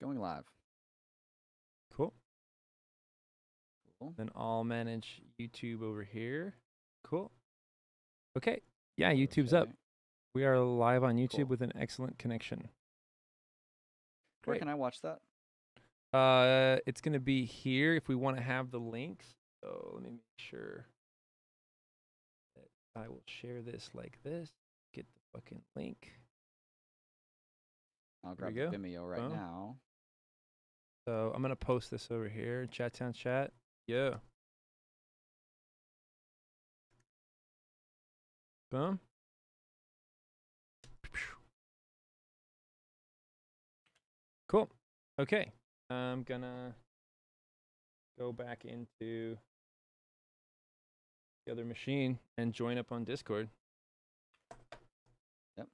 Going live. Cool. Cool. Then I'll manage YouTube over here. Cool. Okay. Yeah, YouTube's up. Okay. We are live on YouTube Cool. with an excellent connection. Where Great. can I watch that? It's gonna be here if we want to have the links. So let me make sure that I will share this like this. Get the fucking link. I'll There grab we the go. Vimeo right Boom. now. So I'm gonna post this over here. Chat town chat. Yeah. Boom. Cool. Okay. I'm gonna go back into the other machine and join up on Discord. Yep.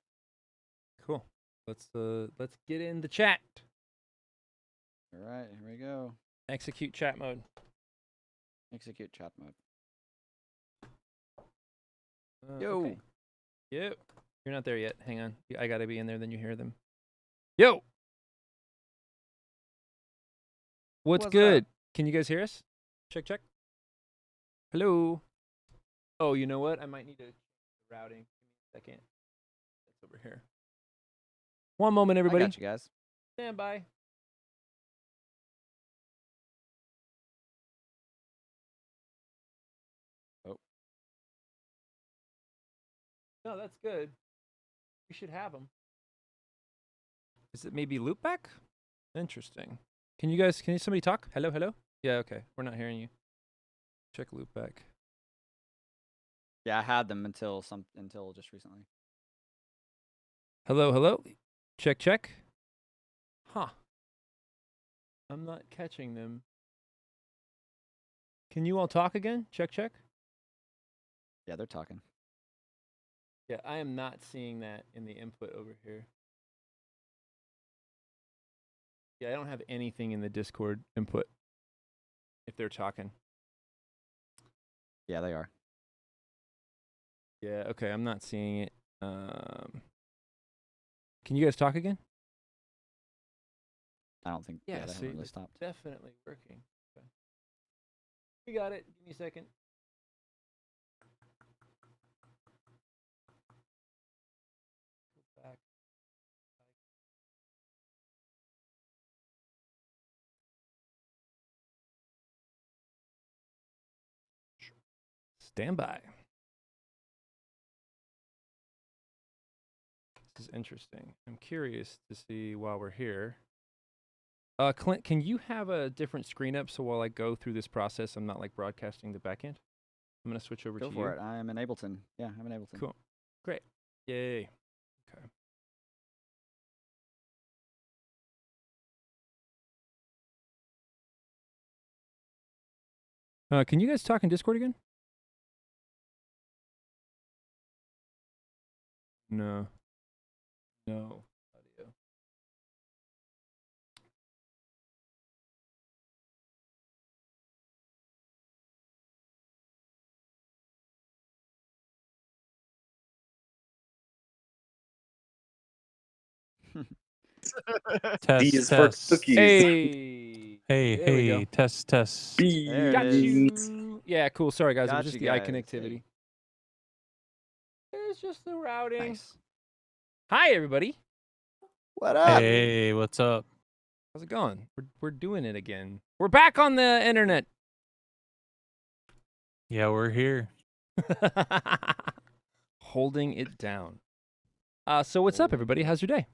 Cool. Let's get in the chat. All right, here we go. Execute chat mode. Execute chat mode. Yo. Okay. Yo. You're not there yet. Hang on. I gotta be in there. Then you hear them. Yo. What's good? Can you guys hear us? Check, check. Hello. Oh, you know what? I might need to routing. Give me a second. That's over here. One moment, everybody. I got you guys. Stand by. Oh. No, that's good. We should have them. Is it maybe loopback? Interesting. Can somebody talk? Hello, hello? Yeah, okay. We're not hearing you. Check loopback. Yeah, I had them until just recently. Hello, hello? Check, check. Huh. I'm not catching them. Can you all talk again? Check, check. Yeah, they're talking. Yeah, I am not seeing that in the input over here. Yeah, I don't have anything in the Discord input if they're talking. Yeah, they are. Yeah, okay, I'm not seeing it. Can you guys talk again? I don't think. Yeah, they see, haven't really stopped. Definitely working. Okay. We got it. Give me a second. Go back. Stand by. This is interesting. I'm curious to see while we're here. Clint, can you have a different screen up so while I go through this process, I'm not like broadcasting the back end? I'm going to switch over to you. Go for it. I am in Ableton. Yeah, I'm in Ableton. Cool. Great. Yay. Okay. Can you guys talk in Discord again? No. No. Audio. Test, for test. cookies. Hey. Hey, There we go. hey, test, test. There Got it is. you. Yeah, cool. Sorry, guys. It was Got just you the eye guys. connectivity. It's just the routing. Nice. Hi, everybody. What up? Hey, what's up? How's it going? We're doing it again. We're back on the internet. Yeah, we're here. Holding it down. So what's up, everybody? How's your day?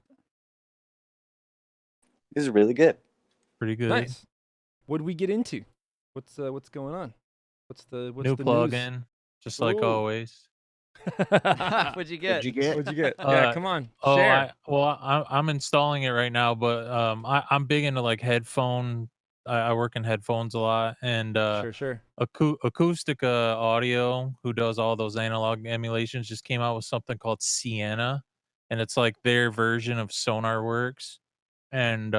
This is really good. Pretty good. Nice. What did we get into? What's going on? What's New the plugin, just like Ooh. always. What'd you get? What'd you get? What'd you get? Yeah, come on. Share. I'm installing it right now, but I'm big into like headphone. I work in headphones a lot, and Sure. Acoustic Audio, who does all those analog emulations, just came out with something called Sienna, and it's like their version of SonarWorks, and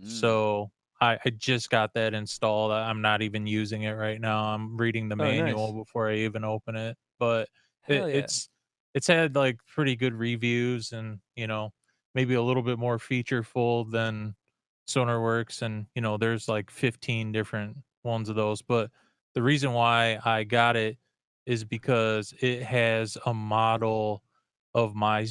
so I just got that installed. I'm not even using it right now. I'm reading the manual before I even open it, but it's had like pretty good reviews, and maybe a little bit more featureful than SonarWorks, and there's like 15 different ones of those. But the reason why I got it is because it has a model of my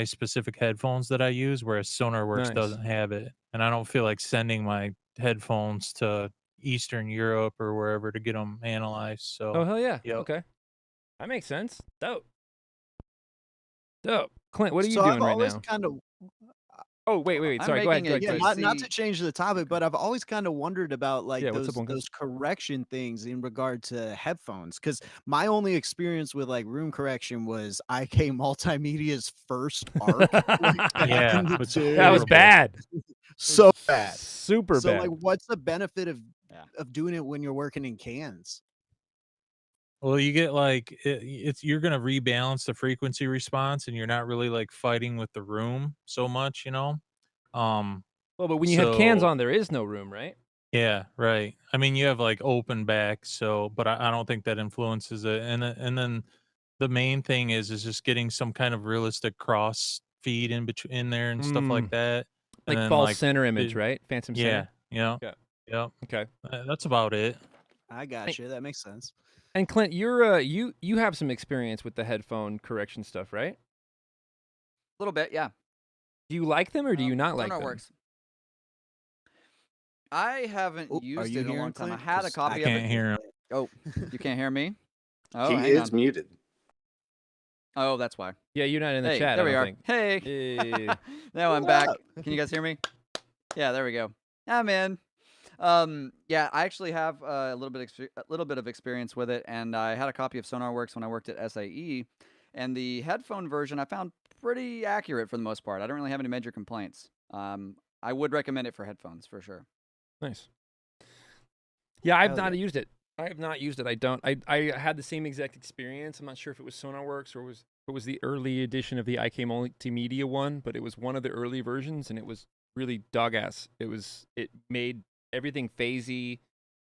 specific headphones that I use, whereas SonarWorks Nice. doesn't have it, and I don't feel like sending my headphones to Eastern Europe or wherever to get them analyzed. Oh, So, hell yeah. yep. Okay. That makes sense. Dope. Dope. Clint, what are you So I've doing right always now? kind of Oh, wait. I'm Sorry. Go ahead. making a yeah, Go ahead. not to DC. change the topic, but I've always kind of wondered about like Yeah, what's up, Wonka? those correction things in regard to headphones. Because my only experience with like room correction was IK Multimedia's first arc, like back Yeah, in the it's day. That was horrible. bad. So bad. Super So bad. like, what's the benefit of Yeah. doing it when you're working in cans? Well, you get like you're gonna rebalance the frequency response, and you're not really like fighting with the room so much. Um, Well, but when you have cans so on, there is no room, right? yeah, right. I mean, you have like open back, so but I don't think that influences it. And then the main thing is just getting some kind of realistic cross feed in between in there and stuff like that. And Like then false like center image, it, right? Phantom yeah, center. yeah, Yeah. yeah. Okay. That's about it. I got you. That makes sense. And Clint, you're you have some experience with the headphone correction stuff, right? A little bit, yeah. Do you like them or do you not like them? SonarWorks. I haven't Oh, are used you it in a hearing long time. I Clint? had a 'Cause copy I of can't it. hear him. Oh, you can't hear me? Oh, He hang is on. muted. Oh, that's why. Yeah, you're not in the Hey, chat. there I we don't are. think. Hey. Hey. Now I'm back. Can you guys hear me? Yeah, there we go. I'm in. Yeah, I actually have a little bit of experience with it, and I had a copy of SonarWorks when I worked at SAE, and the headphone version I found pretty accurate for the most part. I don't really have any major complaints. I would recommend it for headphones for sure. Nice. Yeah, I've Hell not yeah. used it. I have not used it. I don't. I had the same exact experience. I'm not sure if it was SonarWorks or if it was the early edition of the IK Multimedia one, but it was one of the early versions, and it was really dog ass. It made everything phasey.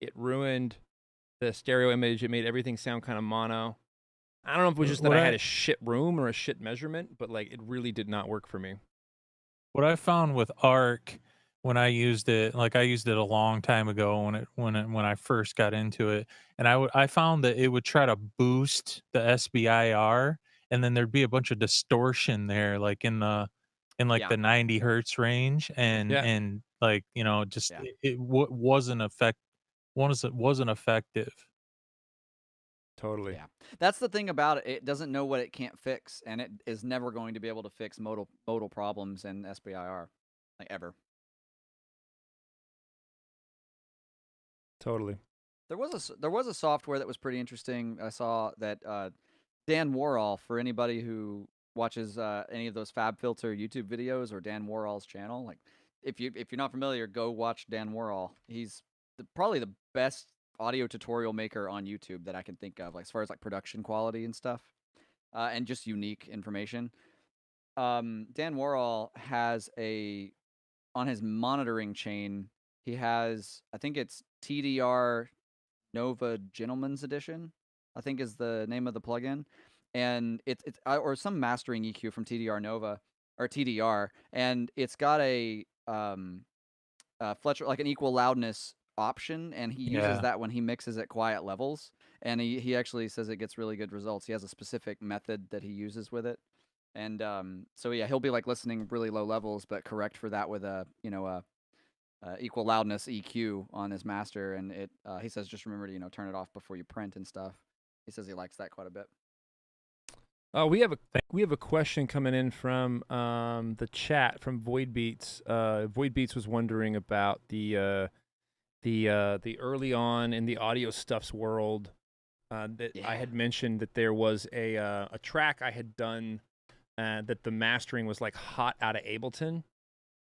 It ruined the stereo image. It made everything sound kind of mono. I don't know if it was just that What I had I a shit room or a shit measurement, but like it really did not work for me. what I found with Arc when I used it, like I used it a long time ago when I first got into it, and I found that it would try to boost the SBIR, and then there'd be a bunch of distortion there, like in like Yeah. the 90 hertz range, Yeah. and like just Yeah. it wasn't wasn't effective. Totally. Yeah. That's the thing about it. It doesn't know what it can't fix, and it is never going to be able to fix modal problems in SBIR, like ever. Totally. There was a software that was pretty interesting. I saw that Dan Worrall, for anybody who watches any of those Fabfilter YouTube videos or Dan Worrall's channel, like if you're not familiar, go watch Dan Worrall. He's probably the best audio tutorial maker on YouTube that I can think of, like as far as like production quality and stuff, and just unique information. Dan Worrall has on his monitoring chain, he has, I think it's TDR Nova Gentleman's Edition, I think is the name of the plugin, and it's or some mastering EQ from TDR Nova or TDR, and it's got a Fletcher, like an equal loudness option, and he uses Yeah. that when he mixes at quiet levels, and he actually says it gets really good results. He has a specific method that he uses with it, and so yeah, he'll be like listening really low levels, but correct for that with a equal loudness EQ on his master, and it he says just remember to turn it off before you print and stuff. He says he likes that quite a bit. We have a question coming in from the chat from Void Beats. Void Beats was wondering about the early on in the audio stuff's world that I had mentioned that there was a track I had done that the mastering was like hot out of Ableton,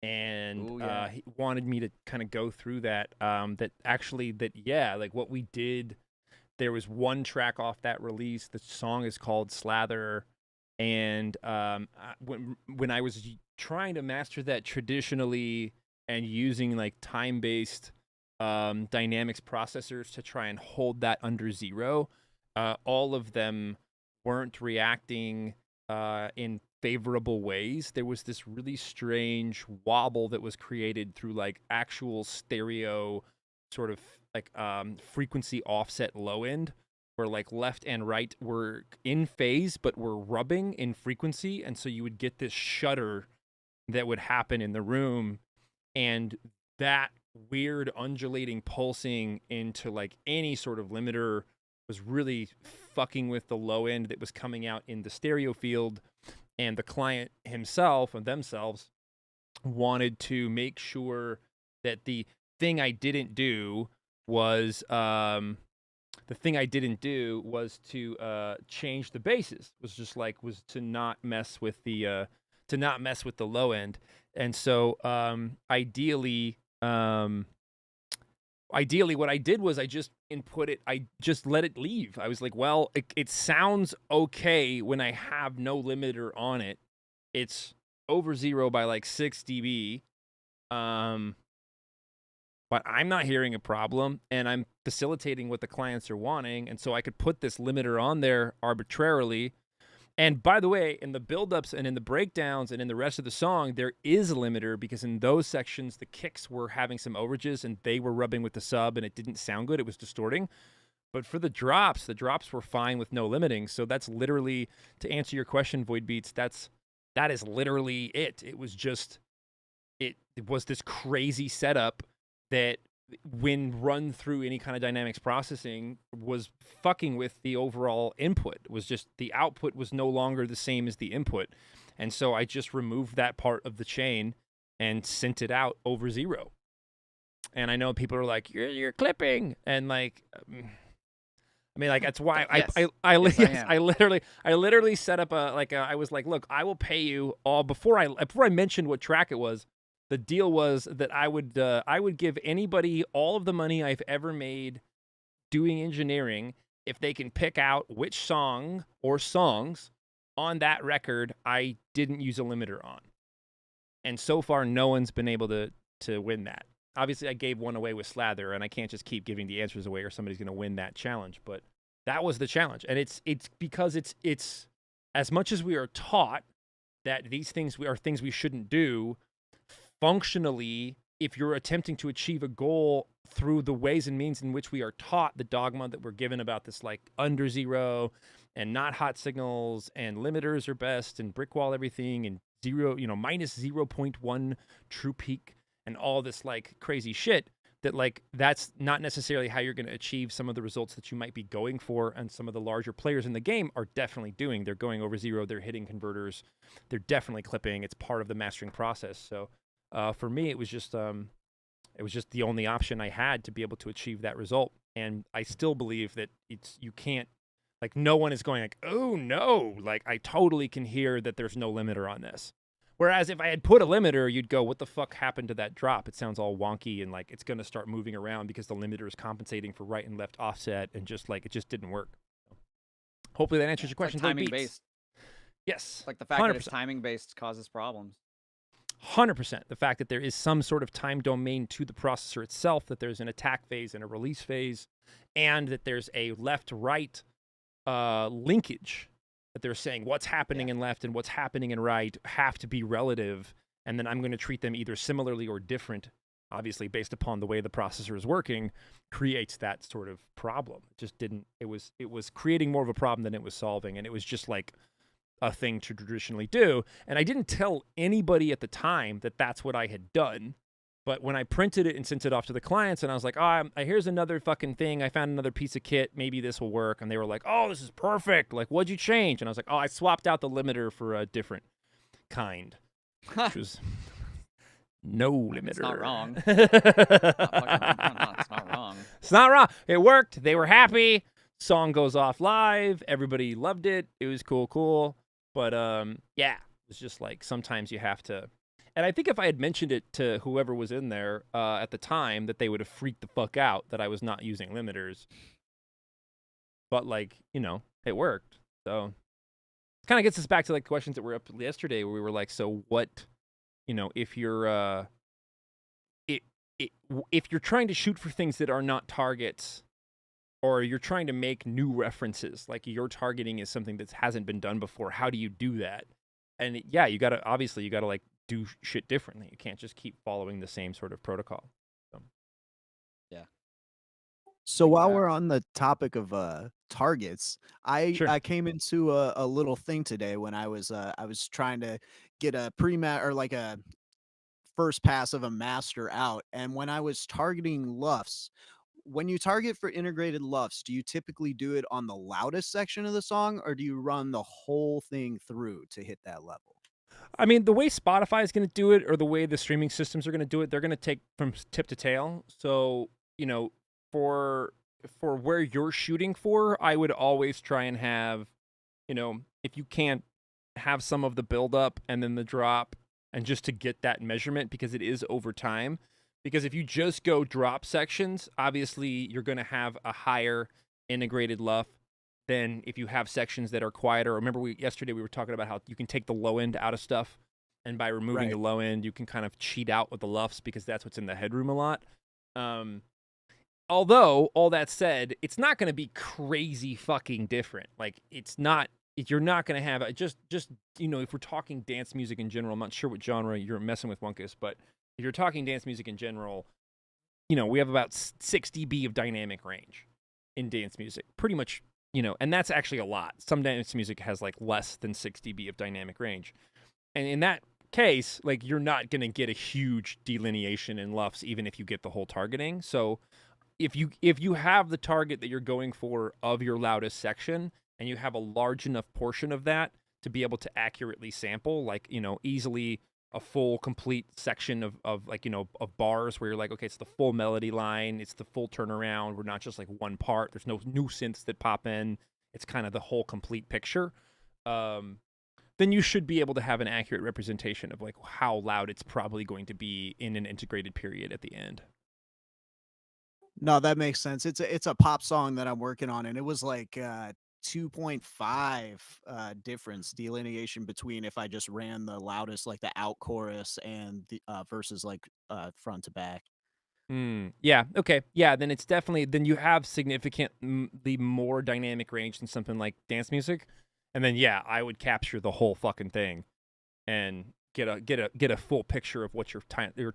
and he wanted me to kind of go through that. Like what we did. There was one track off that release. The song is called Slather, and when I was trying to master that traditionally and using like time-based dynamics processors to try and hold that under zero, all of them weren't reacting in favorable ways, there was this really strange wobble that was created through like actual stereo sort of like frequency offset low end, where like left and right were in phase but were rubbing in frequency, and so you would get this shudder that would happen in the room, and that weird undulating pulsing into like any sort of limiter was really fucking with the low end that was coming out in the stereo field. And the client himself and themselves wanted to make sure that the thing I didn't do was to change the basses, was to not mess with the low end. And so ideally what I did was I just input it. I just let it leave. I was like, well, it sounds okay when I have no limiter on it. It's over 0 by like 6 dB. But I'm not hearing a problem, and I'm facilitating what the clients are wanting. And so I could put this limiter on there arbitrarily. And by the way, in the buildups and in the breakdowns and in the rest of the song, there is a limiter, because in those sections, the kicks were having some overages and they were rubbing with the sub and it didn't sound good. It was distorting. But for the drops were fine with no limiting. So that's literally, to answer your question, Void Beats, that is literally it. It was just, it was this crazy setup that, when run through any kind of dynamics processing, was fucking with the overall input. It was just, the output was no longer the same as the input. And so I just removed that part of the chain and sent it out over 0. And I know people are like, you're clipping. And like, I mean, like, that's why I literally set up I was like, look, I will pay you all before I mentioned what track it was. The deal was that I would give anybody all of the money I've ever made doing engineering if they can pick out which song or songs on that record I didn't use a limiter on. And so far, no one's been able to win that. Obviously, I gave one away with Slather, and I can't just keep giving the answers away or somebody's going to win that challenge. But that was the challenge. And it's because it's as much as we are taught that these things are things we shouldn't do, functionally, if you're attempting to achieve a goal through the ways and means in which we are taught, the dogma that we're given about this, like under 0 and not hot signals and limiters are best and brick wall everything and minus 0.1 true peak and all this like crazy shit, that like that's not necessarily how you're going to achieve some of the results that you might be going for. And some of the larger players in the game are definitely doing. They're going over 0. They're hitting converters. They're definitely clipping. It's part of the mastering process. So for me, it was just the only option I had to be able to achieve that result. And I still believe that you can't, like, no one is going like, oh no, like I totally can hear that there's no limiter on this. Whereas if I had put a limiter, you'd go, what the fuck happened to that drop? It sounds all wonky and like it's going to start moving around because the limiter is compensating for right and left offset, and just like it just didn't work. Hopefully that answers your question. Like timing based. Yes. Like the fact 100%. that it's timing based causes problems. 100%. The fact that there is some sort of time domain to the processor itself, that there's an attack phase and a release phase, and that there's a left-right linkage, that they're saying what's happening in left and what's happening in right have to be relative, and then I'm going to treat them either similarly or different, obviously based upon the way the processor is working, creates that sort of problem. It just didn't, it was creating more of a problem than it was solving, and it was just like a thing to traditionally do. And I didn't tell anybody at the time that that's what I had done. But when I printed it and sent it off to the clients, and I was like, here's another fucking thing. I found another piece of kit. Maybe this will work. And they were like, oh, this is perfect. Like, what'd you change? And I was like, I swapped out the limiter for a different kind, which was no limiter. It's not wrong. It's not wrong. It's not wrong. It worked. They were happy. Song goes off live. Everybody loved it. It was cool. But yeah, it's just like sometimes you have to. And I think if I had mentioned it to whoever was in there at the time, that they would have freaked the fuck out that I was not using limiters. But like, it worked. So it kind of gets us back to like questions that were up yesterday, where we were like, so what, if you're if you're trying to shoot for things that are not targets, or you're trying to make new references, like your targeting is something that hasn't been done before, how do you do that? And yeah, you gotta like do shit differently. You can't just keep following the same sort of protocol. So. Yeah. So while we're on the topic of targets, Sure. I came into a little thing today when I was trying to get a pre-mat or like a first pass of a master out, and when I was targeting LUFs, when you target for integrated LUFs, do you typically do it on the loudest section of the song, or do you run the whole thing through to hit that level? I mean, the way Spotify is going to do it, or the way the streaming systems are going to do it, they're going to take from tip to tail. So, you know, for where you're shooting for, I would always try and have, if you can't have some of the build up and then the drop, and just to get that measurement, because it is over time. Because if you just go drop sections, obviously you're going to have a higher integrated LUF than if you have sections that are quieter. Remember, yesterday we were talking about how you can take the low end out of stuff, and by removing the low end, you can kind of cheat out with the LUFs because that's what's in the headroom a lot. Although, all that said, it's not going to be crazy fucking different. Like, it's not. You're not going to have just if we're talking dance music in general. I'm not sure what genre you're messing with, Wunkus, but if you're talking dance music in general, we have about 6 dB of dynamic range in dance music. Pretty much, and that's actually a lot. Some dance music has like less than 6 dB of dynamic range. And in that case, like, you're not going to get a huge delineation in LUFs even if you get the whole targeting. So if you have the target that you're going for of your loudest section, and you have a large enough portion of that to be able to accurately sample, like, easily a full complete section of like, of bars where you're like, okay, it's the full melody line, it's the full turnaround. We're not just like one part. There's no new synths that pop in. It's kind of the whole complete picture. Then you should be able to have an accurate representation of like how loud it's probably going to be in an integrated period at the end. No, that makes sense. It's a pop song that I'm working on, and it was like 2.5 difference delineation between if I just ran the loudest, like the out chorus, and the versus like front to back. Yeah. Okay. Yeah. Then it's definitely, then you have significantly more dynamic range than something like dance music, and then yeah, I would capture the whole fucking thing and get a full picture of what your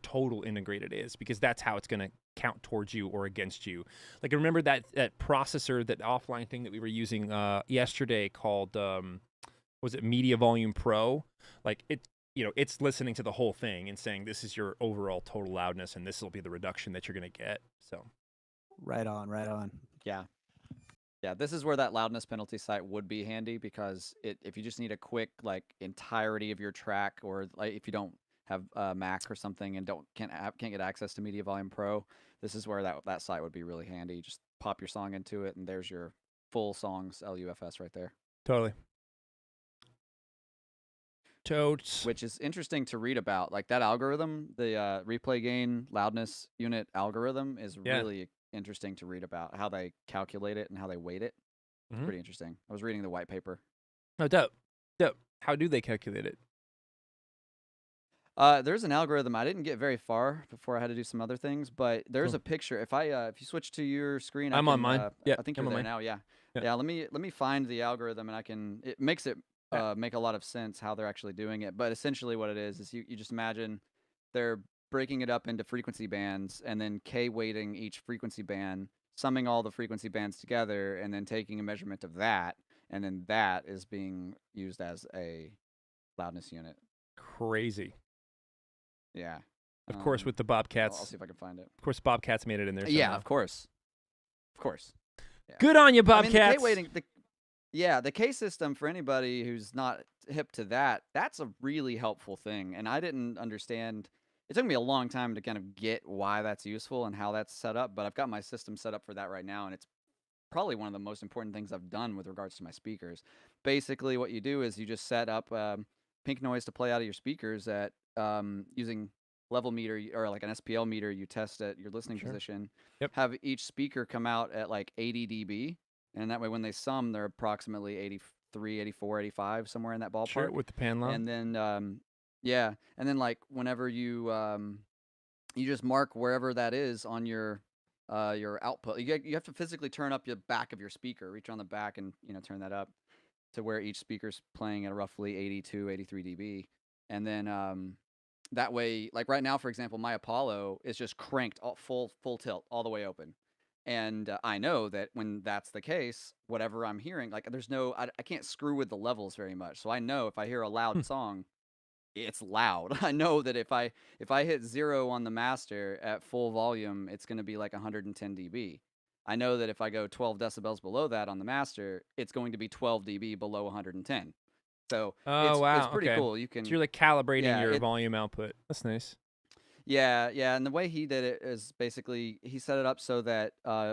total integrated is, because that's how it's going to count towards you or against you. Like, remember that processor, that offline thing that we were using yesterday called was it Media Volume Pro? Like, it's listening to the whole thing and saying this is your overall total loudness and this will be the reduction that you're going to get. So right on. Yeah, this is where that loudness penalty site would be handy, because if you just need a quick like entirety of your track, or like if you don't have a Mac or something and can't get access to Media Volume Pro, this is where that site would be really handy. Just pop your song into it, and there's your full song's LUFS right there. Totally. Totes. Which is interesting to read about. Like, that algorithm, the replay gain loudness unit algorithm, is really interesting to read about, how they calculate it and how they weight it. It's pretty interesting. I was reading the white paper. Oh, dope. How do they calculate it? There's an algorithm. I didn't get very far before I had to do some other things, but there's a picture. If you switch to your screen, I'm on mine. Yeah, I think you're there now. Yeah. Let me find the algorithm, and it makes it make a lot of sense how they're actually doing it. But essentially, what it is you just imagine they're breaking it up into frequency bands, and then k-weighting each frequency band, summing all the frequency bands together, and then taking a measurement of that, and then that is being used as a loudness unit. Crazy. Yeah. Of course, with the Bobcats. I'll see if I can find it. Of course, Bobcats made it in there somehow. Yeah, of course. Yeah. Good on you, Bobcats. I mean, the K-weighting, the K system, for anybody who's not hip to that, that's a really helpful thing. And I didn't understand. It took me a long time to kind of get why that's useful and how that's set up, but I've got my system set up for that right now, and it's probably one of the most important things I've done with regards to my speakers. Basically, what you do is you just set up pink noise to play out of your speakers at using level meter, or like an SPL meter. You test at your listening position. Yep. Have each speaker come out at like 80 dB, and that way when they sum, they're approximately 83, 84, 85, somewhere in that ballpark. Sure, with the pan low. And then and then like whenever you you just mark wherever that is on your output. You have to physically turn up the back of your speaker, reach on the back and turn that up. to where each speaker's playing at roughly 82, 83 dB. And then that way, like right now, for example, my Apollo is just cranked full tilt all the way open. And I know that when that's the case, whatever I'm hearing, like I can't screw with the levels very much. So I know if I hear a loud song, it's loud. I know that if I hit 0 on the master at full volume, it's going to be like 110 dB. I know that if I go 12 decibels below that on the master, it's going to be 12 dB below 110. So it's pretty cool. You can So you're like calibrating your volume output. That's nice. Yeah, and the way he did it is basically he set it up so that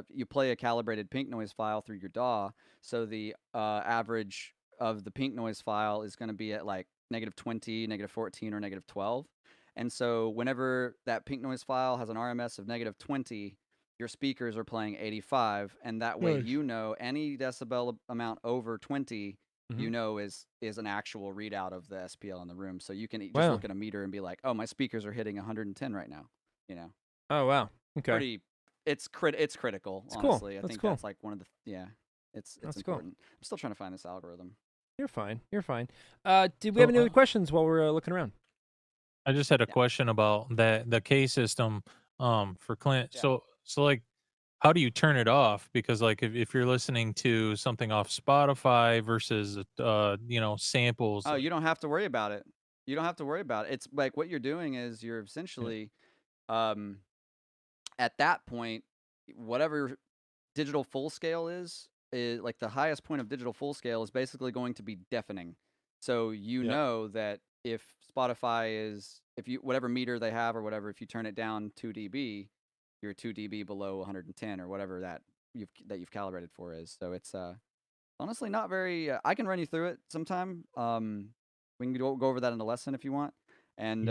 you play a calibrated pink noise file through your DAW, so the average of the pink noise file is going to be at like -20, -14, or -12. And so whenever that pink noise file has an RMS of -20, your speakers are playing 85, and that way you know any decibel amount over 20 you know is an actual readout of the SPL in the room. So you can just look at a meter and be like, oh, my speakers are hitting 110 right now, you know. Oh, wow. Okay. It's critical, it's honestly. Cool. I think that's like one of the, it's that's important. Cool. I'm still trying to find this algorithm. You're fine. Did we have any other questions while we're looking around? I just had a question about the K system for Clint. Yeah. So like, how do you turn it off? Because like if you're listening to something off Spotify versus samples. Oh, you don't have to worry about it. You don't have to worry about it. It's like what you're doing is you're essentially at that point, whatever digital full scale is like the highest point of digital full scale is basically going to be deafening. So you know that if Spotify is, whatever meter they have or whatever, if you turn it down 2 dB, you're 2 dB below 110 or whatever that you've calibrated for is. So it's honestly not very. I can run you through it sometime. We can go over that in a lesson if you want. And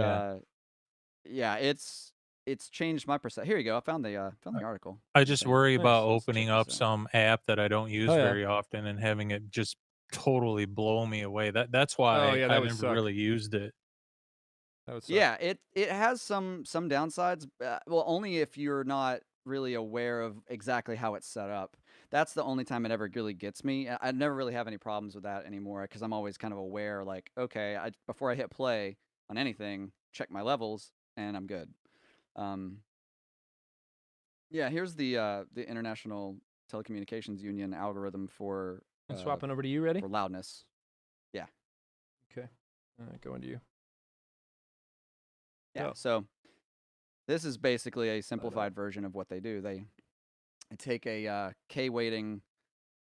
it's changed my perception. Here you go. I found the article. I just worry about Let's opening check up this out. some app that I don't use very often and having it just totally blow me away. That's why I never really used it. That would suck. Yeah, it has some downsides. Well, only if you're not really aware of exactly how it's set up. That's the only time it ever really gets me. I never really have any problems with that anymore because I'm always kind of aware, like, okay, before I hit play on anything, check my levels, and I'm good. Yeah, here's the International Telecommunications Union algorithm for I'm swapping over to you. Ready? For loudness. Yeah. Okay. Going to you. Yeah. So this is basically a simplified version of what they do. They take a K weighting.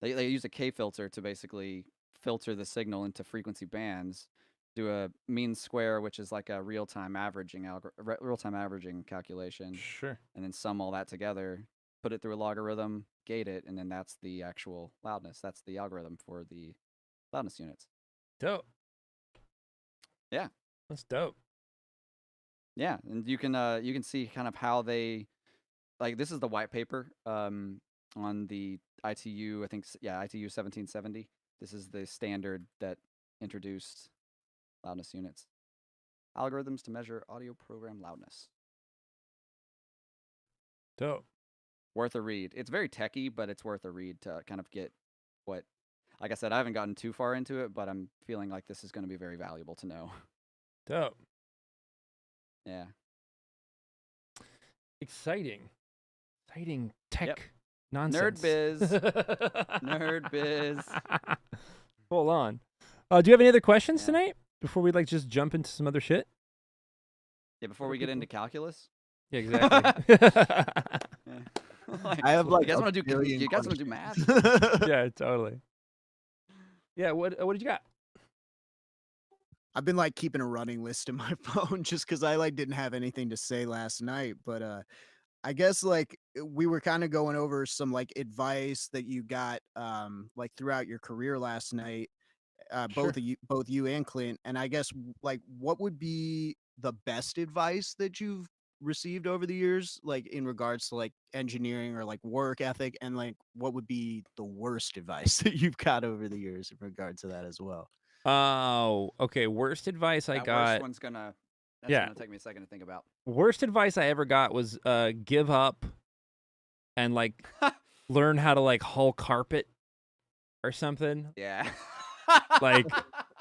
They use a K filter to basically filter the signal into frequency bands. Do a mean square, which is like a real-time averaging calculation. Sure. And then sum all that together, put it through a logarithm, gate it, and then that's the actual loudness. That's the algorithm for the loudness units. Dope. Yeah. That's dope. Yeah, and you can see kind of how they, like, this is the white paper on the ITU, I think, ITU 1770. This is the standard that introduced loudness units. Algorithms to measure audio program loudness. Dope. Worth a read. It's very techy, but it's worth a read to kind of get what, like I said, I haven't gotten too far into it, but I'm feeling like this is going to be very valuable to know. Dope. Yeah. Exciting tech nonsense. Nerd biz. Nerd biz. Hold on. Do you have any other questions tonight before we just jump into some other shit? Yeah, before we get into calculus. Yeah, exactly. I have you guys want to do math? Yeah, totally. Yeah, what did you got? I've been keeping a running list in my phone just because I didn't have anything to say last night. But I guess we were kind of going over some advice that you got throughout your career last night, Sure. both you and Clint. And I guess what would be the best advice that you've received over the years, in regards to engineering or work ethic, and what would be the worst advice that you've got over the years in regard to that as well? Oh, okay. Worst advice I got. Worst one's gonna take me a second to think about. Worst advice I ever got was give up and learn how to haul carpet or something. Yeah. Like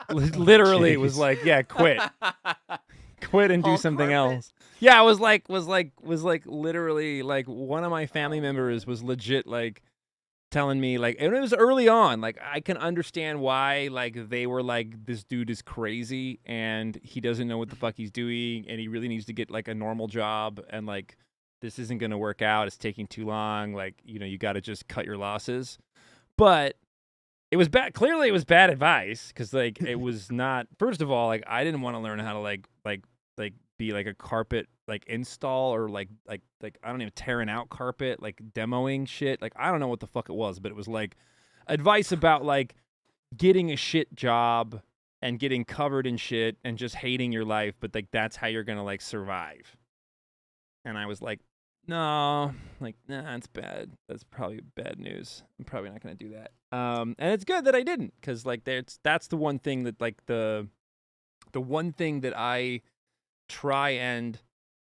literally was Jeez. like, yeah, quit and do Whole something carpet? else. Yeah, it was like literally like one of my family members was legit like telling me like, and it was early on, like I can understand why like they were like, this dude is crazy and he doesn't know what the fuck he's doing and he really needs to get like a normal job and like this isn't going to work out, it's taking too long, like, you know, you got to just cut your losses. But it was bad. Clearly, it was bad advice because, like, it was not. First of all, like, I didn't want to learn how to like be like a carpet like install or like I don't even tearing out carpet, like demoing shit. Like, I don't know what the fuck it was, but it was like advice about like getting a shit job and getting covered in shit and just hating your life, but like that's how you're gonna like survive. And I was like, no, like, nah, it's bad. That's probably bad news. I'm probably not gonna do that. And it's good that I didn't, because like that's the one thing that like the one thing that I try and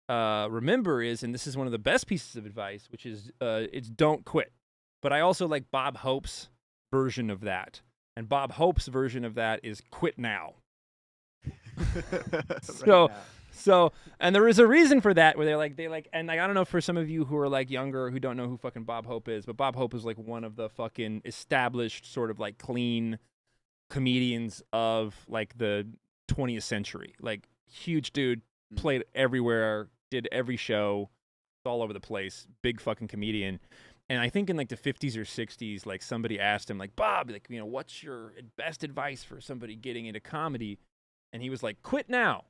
remember is, and this is one of the best pieces of advice, which is it's don't quit. But I also like Bob Hope's version of that, and Bob Hope's version of that is quit now. So. Right. So, and there is a reason for that where they like, and like, I don't know for some of you who are like younger who don't know who fucking Bob Hope is, but Bob Hope is like one of the fucking established sort of like clean comedians of like the 20th century. Like, huge dude, played everywhere, did every show, all over the place, big fucking comedian. And I think in like the 50s or 60s, like somebody asked him like, Bob, like, you know, what's your best advice for somebody getting into comedy? And he was like, quit now.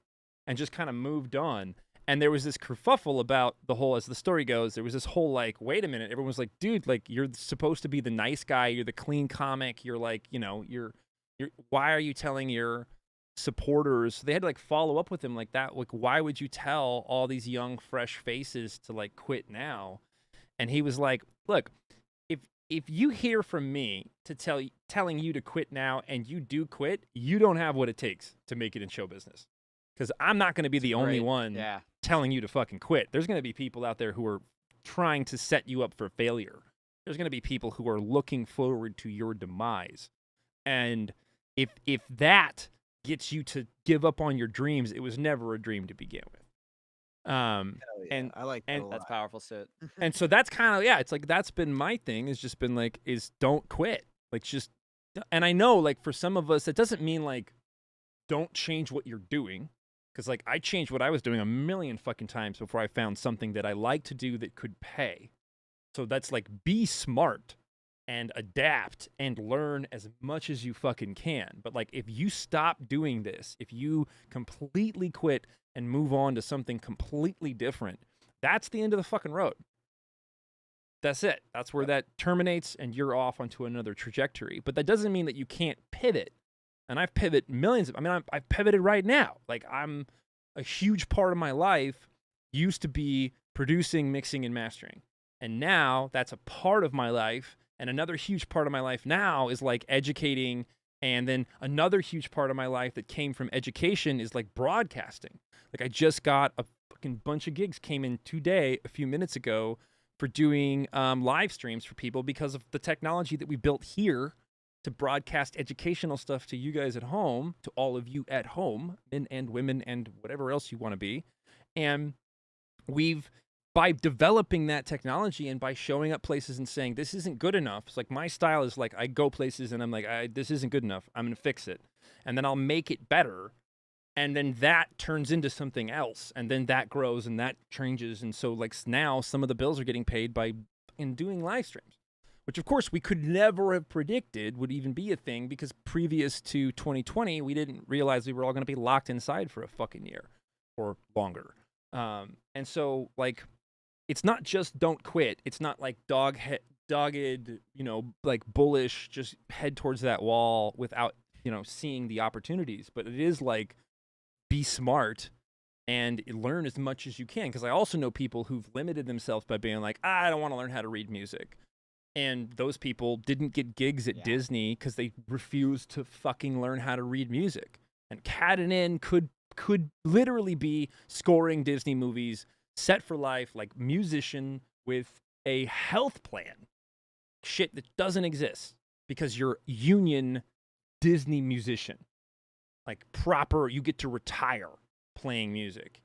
And just kind of moved on. And there was this kerfuffle about the whole, as the story goes, there was this whole like, wait a minute. Everyone was like, dude, like, you're supposed to be the nice guy. You're the clean comic. You're like, you know, you're why are you telling your supporters? They had to like follow up with him like that. Like, why would you tell all these young, fresh faces to like quit now? And he was like, look, if you hear from me to telling you to quit now and you do quit, you don't have what it takes to make it in show business. Because I'm not going to be the only one telling you to fucking quit. There's going to be people out there who are trying to set you up for failure. There's going to be people who are looking forward to your demise. And if that gets you to give up on your dreams, it was never a dream to begin with. And I like that a lot. That's powerful shit. And so that's kind of, yeah, it's like that's been my thing, is just been like, is don't quit. Like, just, and I know like for some of us, it doesn't mean like don't change what you're doing. Because, like, I changed what I was doing a million fucking times before I found something that I like to do that could pay. So that's, like, be smart and adapt and learn as much as you fucking can. But, like, if you stop doing this, if you completely quit and move on to something completely different, that's the end of the fucking road. That's it. That's where that terminates and you're off onto another trajectory. But that doesn't mean that you can't pivot. And I've pivoted millions of, I've pivoted right now. Like, I'm a huge part of my life used to be producing, mixing, and mastering. And now that's a part of my life. And another huge part of my life now is like educating. And then another huge part of my life that came from education is like broadcasting. Like, I just got a fucking bunch of gigs came in today, a few minutes ago, for doing live streams for people because of the technology that we built here to broadcast educational stuff to you guys at home, to all of you at home, men and women and whatever else you want to be. And we've, by developing that technology and by showing up places and saying, this isn't good enough. It's like, my style is like, I go places and I'm like, this isn't good enough. I'm going to fix it. And then I'll make it better. And then that turns into something else. And then that grows and that changes. And so like now some of the bills are getting paid by doing live streams, which of course we could never have predicted would even be a thing, because previous to 2020, we didn't realize we were all going to be locked inside for a fucking year or longer. And so like, it's not just don't quit. It's not like dogged, you know, like bullish, just head towards that wall without, you know, seeing the opportunities. But it is like, be smart and learn as much as you can. Because I also know people who've limited themselves by being like, I don't want to learn how to read music. And those people didn't get gigs at Disney because they refused to fucking learn how to read music. And Cadden could literally be scoring Disney movies, set for life, like musician with a health plan. Shit that doesn't exist because your union Disney musician, like proper. You get to retire playing music.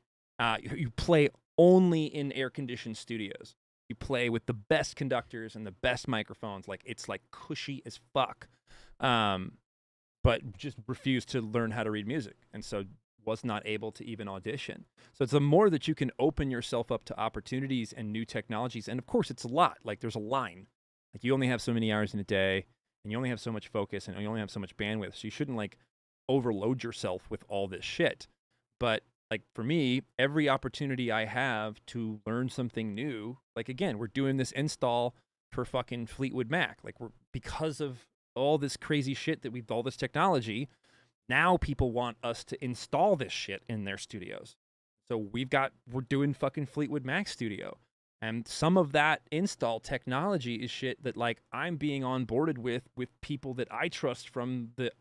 You play only in air-conditioned studios. You play with the best conductors and the best microphones. Like it's like cushy as fuck. But just refused to learn how to read music, and so was not able to even audition. So it's the more that you can open yourself up to opportunities and new technologies, and of course it's a lot. Like there's a line. Like you only have so many hours in a day, and you only have so much focus, and you only have so much bandwidth. So you shouldn't like overload yourself with all this shit. But like for me, every opportunity I have to learn something new, like again, we're doing this install for fucking Fleetwood Mac. Like because of all this crazy shit that all this technology, now people want us to install this shit in their studios. So we're doing fucking Fleetwood Mac Studio. And some of that install technology is shit that like I'm being onboarded with people that I trust from the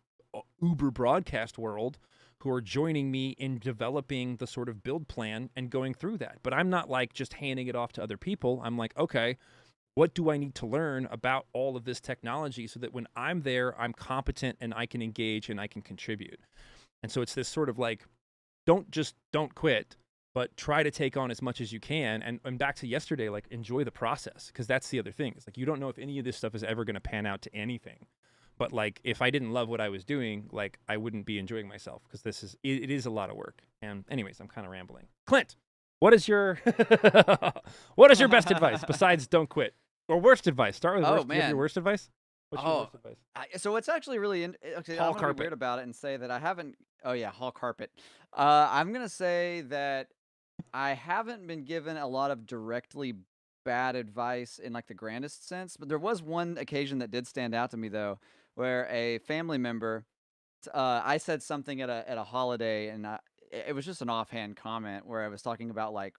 Uber broadcast world who are joining me in developing the sort of build plan and going through that. But I'm not like just handing it off to other people. I'm like, okay, what do I need to learn about all of this technology so that when I'm there, I'm competent and I can engage and I can contribute. And so it's this sort of like, don't quit, but try to take on as much as you can. And back to yesterday, like enjoy the process, because that's the other thing. It's like you don't know if any of this stuff is ever going to pan out to anything. But like if I didn't love what I was doing, like I wouldn't be enjoying myself, because it is a lot of work. And anyways, I'm kind of rambling. Clint, what is your best advice besides don't quit? Or worst advice? Start with worst. Do you have your worst advice? What's your worst advice? So it's actually really okay. Hall I'm gonna carpet. be weird about it and say that I haven't. Oh yeah, hall carpet. I'm gonna say that I haven't been given a lot of directly bad advice in like the grandest sense, but there was one occasion that did stand out to me though, where a family member, I said something at a holiday, and it was just an offhand comment where I was talking about like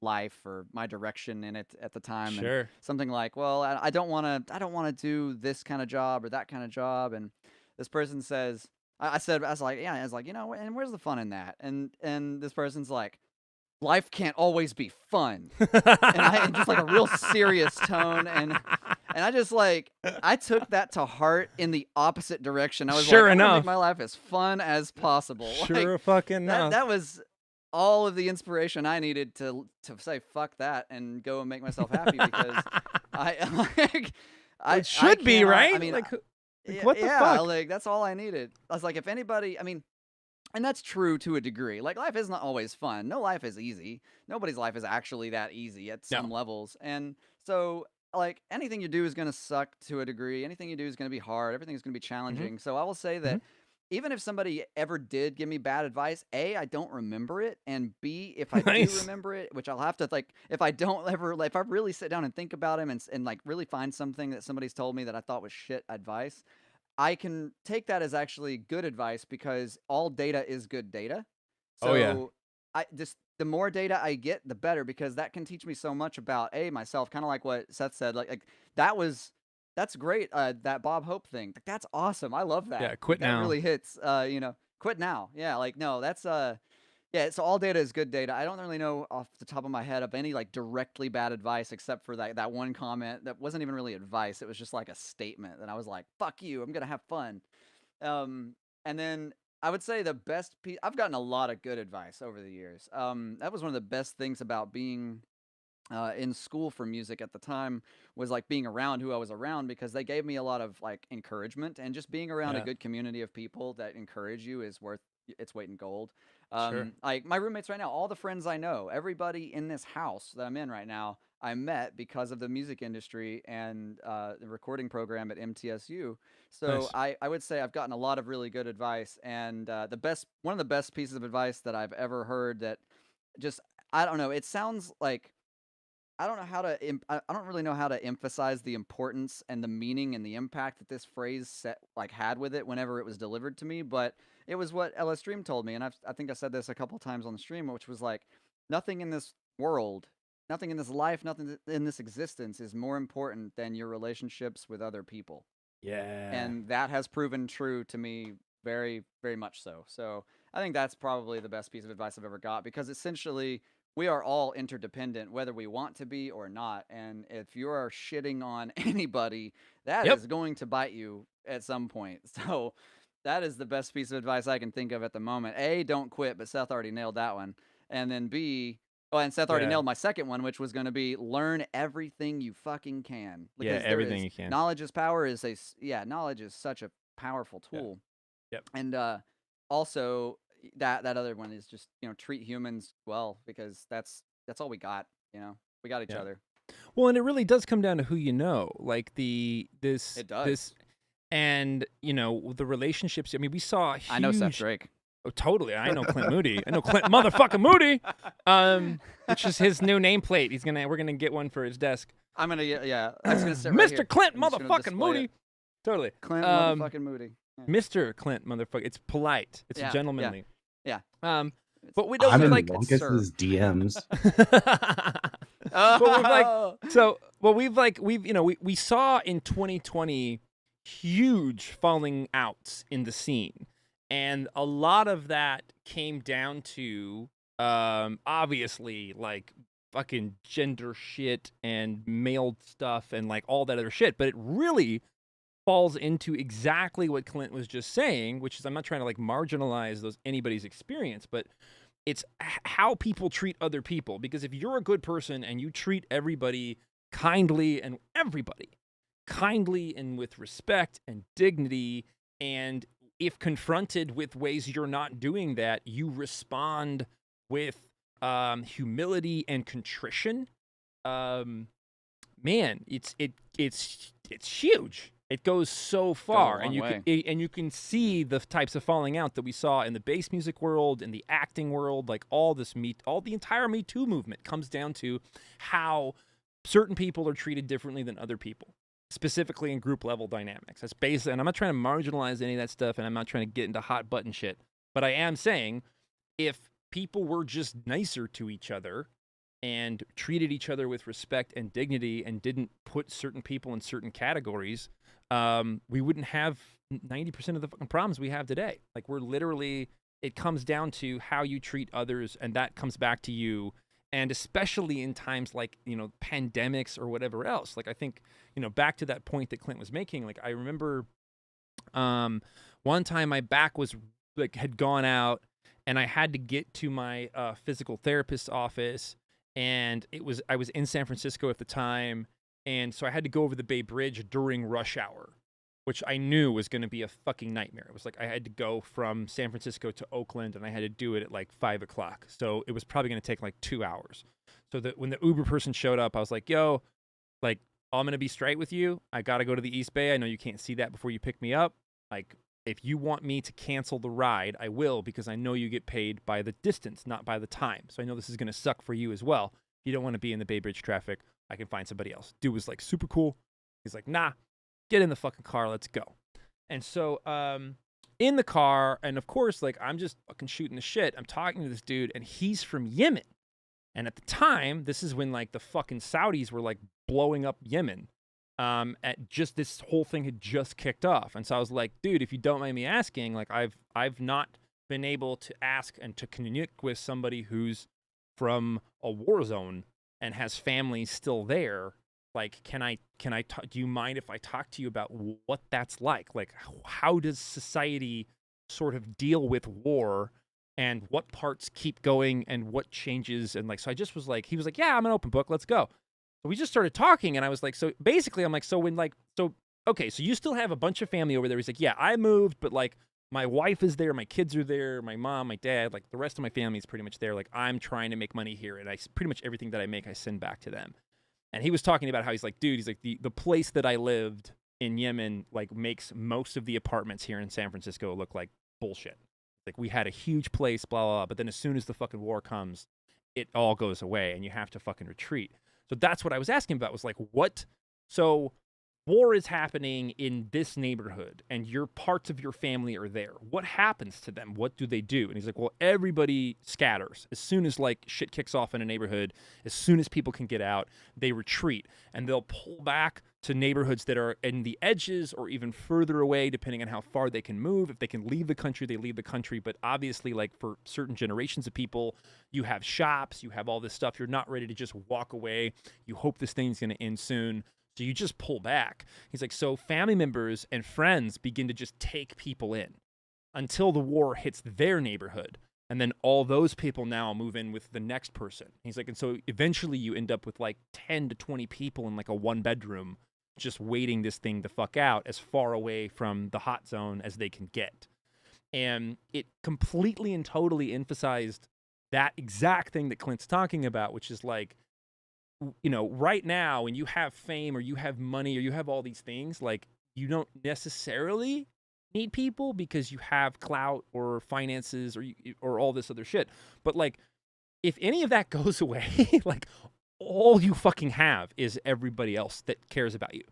life or my direction in it at the time, Sure. and something like, well, I don't want to do this kind of job or that kind of job, and this person says, I was like, yeah, I was like, and where's the fun in that? And this person's like, life can't always be fun, and just like a real serious tone, and I just like I took that to heart in the opposite direction. I was Sure like, I'm gonna enough. make my life as fun as possible. Sure Like, fucking enough. that was all of the inspiration I needed to say fuck that and go and make myself happy, because it should be, right? I mean, like what the fuck? like that's all I needed. I was like, if anybody, I mean, and that's true to a degree. Like life isn't always fun. No life is easy. Nobody's life is actually that easy at some levels. And so like anything you do is going to suck to a degree. Anything you do is going to be hard. Everything is going to be challenging. So I will say that even if somebody ever did give me bad advice, A, I don't remember it, and B, if I do remember it, which I'll have to like, if I really sit down and think about him and like really find something that somebody's told me that I thought was shit advice, I can take that as actually good advice, because all data is good data. So the more data I get, the better, because that can teach me so much about myself, kind of like what Seth said. Like that's great. That Bob Hope thing, like, that's awesome. I love that. Yeah, quit now. That really hits. Quit now. Yeah, like no, that's yeah. So all data is good data. I don't really know off the top of my head of any like directly bad advice, except for that one comment that wasn't even really advice. It was just like a statement that I was like, "Fuck you, I'm gonna have fun." And then I would say the best piece. I've gotten a lot of good advice over the years. That was one of the best things about being in school for music at the time, was like being around who I was around, because they gave me a lot of like encouragement, and just being around a good community of people that encourage you is worth its weight in gold. Like my roommates right now, all the friends I know, everybody in this house that I'm in right now, I met because of the music industry and the recording program at MTSU. So I would say I've gotten a lot of really good advice, and one of the best pieces of advice that I've ever heard, that just, I don't know, it sounds like, I don't really know how to emphasize the importance and the meaning and the impact that this phrase had with it whenever it was delivered to me, but it was what LS Stream told me, and I think I said this a couple times on the stream, which was like, nothing in this world, nothing in this life, nothing in this existence is more important than your relationships with other people. Yeah. And that has proven true to me very, very much so. So I think that's probably the best piece of advice I've ever got, because essentially we are all interdependent, whether we want to be or not. And if you are shitting on anybody, that is going to bite you at some point. So that is the best piece of advice I can think of at the moment. A, don't quit, but Seth already nailed that one. And then B, and Seth already nailed my second one, which was going to be learn everything you fucking can. Because everything you can. Knowledge is power knowledge is such a powerful tool. Yep. And also that other one is just, treat humans well, because that's all we got, we got each other. Well, and it really does come down to who you know, like It does. And the relationships. I mean, we saw huge... I know Seth Drake. Oh, totally. I know Clint Moody. I know Clint motherfucking Moody. Which is his new nameplate. We're gonna get one for his desk. I'm gonna I was gonna say Mr. Clint motherfucking Moody. Totally. Clint motherfucking Moody. Yeah. Mr. Clint motherfucker. It's polite. It's gentlemanly. Yeah. But we don't I'm in like Lucas's DMs. We saw in 2020 huge falling outs in the scene, and a lot of that came down to obviously like fucking gender shit and male stuff and like all that other shit, but it really falls into exactly what Clint was just saying, which is, I'm not trying to like marginalize anybody's experience, but it's how people treat other people. Because if you're a good person and you treat everybody kindly and with respect and dignity, and if confronted with ways you're not doing that, you respond with humility and contrition, man, it's huge. It goes so far, and you can see the types of falling out that we saw in the bass music world, in the acting world, like the entire Me Too movement comes down to how certain people are treated differently than other people, specifically in group level dynamics. That's basically, and I'm not trying to marginalize any of that stuff, and I'm not trying to get into hot button shit, but I am saying if people were just nicer to each other and treated each other with respect and dignity and didn't put certain people in certain categories, we wouldn't have 90% of the fucking problems we have today. Like, it comes down to how you treat others, and that comes back to you. And especially in times like, pandemics or whatever else. Like, I think, back to that point that Clint was making, like, I remember one time my back was like, had gone out, and I had to get to my physical therapist's office, and I was in San Francisco at the time, and so I had to go over the Bay Bridge during rush hour, which I knew was going to be a fucking nightmare. It was like I had to go from San Francisco to Oakland, and I had to do it at like 5 o'clock. So it was probably going to take like 2 hours. So that when the Uber person showed up, I was like, yo, like, I'm going to be straight with you. I got to go to the East Bay. I know you can't see that before you pick me up. Like, if you want me to cancel the ride, I will, because I know you get paid by the distance, not by the time. So I know this is going to suck for you as well. If you don't want to be in the Bay Bridge traffic, I can find somebody else. Dude was like super cool. He's like, nah, get in the fucking car. Let's go. And so in the car, and of course, like, I'm just fucking shooting the shit. I'm talking to this dude, and he's from Yemen. And at the time, this is when like the fucking Saudis were like blowing up Yemen. At just this whole thing had just kicked off. And so I was like, dude, if you don't mind me asking, like, I've not been able to ask and to communicate with somebody who's from a war zone and has family still there. Like, do you mind if I talk to you about what that's like? Like, how does society sort of deal with war, and what parts keep going and what changes? And like, so I just was like, he was like, yeah, I'm an open book. Let's go. So we just started talking, and I was like, so basically I'm like, okay, so you still have a bunch of family over there. He's like, yeah, I moved, but like my wife is there, my kids are there, my mom, my dad, like the rest of my family is pretty much there. Like, I'm trying to make money here, and pretty much everything that I make, I send back to them. And he was talking about how he's like, dude, he's like, the place that I lived in Yemen, like, makes most of the apartments here in San Francisco look like bullshit. Like, we had a huge place, blah, blah, blah, but then as soon as the fucking war comes, it all goes away, and you have to fucking retreat. So that's what I was asking about, was like, what? So war is happening in this neighborhood, and parts of your family are there. What happens to them? What do they do? And he's like, well, everybody scatters. As soon as like shit kicks off in a neighborhood, as soon as people can get out, they retreat, and they'll pull back to neighborhoods that are in the edges or even further away, depending on how far they can move. If they can leave the country, they leave the country. But obviously, like, for certain generations of people, you have shops, you have all this stuff. You're not ready to just walk away. You hope this thing's going to end soon. So you just pull back. He's like, so family members and friends begin to just take people in until the war hits their neighborhood. And then all those people now move in with the next person. He's like, and so eventually you end up with like 10 to 20 people in like a 1-bedroom just waiting this thing to fuck out as far away from the hot zone as they can get. And it completely and totally emphasized that exact thing that Clint's talking about, which is like, you know, right now when you have fame or you have money or you have all these things, like you don't necessarily need people because you have clout or finances or all this other shit. But like, if any of that goes away, like all you fucking have is everybody else that cares about you.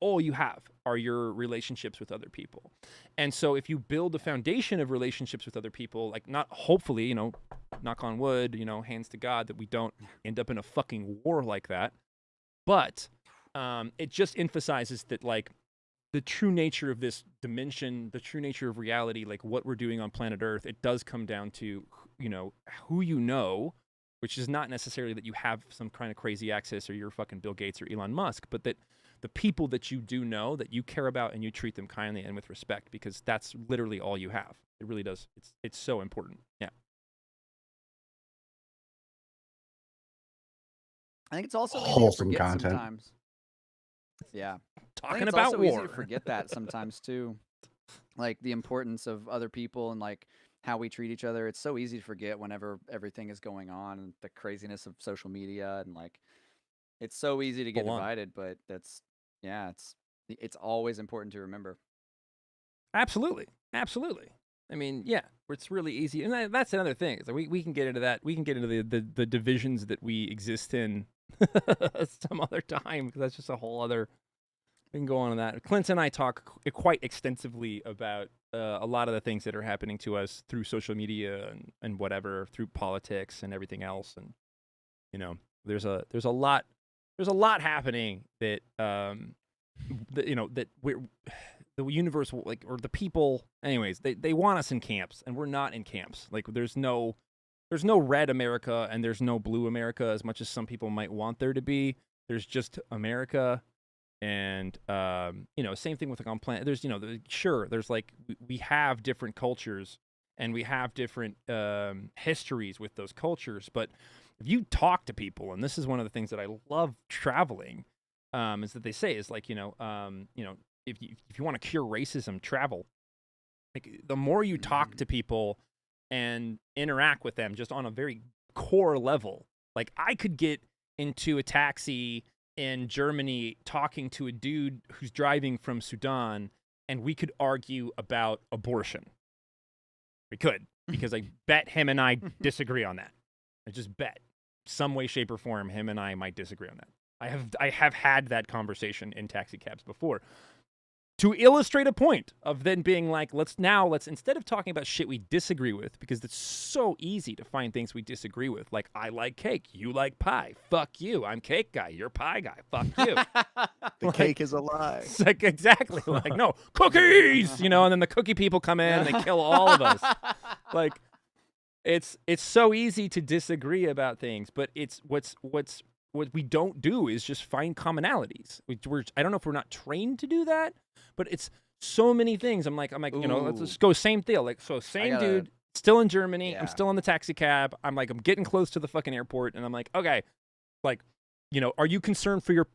All you have are your relationships with other people. And so if you build a foundation of relationships with other people, like not hopefully, you know, knock on wood, you know, hands to God that we don't end up in a fucking war like that. But it just emphasizes that like the true nature of this dimension, the true nature of reality, like what we're doing on planet Earth, it does come down to, you know, who you know, which is not necessarily that you have some kind of crazy access or you're fucking Bill Gates or Elon Musk, but that the people that you do know, that you care about and you treat them kindly and with respect, because that's literally all you have. It really does. It's so important. Yeah. I think it's also easy to Wholesome forget content. sometimes. Yeah. I think Talking it's about also war. easy to forget that sometimes too. Like the importance of other people and like how we treat each other. It's so easy to forget whenever everything is going on and the craziness of social media and like it's so easy to get Full on. divided, but it's always important to remember. Absolutely. Absolutely. I mean, yeah, it's really easy. And that's another thing. Is that we can get into that. We can get into the divisions that we exist in some other time, because that's just a whole other. We can go on that. Clint and I talk quite extensively about a lot of the things that are happening to us through social media and whatever, through politics and everything else. And, you know, there's a lot happening that, you know, that the universe will, like, or the people, anyways, they want us in camps, and we're not in camps. Like, there's no red America and there's no blue America as much as some people might want there to be. There's just America. And, you know, same thing with like on planet. There's, you know, sure, there's like, we have different cultures and we have different histories with those cultures. But if you talk to people, and this is one of the things that I love traveling, is that they say is like, you know, if you want to cure racism, travel. Like the more you talk to people and interact with them just on a very core level, like I could get into a taxi in Germany talking to a dude who's driving from Sudan, and we could argue about abortion. We could, because I bet him and I disagree on that. I just bet some way, shape, or form him and I might disagree on that. I have had that conversation in taxi cabs before, to illustrate a point of then being like, let's instead of talking about shit we disagree with, because it's so easy to find things we disagree with. Like, I like cake, you like pie. Fuck you. I'm cake guy, you're pie guy. Fuck you. The cake is a lie. It's like, exactly. Like, no, cookies, you know, and then the cookie people come in and they kill all of us. Like, it's so easy to disagree about things, but it's what we don't do is just find commonalities. I don't know if we're not trained to do that, but it's so many things. I'm like, you know, let's just go same deal. Like, so same dude, still in Germany. Yeah. I'm still in the taxi cab. I'm getting close to the fucking airport, and I'm like, okay, like, you know, are you concerned for your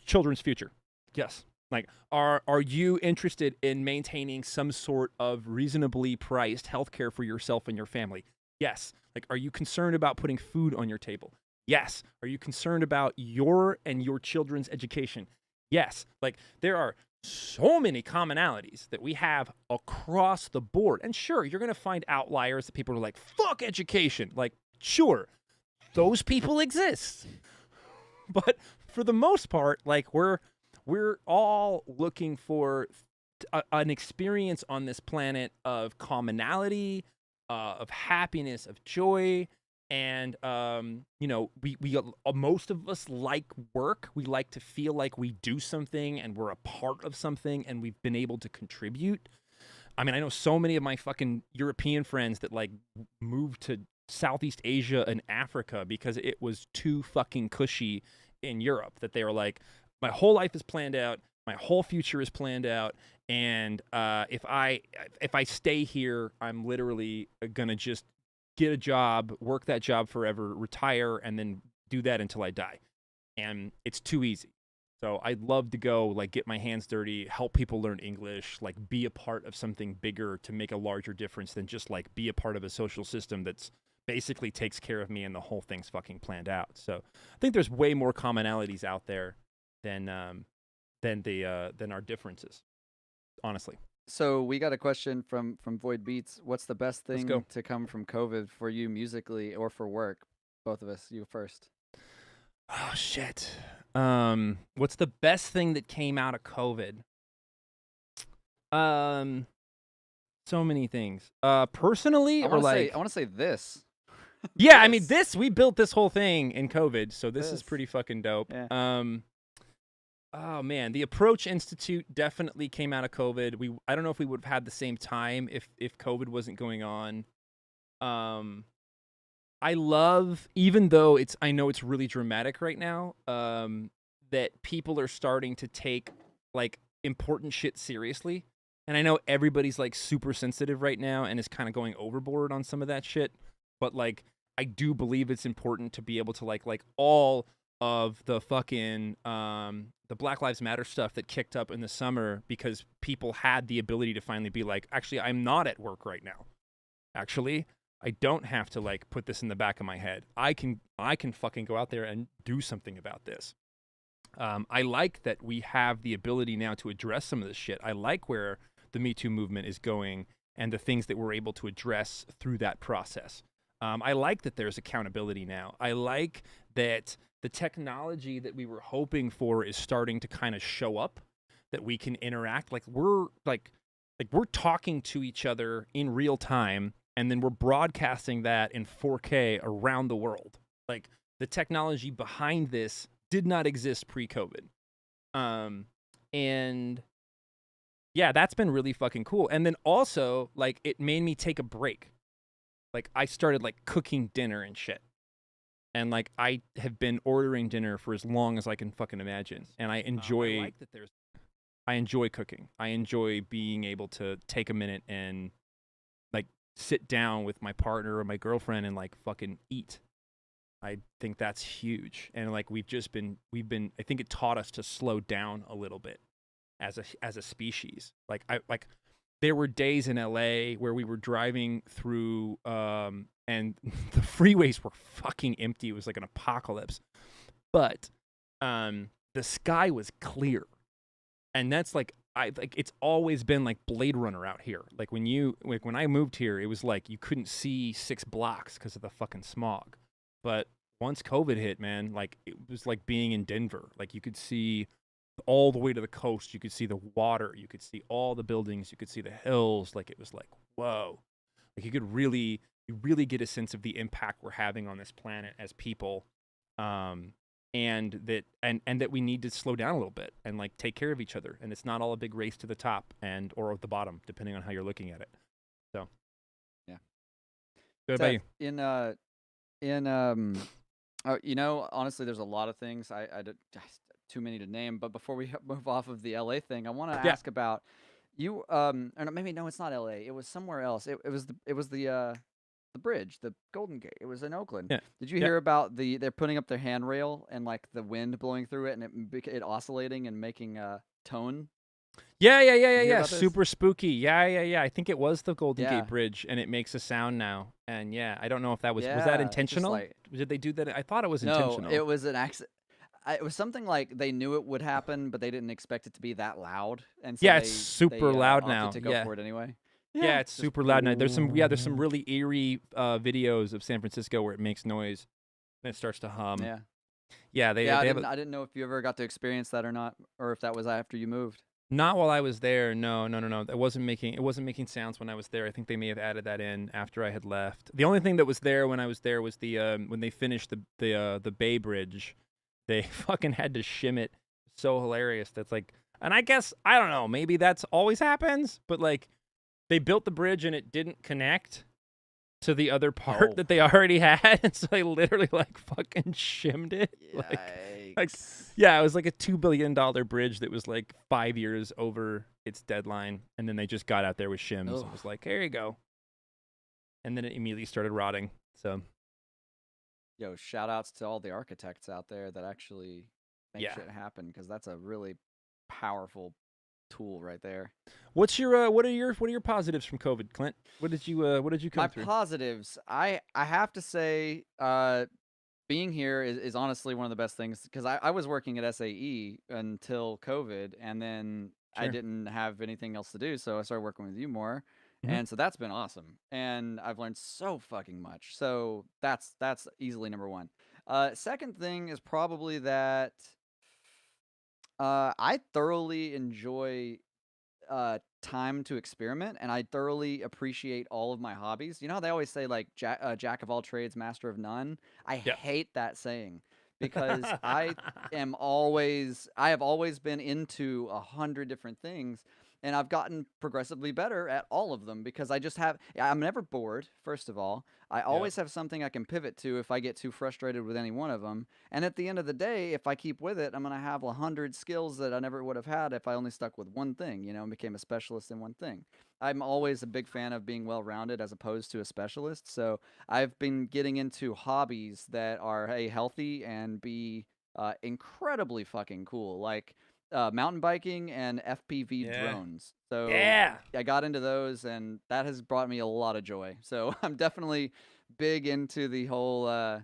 children's future? Yes. Like, are you interested in maintaining some sort of reasonably priced healthcare for yourself and your family? Yes. Like, are you concerned about putting food on your table? Yes. Are you concerned about your and your children's education? Yes. Like, there are so many commonalities that we have across the board. And sure, you're going to find outliers that people are like, fuck education. Like, sure, those people exist. But for the most part, like, we're all looking for an experience on this planet of commonality, of happiness, of joy. And, you know, we most of us like work. We like to feel like we do something and we're a part of something and we've been able to contribute. I mean, I know so many of my fucking European friends that like moved to Southeast Asia and Africa because it was too fucking cushy in Europe, that they were like, my whole life is planned out. My whole future is planned out. And if I stay here, I'm literally gonna just get a job, work that job forever, retire, and then do that until I die. And it's too easy. So I'd love to go, like, get my hands dirty, help people learn English, like, be a part of something bigger to make a larger difference than just, like, be a part of a social system that's basically takes care of me and the whole thing's fucking planned out. So I think there's way more commonalities out there than our differences, honestly. So we got a question from Void Beats. What's the best thing to come from COVID for you musically or for work? Both of us. You first. Oh shit. What's the best thing that came out of COVID? So many things. Personally, I want to say this. Yeah, I mean we built this whole thing in COVID, so this is pretty fucking dope. Yeah. Oh man, the Approach Institute definitely came out of COVID. I don't know if we would have had the same time if COVID wasn't going on. I love, even though I know it's really dramatic right now, that people are starting to take like important shit seriously. And I know everybody's like super sensitive right now and is kind of going overboard on some of that shit. But like, I do believe it's important to be able to like all of the fucking the Black Lives Matter stuff that kicked up in the summer, because people had the ability to finally be like, actually, I'm not at work right now. Actually, I don't have to like put this in the back of my head. I can fucking go out there and do something about this. I like that we have the ability now to address some of this shit. I like where the Me Too movement is going and the things that we're able to address through that process. I like that there's accountability now. I like that the technology that we were hoping for is starting to kind of show up, that we can interact. Like we're talking to each other in real time, and then we're broadcasting that in 4K around the world. Like the technology behind this did not exist pre-COVID. And yeah, that's been really fucking cool. And then also, like, it made me take a break. Like, I started, like, cooking dinner and shit. And, like, I have been ordering dinner for as long as I can fucking imagine. And I enjoy, I enjoy cooking. I enjoy being able to take a minute and, like, sit down with my partner or my girlfriend and, like, fucking eat. I think that's huge. And, like, we've been, I think it taught us to slow down a little bit as a species. Like, there were days in LA where we were driving through, and the freeways were fucking empty. It was like an apocalypse. But the sky was clear. And that's like, it's always been like Blade Runner out here. Like when I moved here, it was like you couldn't see 6 blocks because of the fucking smog. But once COVID hit, man, like it was like being in Denver. Like you could see all the way to the coast. You could see the water. You could see all the buildings. You could see the hills. Like it was like, whoa. Like you really get a sense of the impact we're having on this planet as people. And that we need to slow down a little bit and like take care of each other. And it's not all a big race to the top or at the bottom, depending on how you're looking at it. So, yeah. Good about you. You know, honestly, there's a lot of things too many to name. But before we move off of the LA thing, I want to ask about you. Or maybe no, it's not LA. It was somewhere else. It was the bridge, the Golden Gate. It was in Oakland. Yeah. Did you hear about they're putting up their handrail and like the wind blowing through it and it oscillating and making a tone? Yeah. Super spooky. Yeah. I think it was the Golden Gate Bridge, and it makes a sound now. And yeah, I don't know if that was that intentional? Did they do that? I thought it was intentional. No, it was an accident. It was something like they knew it would happen, but they didn't expect it to be that loud. And so it's super loud now. To go for it anyway. Yeah, it's super loud now. There's some really eerie videos of San Francisco where it makes noise and it starts to hum. Yeah. I didn't know if you ever got to experience that or not, or if that was after you moved. Not while I was there. No. It wasn't making sounds when I was there. I think they may have added that in after I had left. The only thing that was there when I was there was the when they finished the Bay Bridge, they fucking had to shim it. So hilarious. That's like, and I guess I don't know. Maybe that's always happens, but like. They built the bridge and it didn't connect to the other part that they already had, and so they literally like fucking shimmed it. Yikes. Like, yeah, it was like a $2 billion bridge that was like 5 years over its deadline, and then they just got out there with shims and was like, "Here you go," and then it immediately started rotting. So, yo, shout outs to all the architects out there that actually make shit happen, because that's a really powerful tool right there. What's your what are your positives from COVID, Clint? What did you come through? My positives, I have to say, being here is honestly one of the best things, because I was working at SAE until COVID, and then I didn't have anything else to do, so I started working with you more. And so that's been awesome, and I've learned so fucking much. So that's easily number one. Second thing is probably that I thoroughly enjoy time to experiment, and I thoroughly appreciate all of my hobbies. You know how they always say, like, jack of all trades, master of none? I hate that saying, because I have always been into 100 different things, and I've gotten progressively better at all of them, because I'm never bored, first of all. I always have something I can pivot to if I get too frustrated with any one of them. And at the end of the day, if I keep with it, I'm going to have 100 skills that I never would have had if I only stuck with one thing, and became a specialist in one thing. I'm always a big fan of being well-rounded as opposed to a specialist. So I've been getting into hobbies that are, A, healthy, and B, incredibly fucking cool, like mountain biking and FPV drones. So I got into those, and that has brought me a lot of joy. So I'm definitely big into the whole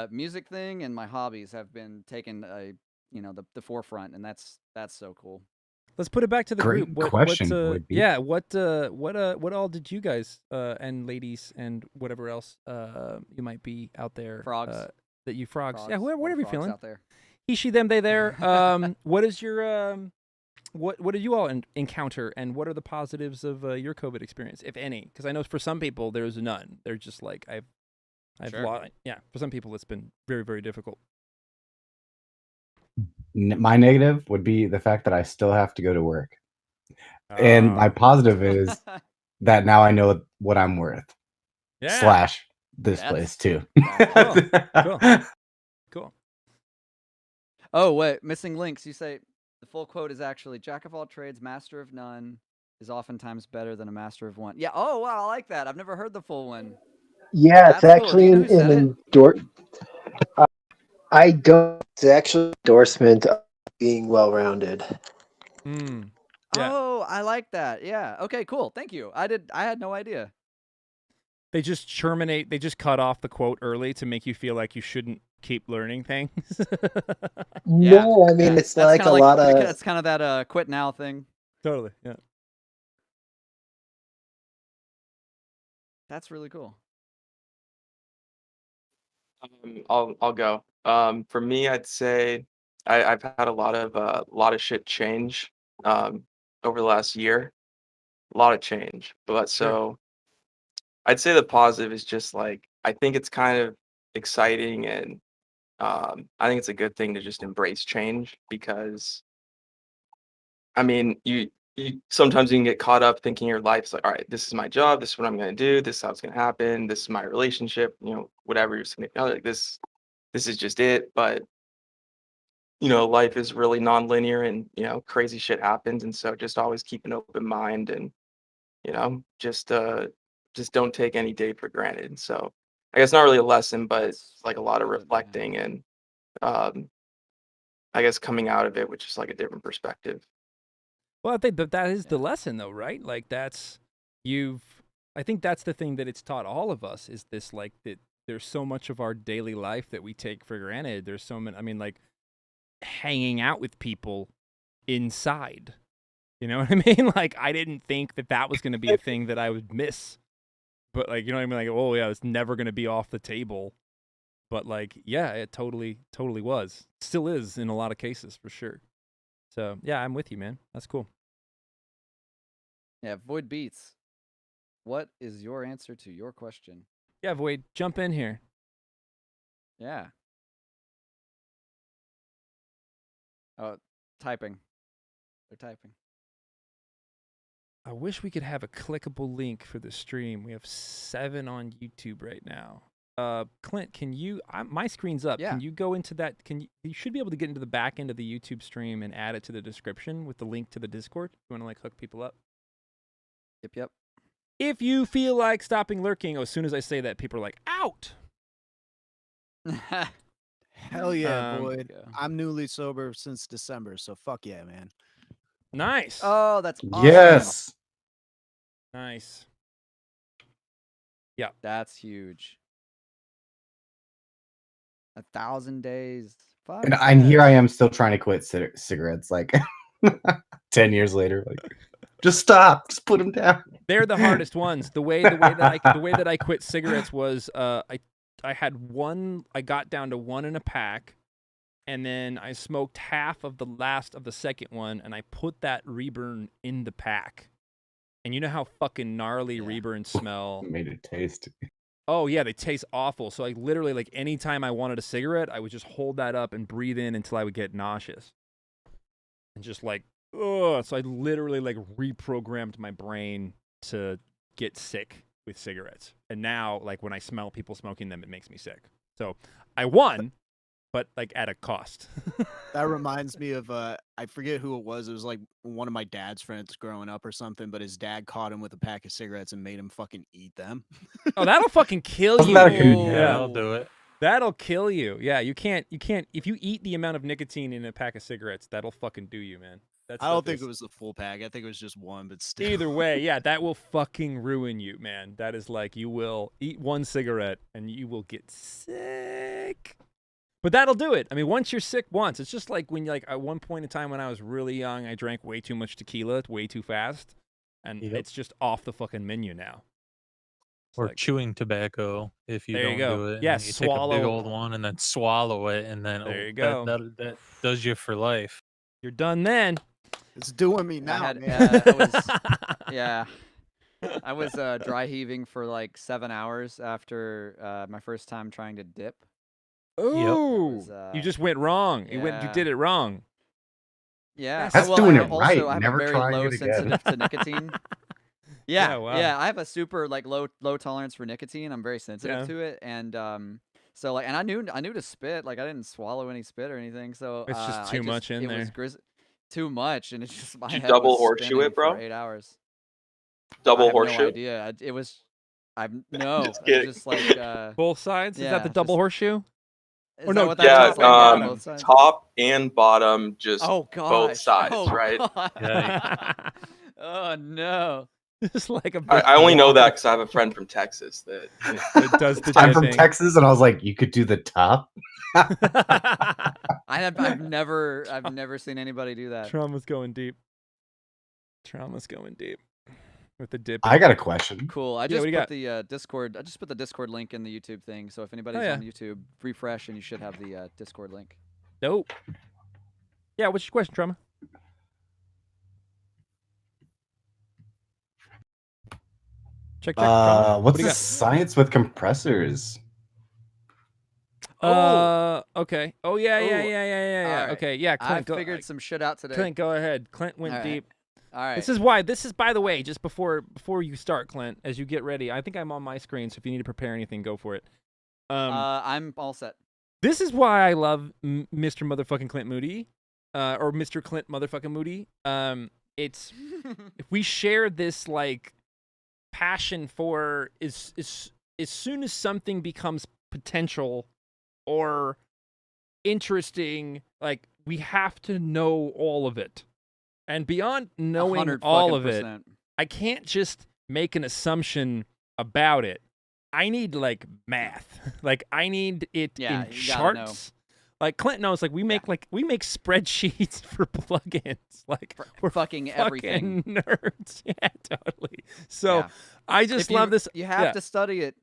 music thing, and my hobbies have been taken the forefront, and that's so cool. Let's put it back to the Great group. question would be. Yeah, what all did you guys and ladies and whatever else you might be out there frogs that you frogs. Yeah, all whatever the you're feeling. out there. He, she, them, they, there. What is your what did you all encounter, and what are the positives of your COVID experience, if any? Because I know for some people there's none. They're just like I've lost. Yeah, for some people it's been very, very difficult. My negative would be the fact that I still have to go to work. And my positive is that now I know what I'm worth. Yeah. / this place too. Cool. Oh, wait, missing links. You say the full quote is actually, "Jack of all trades, master of none is oftentimes better than a master of one." Yeah. Oh, wow, I like that. I've never heard the full one. Yeah, That's it's actually cool. Do you know who said it? I don't. It's actually endorsement of being well-rounded. Yeah. Oh, I like that. Yeah. Okay, cool. Thank you. I had no idea. They just terminate. They just cut off the quote early to make you feel like you shouldn't keep learning things. No, I mean it's like a lot of. It's kind of that quit now thing. Totally. Yeah. That's really cool. I'll go. For me, I'd say I've had a lot of shit change over the last year. A lot of change. But so I'd say the positive is just like I think it's kind of exciting, and I think it's a good thing to just embrace change, because I mean you sometimes you can get caught up thinking your life's like, all right, this is my job, this is what I'm gonna do, this is how it's gonna happen, this is my relationship, whatever you're saying, like this is just it. But life is really nonlinear, and crazy shit happens, and so just always keep an open mind, and just don't take any day for granted. So I guess not really a lesson, but it's like a lot of reflecting, and I guess coming out of it with just like a different perspective. Well, I think that is the lesson, though, right? Like I think that's the thing that it's taught all of us, is this, like, that there's so much of our daily life that we take for granted. There's so many, I mean, like, hanging out with people inside. You know what I mean? Like, I didn't think that was going to be a thing that I would miss. But, like, you know what I mean? Like, oh, yeah, it's never going to be off the table. But, like, yeah, it totally was. Still is in a lot of cases, for sure. So, yeah, I'm with you, man. That's cool. Yeah, Void Beats. What is your answer to your question? Yeah, Void, jump in here. Yeah. Oh, typing. They're typing. I wish we could have a clickable link for the stream. We have 7 on YouTube right now. Clint, can you? My screen's up. Yeah. Can you go into that? You should be able to get into the back end of the YouTube stream and add it to the description with the link to the Discord. You want to like hook people up? Yep. If you feel like stopping lurking, as soon as I say that, people are like, out. Hell yeah, Boyd. Yeah. I'm newly sober since December, so fuck yeah, man. Nice. Oh, that's awesome. Yes. Nice. That's huge. 1,000 days. Fuck And here yes. I am still trying to quit cigarettes, like 10 years later. Like, just stop. Just put them down. They're the hardest ones. The way that I quit cigarettes was I had one. I got down to one in a pack, and then I smoked half of the last of the second one, and I put that reburn in the pack. And you know how fucking gnarly reburns smell. Made it taste. Oh yeah, they taste awful. So like literally, like anytime I wanted a cigarette, I would just hold that up and breathe in until I would get nauseous, and just like, ugh. So I literally like reprogrammed my brain to get sick with cigarettes. And now, like when I smell people smoking them, it makes me sick. So I won, but like at a cost. That reminds me of I forget who it was. It was like one of my dad's friends growing up or something, but his dad caught him with a pack of cigarettes and made him fucking eat them. Oh, that'll fucking kill you. Wasn't that a good- Yeah, I'll do it. That'll kill you. Yeah, you can't if you eat the amount of nicotine in a pack of cigarettes, that'll fucking do you, man. I don't think it was the full pack. I think it was just one, but still. Either way, yeah, that will fucking ruin you, man. That is like you will eat one cigarette and you will get sick. But that'll do it. I mean, once you're sick once, it's just like when like at one point in time when I was really young, I drank way too much tequila, way too fast, and it's just off the fucking menu now. It's Or like, chewing tobacco if you There you don't go. do it. Yeah, and you take a big swallow. old one and then swallow it, and then There you go. That does you for life. you're done then. It's doing me now, man. I was dry heaving for like 7 hours after my first time trying to dip. Ooh, you just went wrong. You yeah. did it wrong. Yeah, That's well, doing I it also, right. I have Never a very trying low it again. sensitive to nicotine. Yeah, wow. yeah, I have a super like low tolerance for nicotine. I'm very sensitive to it, and so like, and I knew to spit. Like I didn't swallow any spit or anything. So It's just too much in there. It was too much, and it's just my Did you head double was horseshoe spinning it, bro? For 8 hours. Double I have horseshoe? No idea. It was. No. Just it kidding. was just like Both sides? Is that the yeah, double horseshoe? Is Or that no, what Yeah, that's like? Yeah, both sides. top and bottom, just Oh gosh. both sides, Oh, right? God. Oh no. Just like a. I only know that because I have a friend from Texas that. It does the I'm from thing. Texas, and I was like, you could do the top. I've never seen anybody do that. Trauma's going deep. Trauma's going deep with the dip. I got a question. Cool. I Yeah, just what do you put got? the Discord. I just put the Discord link in the YouTube thing. So if anybody's yeah. on YouTube, refresh and you should have the Discord link. Nope. Yeah, what's your question, Trauma? Check. Trauma. What's do the you science with compressors? Okay. Oh yeah. All right. Okay, yeah. Clint, I figured some shit out today. Clint, go ahead. Clint went All right. deep. All right. This is why. This is, by the way, just before you start, Clint, as you get ready. I think I'm on my screen, so if you need to prepare anything, go for it. I'm all set. This is why I love Mr. Motherfucking Clint Moody, or Mr. Clint Motherfucking Moody. It's if we share this like passion for is as soon as something becomes potential or interesting, like we have to know all of it. And beyond knowing all of it, I can't just make an assumption about it. I need like math. Like I need it in charts. Like Clint knows, like we make spreadsheets for plugins. Like we're fucking everything. Nerds. Yeah, totally. So I just love this. You have to study it.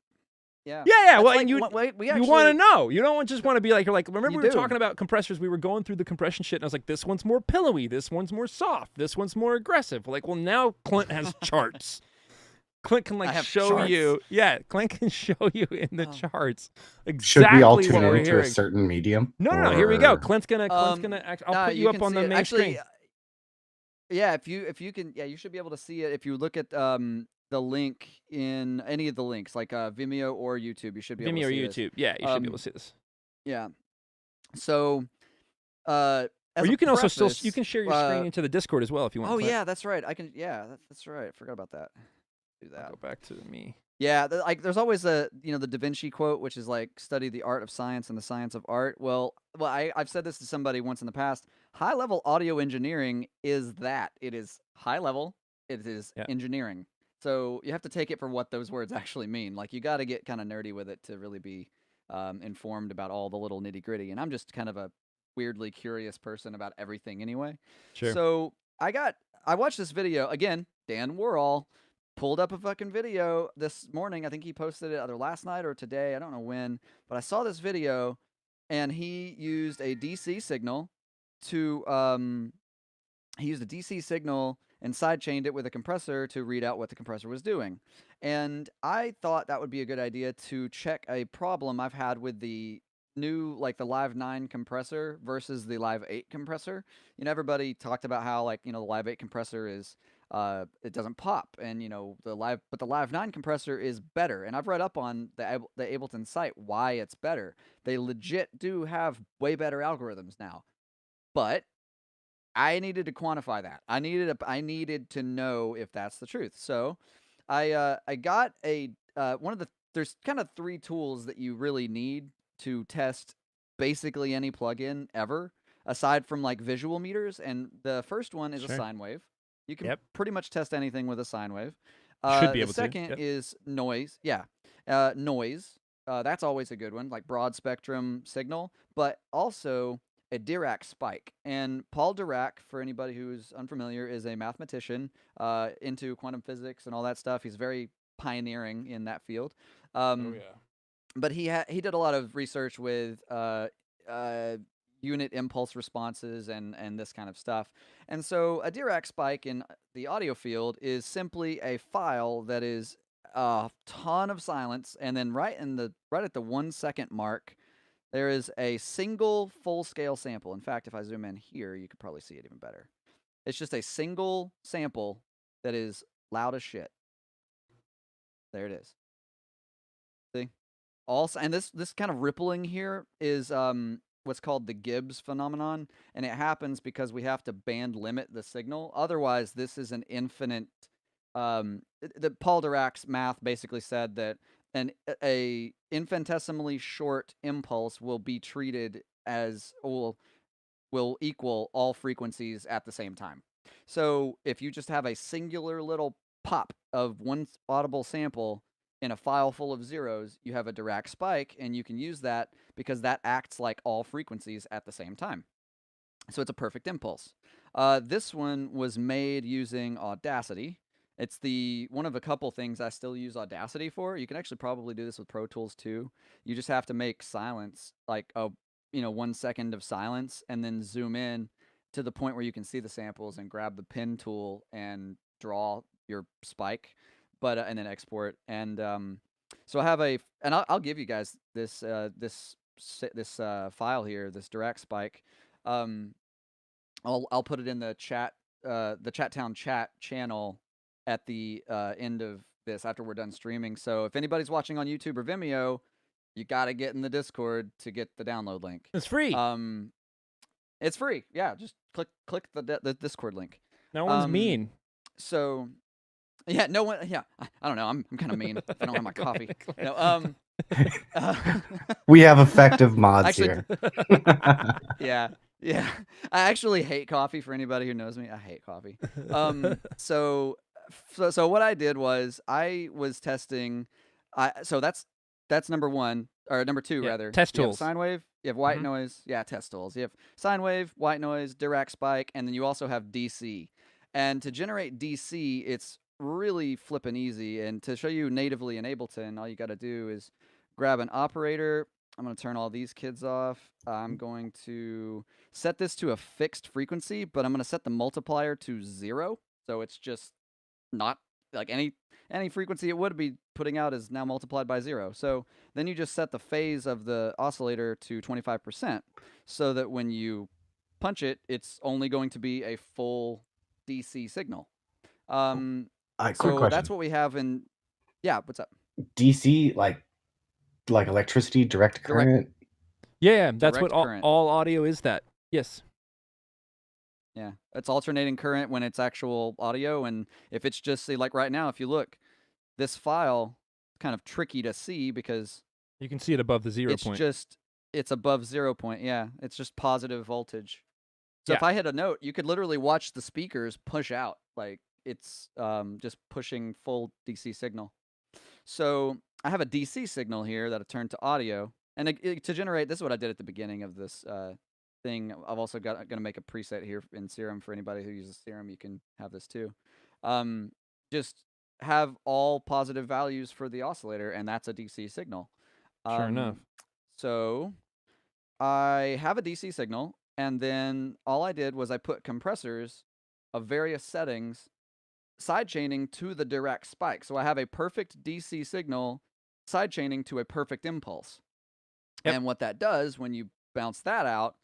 Yeah. Yeah. Well, like, and you actually, want to know. You don't just want to be like, you're like, remember we were do. talking about compressors. We were going through the compression shit, and I was like, this one's more pillowy. This one's more soft. This one's more aggressive. Like, well, now Clint has charts. Clint can like show charts. you. Yeah, Clint can show you in the charts exactly. Should we all what tune we're into hearing. a certain medium? No. Here we go. Or- Clint's gonna. I'll put you up on the main screen. Yeah, if you can, you should be able to see it if you look at the link in any of the links, like Vimeo or YouTube. You should be able Vimeo to or see YouTube. this. Yeah, you should be able to see this. Yeah. So, as or a you can preface, also you can share your screen into the Discord as well if you want. Oh yeah, that's right. I can. Yeah, that's right. I forgot about that. Do that. I'll go back to me. Yeah, like there's always the Da Vinci quote, which is like, study the art of science and the science of art. Well, I've said this to somebody once in the past. High level audio engineering is that. It is high level. It is engineering. So you have to take it for what those words actually mean. Like, you got to get kind of nerdy with it to really be informed about all the little nitty gritty. And I'm just kind of a weirdly curious person about everything anyway. Sure. So I watched this video again. Dan Worrall pulled up a fucking video this morning. I think he posted it either last night or today. I don't know when, but I saw this video, and he used a DC signal to and sidechained it with a compressor to read out what the compressor was doing. And I thought that would be a good idea to check a problem I've had with the new, like the Live 9 compressor versus the Live 8 compressor. Everybody talked about how, like, the Live 8 compressor is it doesn't pop, and the Live 9 compressor is better. And I've read up on the Ableton site why it's better. They legit do have way better algorithms now. But I needed to quantify that. I needed to know if that's the truth. So I got there's kind of 3 tools that you really need to test basically any plugin ever, aside from like visual meters. And the first one is a sine wave. You can pretty much test anything with a sine wave. Should be able to. The second is noise. Yeah. Noise. That's always a good one, like broad spectrum signal, but also a Dirac spike. And Paul Dirac, for anybody who's unfamiliar, is a mathematician into quantum physics and all that stuff. He's very pioneering in that field. But he did a lot of research with unit impulse responses and this kind of stuff. And so a Dirac spike in the audio field is simply a file that is a ton of silence, and then right at the 1 second mark, there is a single full-scale sample. In fact, if I zoom in here, you could probably see it even better. It's just a single sample that is loud as shit. There it is. See? And this kind of rippling here is what's called the Gibbs phenomenon, and it happens because we have to band limit the signal. Otherwise, this is an infinite. The Paul Dirac's math basically said that a infinitesimally short impulse will be treated as will equal all frequencies at the same time. So if you just have a singular little pop of one audible sample in a file full of zeros, you have a Dirac spike, and you can use that because that acts like all frequencies at the same time. So it's a perfect impulse. This one was made using Audacity. It's one of a couple things I still use Audacity for. You can actually probably do this with Pro Tools too. You just have to make silence, like 1 second of silence, and then zoom in to the point where you can see the samples and grab the pen tool and draw your spike, and then export. And so I have and I'll give you guys this file here, this Dirac spike. I'll put it in the chat, the Chattown chat channel at the end of this after we're done streaming. So if anybody's watching on YouTube or Vimeo, you got to get in the Discord to get the download link. It's free. It's free. Yeah, just click the Discord link. No one's mean. So yeah, no one. Yeah, I don't know. I'm kind of mean if I don't have my coffee. No. We have effective mods here. Yeah. I actually hate coffee. For anybody who knows me, I hate coffee. So what I did was I was testing. So that's number 1 or number 2 rather. Test tools. You have sine wave. You have white noise. Yeah, test tools. You have sine wave, white noise, Dirac spike, and then you also have DC. And to generate DC, it's really flippin' easy. And to show you natively in Ableton, all you got to do is grab an operator. I'm going to turn all these kids off. I'm going to set this to a fixed frequency, but I'm going to set the multiplier to 0. So it's just not like any frequency it would be putting out is now multiplied by 0. So then you just set the phase of the oscillator to 25%, so that when you punch it, it's only going to be a full DC signal. Quick So question. that's what we have in. Yeah, what's up? DC, like electricity, direct current. Yeah, that's what Direct current. all audio is. That yes. Yeah, it's alternating current when it's actual audio, and if it's just like right now, if you look, this file kind of tricky to see because you can see it above the 0 point. It's above 0 point. Yeah, it's just positive voltage. So if I hit a note, you could literally watch the speakers push out, like it's just pushing full DC signal. So I have a DC signal here that I turned to audio, and to generate, this is what I did at the beginning of this thing. I've also going to make a preset here in Serum for anybody who uses Serum. You can have this too. Just have all positive values for the oscillator, and that's a DC signal. Sure enough. So I have a DC signal, and then all I did was I put compressors of various settings sidechaining to the direct spike. So I have a perfect DC signal sidechaining to a perfect impulse. Yep. And what that does when you bounce that out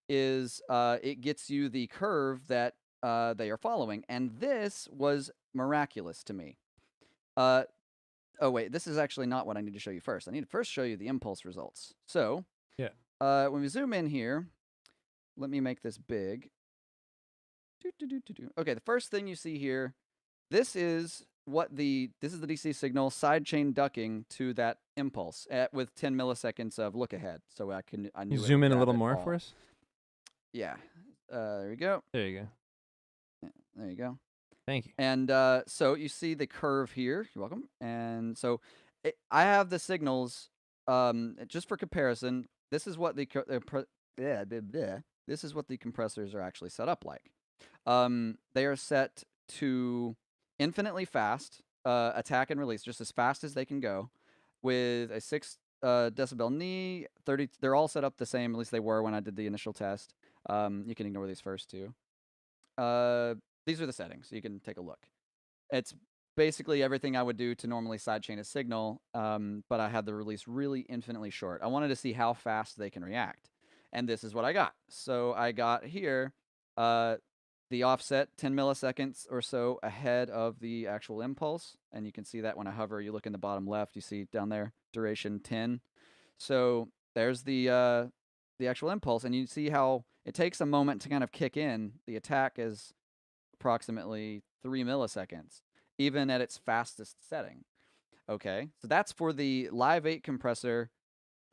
is it gets you the curve that they are following. And this was miraculous to me. Oh, wait, this is actually not what I need to show you first. I need to first show you the impulse results. So when we zoom in here, let me make this big. Okay, the first thing you see here, this is the DC signal sidechain ducking to that impulse with 10 milliseconds of look ahead. So I knew. You zoom in a little more for us. Yeah, there we go. There you go. Yeah, there you go. Thank you. And so you see the curve here. You're welcome. And so I have the signals just for comparison. This is what this is what the compressors are actually set up like. They are set to infinitely fast attack and release, just as fast as they can go, with a 6 decibel knee. 30. They're all set up the same. At least they were when I did the initial test. You can ignore these first two. These are the settings. So you can take a look. It's basically everything I would do to normally sidechain a signal, but I had the release really infinitely short. I wanted to see how fast they can react, and this is what I got. So I got here the offset 10 milliseconds or so ahead of the actual impulse, and you can see that when I hover, you look in the bottom left, you see down there duration 10. So there's the actual impulse, and you see how it takes a moment to kind of kick in. The attack is approximately 3 milliseconds, even at its fastest setting. Okay, so that's for the Live 8 compressor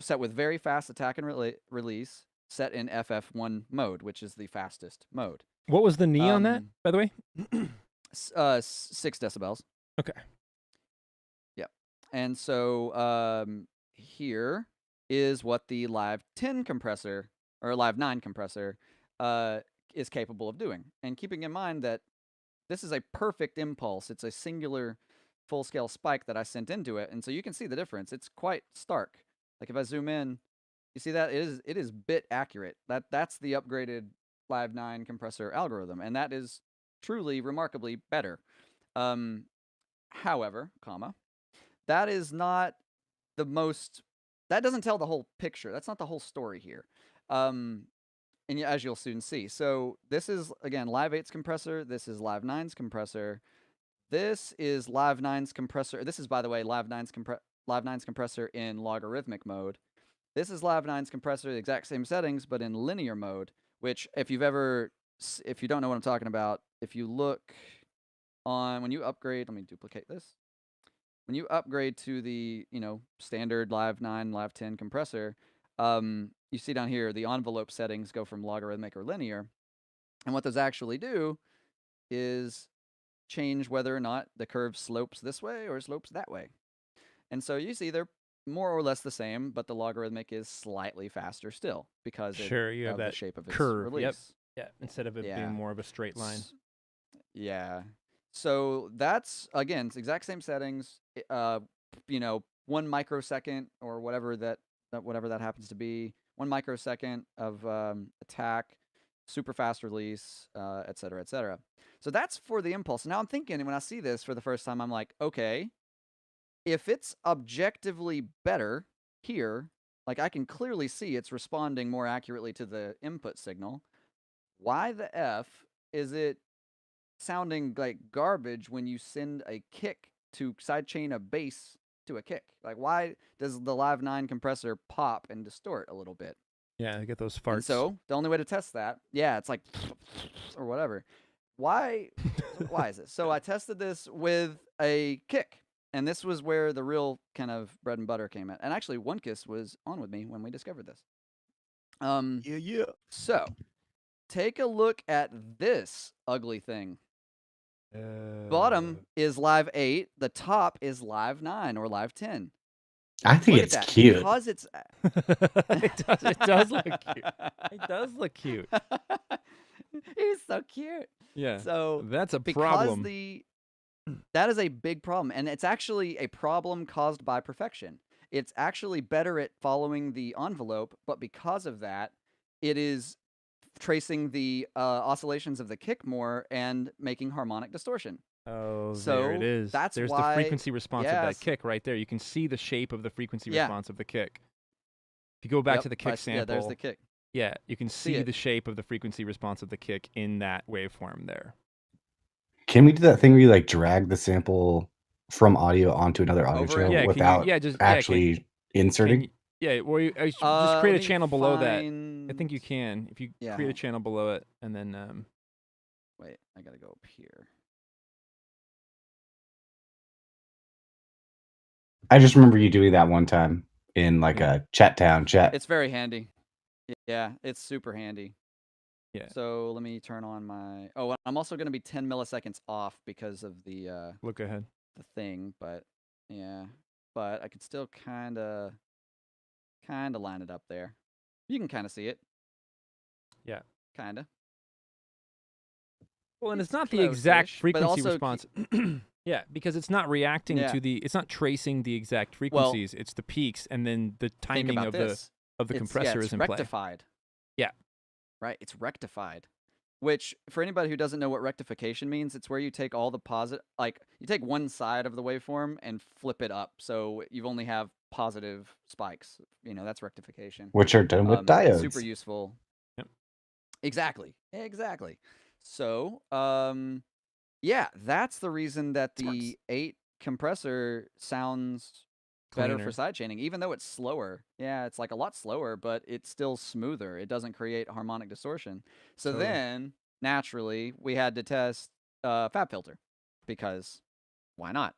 set with very fast attack and release, set in FF1 mode, which is the fastest mode. What was the knee on that, by the way? 6 decibels. Okay. Yep. And so here is what the Live 10 compressor, or Live 9 compressor, is capable of doing. And keeping in mind that this is a perfect impulse. It's a singular full-scale spike that I sent into it. And so you can see the difference. It's quite stark. Like if I zoom in, you see that it is bit accurate. That's the upgraded Live 9 compressor algorithm, and that is truly remarkably better. However, that is not the most. That doesn't tell the whole picture. That's not the whole story here. And as you'll soon see. So this is, again, Live 8's compressor. This is Live 9's compressor. This is Live 9's compressor. This is, by the way, Live 9's compressor in logarithmic mode. This is Live 9's compressor, the exact same settings, but in linear mode, which if you don't know what I'm talking about, if you look on, when you upgrade, let me duplicate this. When you upgrade to the, standard Live 9, Live 10 compressor, you see down here, the envelope settings go from logarithmic or linear. And what those actually do is change whether or not the curve slopes this way or slopes that way. And so you see they're more or less the same, but the logarithmic is slightly faster still because you have that the shape of its curve. Yep. Yeah, instead of it being more of a straight line. Yeah. So that's, again, it's exact same settings. 1 microsecond or whatever that happens to be. 1 microsecond of attack, super fast release, et cetera, et cetera. So that's for the impulse. Now I'm thinking, when I see this for the first time, I'm like, okay, if it's objectively better here, like I can clearly see it's responding more accurately to the input signal, why the F is it sounding like garbage when you send a kick to sidechain a bass to a kick. Like, why does the Live 9 compressor pop and distort a little bit? Yeah, I get those farts. And so the only way to test that, it's like or whatever. Why is it? So I tested this with a kick, and this was where the real kind of bread and butter came in. And actually, One Kiss was on with me when we discovered this. Yeah. So take a look at this ugly thing. Bottom is Live 8. The top is Live 9 or Live 10. I think Look it's at that. cute. Because it's it does look cute. It does look cute. He's so cute. Yeah. So that's a because problem. that is a big problem, and it's actually a problem caused by perfection. It's actually better at following the envelope, but because of that, it is tracing the oscillations of the kick more and making harmonic distortion. Oh, So there it is. that's There's why, the frequency response of yes. that kick right there. You can see the shape of the frequency Yeah. response of the kick. If you go back Yep, to the kick sample, yeah, there's the kick. yeah, you can see it. the shape of the frequency response of the kick in that waveform there. Can we do that thing where you like drag the sample from audio onto another audio Over channel it? Yeah, without can inserting? or you just Let create a me channel below that. I find- think you can. If you Yeah, create a hold on. channel below it and then Wait, I gotta go up here. I just remember you doing that one time in like Yeah. a chat town chat. It's very handy. Yeah, it's super handy. yeah. So let me turn on my. Oh, I'm also going to be 10 milliseconds off because of the Look ahead. the thing, but yeah, but I could still kind of line it up there. You can kind of see it. Yeah. Kind of. Well, and it's It's not the exact close-ish, but frequency also response. Yeah, because it's not reacting Yeah. to it's not tracing the exact frequencies. It's the peaks, and then the Think timing about of this. the compressor it's is in play. rectified. Yeah. Right, it's rectified. Which, for anybody who doesn't know what rectification means, it's where you take all the you take one side of the waveform and flip it up, so you only have positive spikes. That's rectification. Which are done with It's diodes. super useful. Yep. Exactly. So, yeah, that's the reason that the 8 compressor sounds better for Cleaner. sidechaining, even though it's slower. Yeah, it's like a lot slower, but it's still smoother. It doesn't create harmonic distortion. So Totally. then, naturally, we had to test Fabfilter, because why not?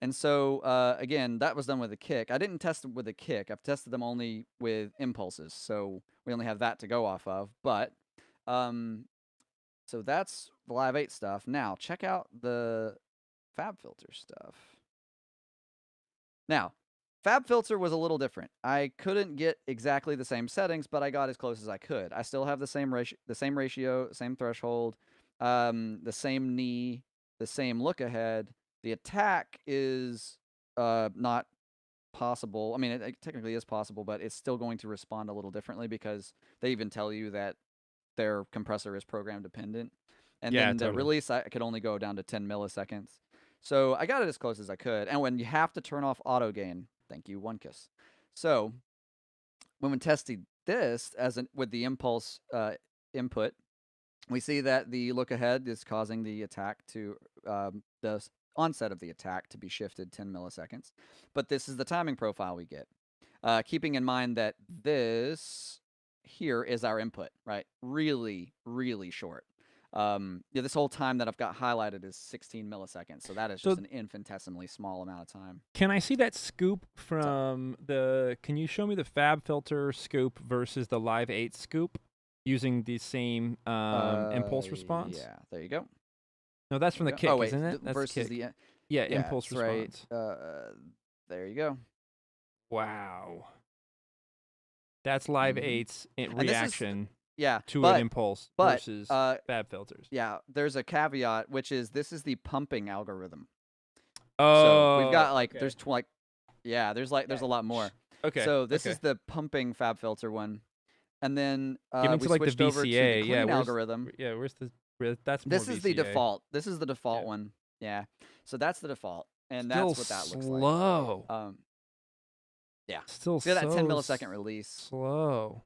And so, again, that was done with a kick. I didn't test them with a kick. I've tested them only with impulses, so we only have that to go off of. But, so that's the Live 8 stuff. Now, check out the Fabfilter stuff. Now, Fabfilter was a little different. I couldn't get exactly the same settings, but I got as close as I could. I still have the same ratio, same threshold, the same knee, the same look ahead. The attack is not possible. I mean, it technically is possible, but it's still going to respond a little differently because they even tell you that their compressor is program dependent. And Yeah, then the totally. release, I could only go down to 10 milliseconds. So I got it as close as I could. And when you have to turn off auto gain, thank you, One Kiss. So when we tested this with the impulse input, we see that the look ahead is causing the attack to the onset of the attack to be shifted 10 milliseconds. But this is the timing profile we get. Keeping in mind that this here is our input, right? Really, really short. This whole time that I've got highlighted is 16 milliseconds, so that is just an infinitesimally small amount of time. Can I see that scoop from can you show me the Fabfilter scoop versus the Live 8 scoop using the same impulse response? Yeah, there you go. No, that's from the kick, Oh, wait, isn't it? That's versus the kick. the yeah, impulse response. Right. There you go. Wow. That's Live 8's reaction to an impulse versus Fabfilters. Yeah, there's a caveat, which is this is the pumping algorithm. Oh, so we've got okay. there's a lot more. Okay. So this is the pumping Fabfilter one, and then Give me we to like the switched over to VCA. the clean Where's, algorithm. Yeah, where's the? That's more This is the VCA. default. This is the default one. Yeah. So that's the default, and Still that's what that looks slow. like. Yeah. Still See that 10 so millisecond release. Slow.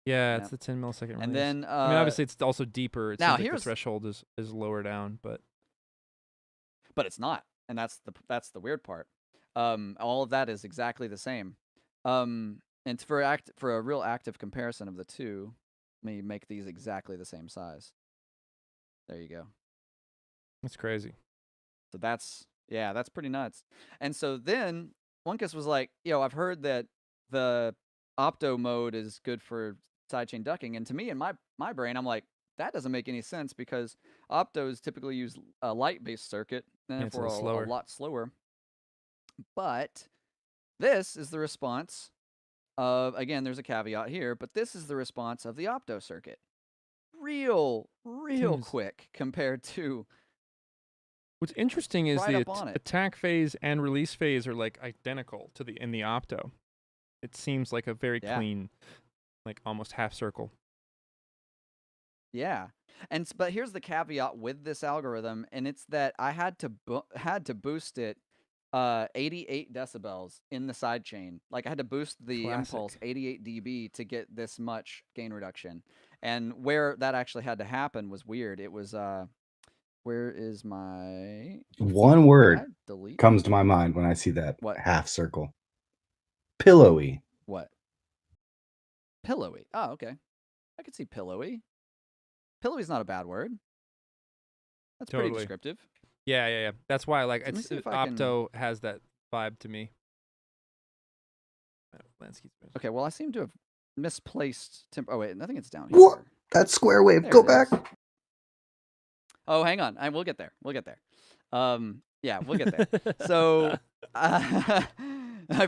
Yeah, it's the 10 millisecond release. And then I mean, obviously, it's also deeper. It now seems like the here's threshold is lower down, but it's not, and that's the weird part. All of that is exactly the same. And for a real active comparison of the two, let me make these exactly the same size. There you go. it's crazy. So that's pretty nuts. And so then Onkus was like, I've heard that the opto mode is good for sidechain ducking, and to me in my brain, I'm like, that doesn't make any sense because optos typically use a light-based circuit, and It's a therefore slower. a lot slower. But this is the response of, again, there's a caveat here, but this is the response of the opto circuit. Real Seems- quick compared to. What's interesting is right the up on it. attack phase and release phase are like identical to in the opto. It seems like a very clean, like almost half circle. Yeah, but here's the caveat with this algorithm, and it's that I had to boost it 88 decibels in the sidechain. Like I had to boost the impulse 88 dB to get this much gain reduction. And where that actually had to happen was weird. It was where is my one word comes to my mind when I see that half circle? Pillowy. What? Pillowy. Oh, okay. I could see pillowy. Pillowy's not a bad word. That's pretty descriptive. Yeah. That's why opto has that vibe to me. Okay, well I seem to have misplaced oh wait, I think it's down here. What? That's square wave. There Go back. Oh, hang on. We'll get there. Yeah, we'll get there. So I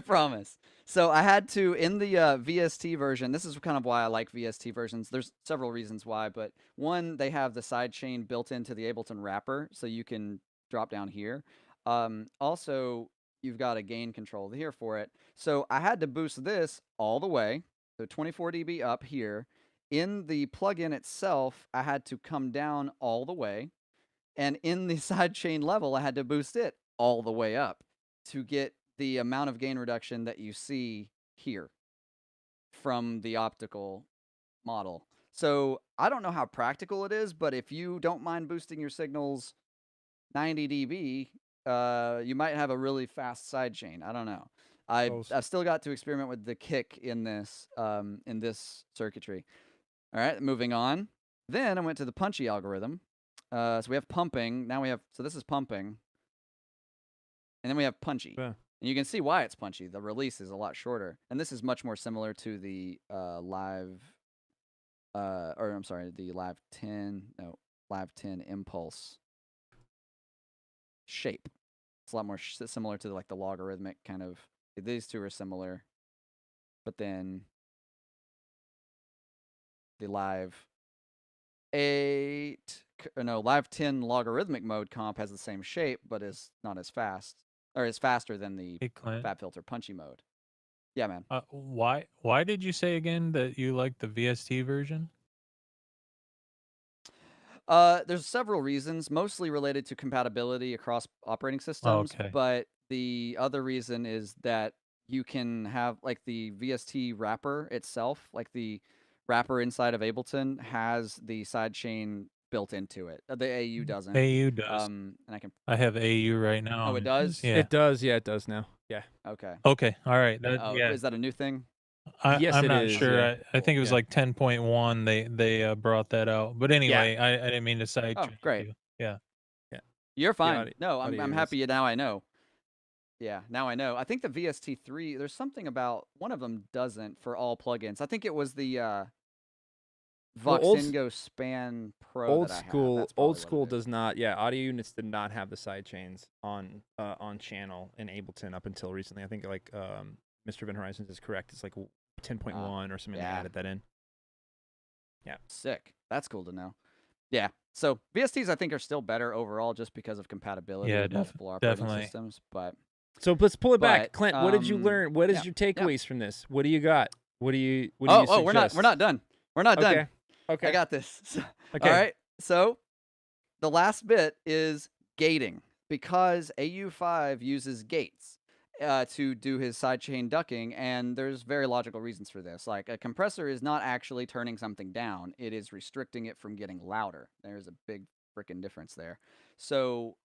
promise. So I had to, in the VST version, this is kind of why I like VST versions. There's several reasons why, but one, they have the sidechain built into the Ableton wrapper, so you can drop down here. Also, you've got a gain control here for it. So I had to boost this all the way, so 24 dB up here. In the plugin itself, I had to come down all the way. And in the sidechain level, I had to boost it all the way up to get the amount of gain reduction that you see here from the optical model. So I don't know how practical it is, but if you don't mind boosting your signals 90 dB, you might have a really fast sidechain. I don't know. I've still got to experiment with the kick in this circuitry. All right, moving on. Then I went to the Punchy algorithm. So we have pumping. Now we have, so this is pumping. And then we have punchy. Yeah. And you can see why it's punchy. The release is a lot shorter. And this is much more similar to the Live 10 impulse shape. It's a lot more similar to like the logarithmic kind of, these two are similar. But then the Live 10 logarithmic mode comp has the same shape, but is not as fast, or is faster than the Fabfilter punchy mode. Yeah, man. Why did you say again that you like the VST version? There's several reasons, mostly related to compatibility across operating systems. Okay. But the other reason is that you can have like the VST wrapper itself, like the wrapper inside of Ableton has the sidechain built into it. The AU doesn't. AU does. And I have AU right now. Oh, it does? Yeah. It does. Yeah, it does now. Yeah. Okay. Okay. All right. Yeah. Is that a new thing? Yes, I'm it not is, sure. yeah. I think it was like 10.1. They brought that out. But anyway, I didn't mean to sidetrack great. you. Yeah. You're fine. No, I'm happy now I know. Yeah, now I know. I think the VST3, there's something about one of them doesn't for all plugins. I think it was the Voxingo Span Pro. Old school does not. Yeah, audio units did not have the side chains on channel in Ableton up until recently. I think like Mr. Van Horizons is correct. It's like 10.1 or something. They added that in. Yeah, sick. That's cool to know. Yeah. So VSTs I think are still better overall just because of compatibility with multiple operating systems. But so let's pull it back, Clint. What did you learn? What is your takeaways from this? What do you got? What do you? What do you suggest? we're not done. We're not done. Okay. I got this. Okay. All right. So the last bit is gating because AU5 uses gates. to do his sidechain ducking, and there's very logical reasons for this. Like, a compressor is not actually turning something down; it is restricting it from getting louder. There's a big freaking difference there. So,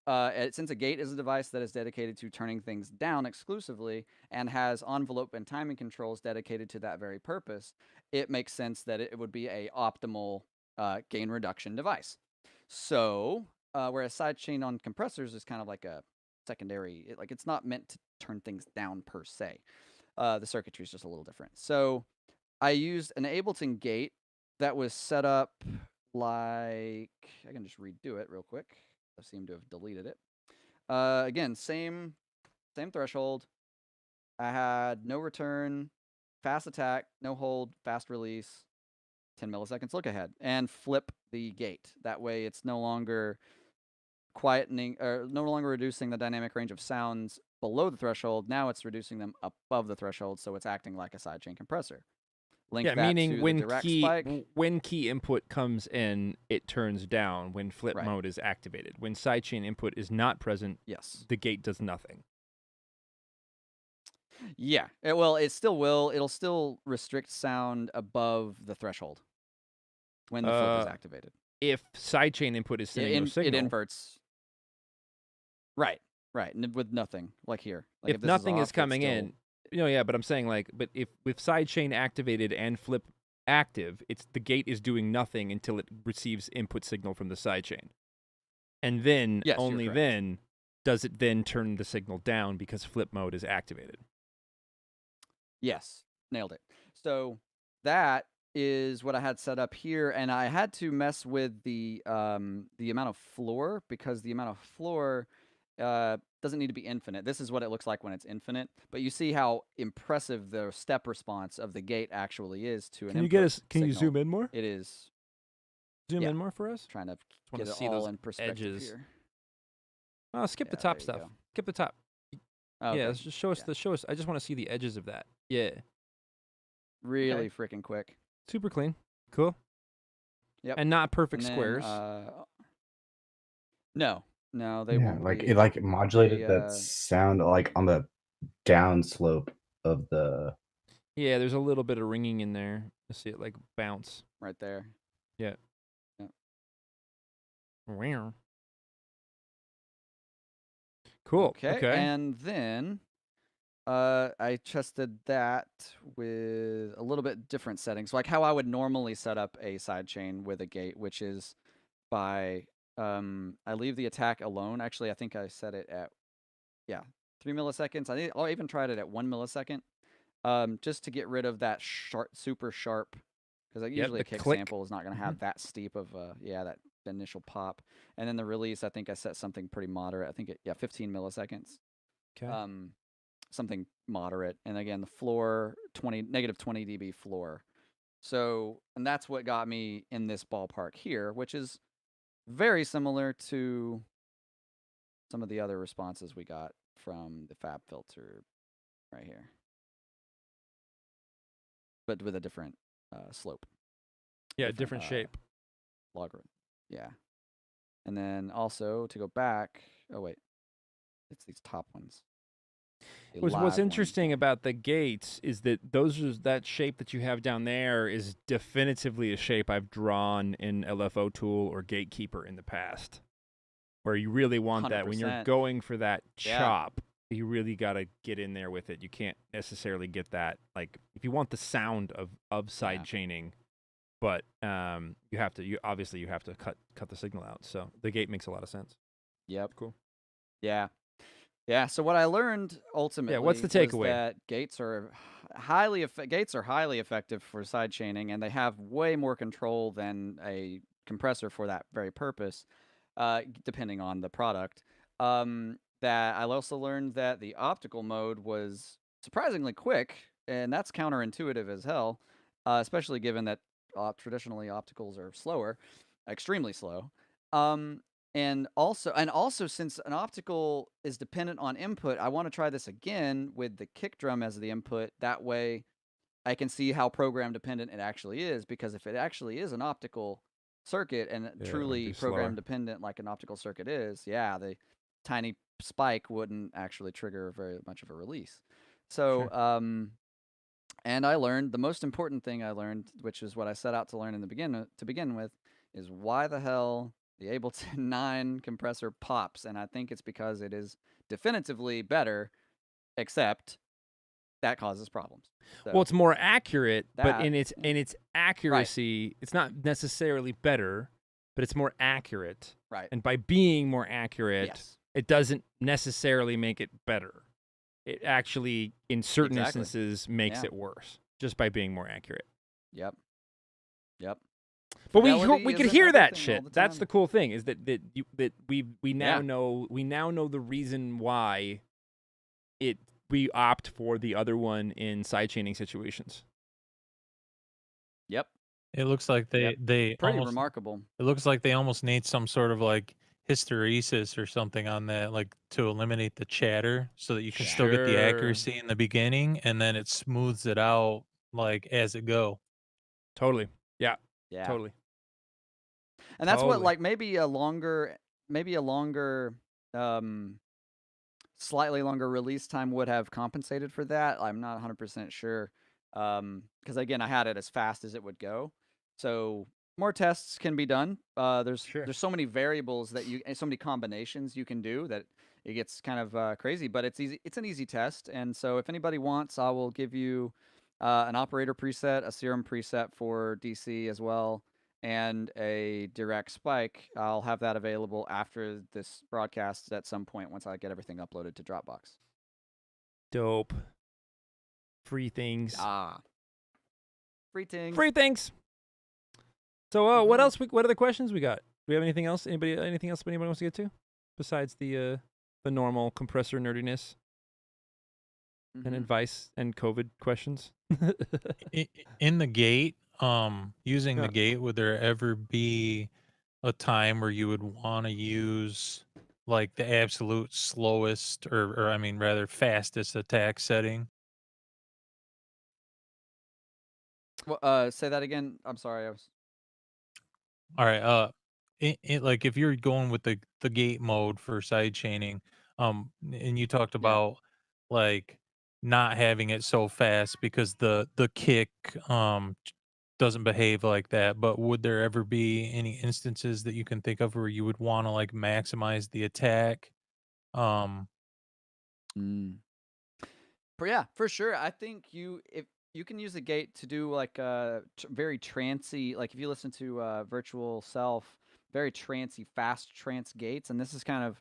since a gate is a device that is dedicated to turning things down exclusively and has envelope and timing controls dedicated to that very purpose, it makes sense that it would be a optimal gain reduction device. So, whereas sidechain on compressors is kind of like a secondary, it's not meant to turn things down per se. The circuitry is just a little different. So I used an Ableton gate that was set up like, I can just redo it real quick. I seem to have deleted it. Again, same threshold. I had no return, fast attack, no hold, fast release, 10 milliseconds look ahead, and flip the gate. That way it's no longer quietening or no longer reducing the dynamic range of sounds below the threshold. Now it's reducing them above the threshold, so it's acting like a sidechain compressor. Link that meaning to when the direct spike. when key input comes in, it turns down when flip Right. mode is activated. When sidechain input is not present, Yes. the gate does nothing. Yeah. It still will. It'll still restrict sound above the threshold when the flip is activated. If sidechain input is sending no signal, it inverts. Right. With nothing, like here. Like if nothing is coming still... in, but I'm saying but if with sidechain activated and flip active, the gate is doing nothing until it receives input signal from the sidechain. And then only then does it then turn the signal down because flip mode is activated. Yes, nailed it. So that is what I had set up here, and I had to mess with the amount of floor, because the amount of floor doesn't need to be infinite. This is what it looks like when it's infinite, but you see how impressive the step response of the gate actually is to an input. Can you zoom in more? It is. Zoom in more for us? Trying to get it see all those in perspective edges. here. Oh, skip the top stuff. Skip the top. Okay. Yeah, just show us show us. I just want to see the edges of that. Yeah. Really freaking quick. Super clean. Cool. Yep. And not perfect And then, squares. No, they won't. It modulated that sound like on the down slope of the. Yeah, there's a little bit of ringing in there. You see it like bounce right there. Yeah. Cool. Okay. And then I tested that with a little bit different settings, like how I would normally set up a sidechain with a gate, which is by I leave the attack alone. Actually, I think I set it at 3 milliseconds. I even tried it at 1 millisecond, just to get rid of that super sharp, because usually a kick sample is not going to have that steep of that initial pop. And then the release, I think I set something pretty moderate. I think 15 milliseconds. Okay. Something moderate. And again, the floor negative 20 dB floor. So, and that's what got me in this ballpark here, which is very similar to some of the other responses we got from the Fabfilter right here, but with a different slope. Yeah, different shape. Logarithm. Yeah. And then also to go back, it's these top ones. What's interesting about the gates is that that shape that you have down there is definitively a shape I've drawn in LFO Tool or Gatekeeper in the past, where you really want 100%. That when you're going for that chop, you really got to get in there with it. You can't necessarily get that, like, if you want the sound of side chaining, but you have to cut the signal out. So the gate makes a lot of sense. Yep. Cool. Yeah. Yeah, so what I learned ultimately what's the takeaway? Was that gates are highly effective for side chaining, and they have way more control than a compressor for that very purpose, depending on the product. That I also learned that the optical mode was surprisingly quick, and that's counterintuitive as hell, especially given that traditionally opticals are slower, extremely slow. And also, since an optical is dependent on input, I want to try this again with the kick drum as the input. That way, I can see how program dependent it actually is. Because if it actually is an optical circuit and truly program dependent, like an optical circuit is, the tiny spike wouldn't actually trigger very much of a release. So, Sure. and I learned the most important thing I learned, which is what I set out to learn to begin with, is why the hell the Ableton 9 compressor pops, and I think it's because it is definitively better, except that causes problems. So Well, it's more accurate, but that, in its right, accuracy, it's not necessarily better, but it's more accurate. right, And by being more accurate, yes, it doesn't necessarily make it better. It actually, in certain exactly, instances, makes yeah, it worse just by being more accurate. yep, yep. But we Fidelity could isn't hear that everything all shit. the That's the time. cool thing, is that we now Yeah, know the reason why we opt for the other one in sidechaining situations. yep, It looks like yep. they Pretty almost remarkable. it looks like they almost need some sort of like hysteresis or something on that, like to eliminate the chatter so that you can Yeah, still get the Sure. accuracy in the beginning and then it smooths it out like as it go. Totally. Yeah. yeah. Totally. And that's what, Totally. like, maybe a longer, um, slightly longer release time would have compensated for that. I'm not 100% sure. Because again, I had it as fast as it would go. So more tests can be done. There's Sure. so many variables that so many combinations you can do that it gets kind of crazy, but it's easy. It's an easy test. And so if anybody wants, I will give you an operator preset, a serum preset for DC as well, and a direct spike. I'll have that available after this broadcast at some point once I get everything uploaded to Dropbox. Dope. Free things. Ah, free things. Free things. So, what else? What other questions we got? Do we have anything else? Anything else anybody wants to get to besides the normal compressor nerdiness and advice and COVID questions? In the gate, using Yeah. the gate, would there ever be a time where you would want to use like the absolute slowest or I mean rather fastest attack setting? Well, say that again. I'm sorry. I was. All right, like if you're going with the gate mode for side chaining, and you talked Yeah. about like not having it so fast because the kick doesn't behave like that, but would there ever be any instances that you can think of where you would want to like maximize the attack? Um, But yeah, for sure. I think if you can use the gate to do like very trancy, like if you listen to Virtual Self, very trancy, fast trance gates, and this is kind of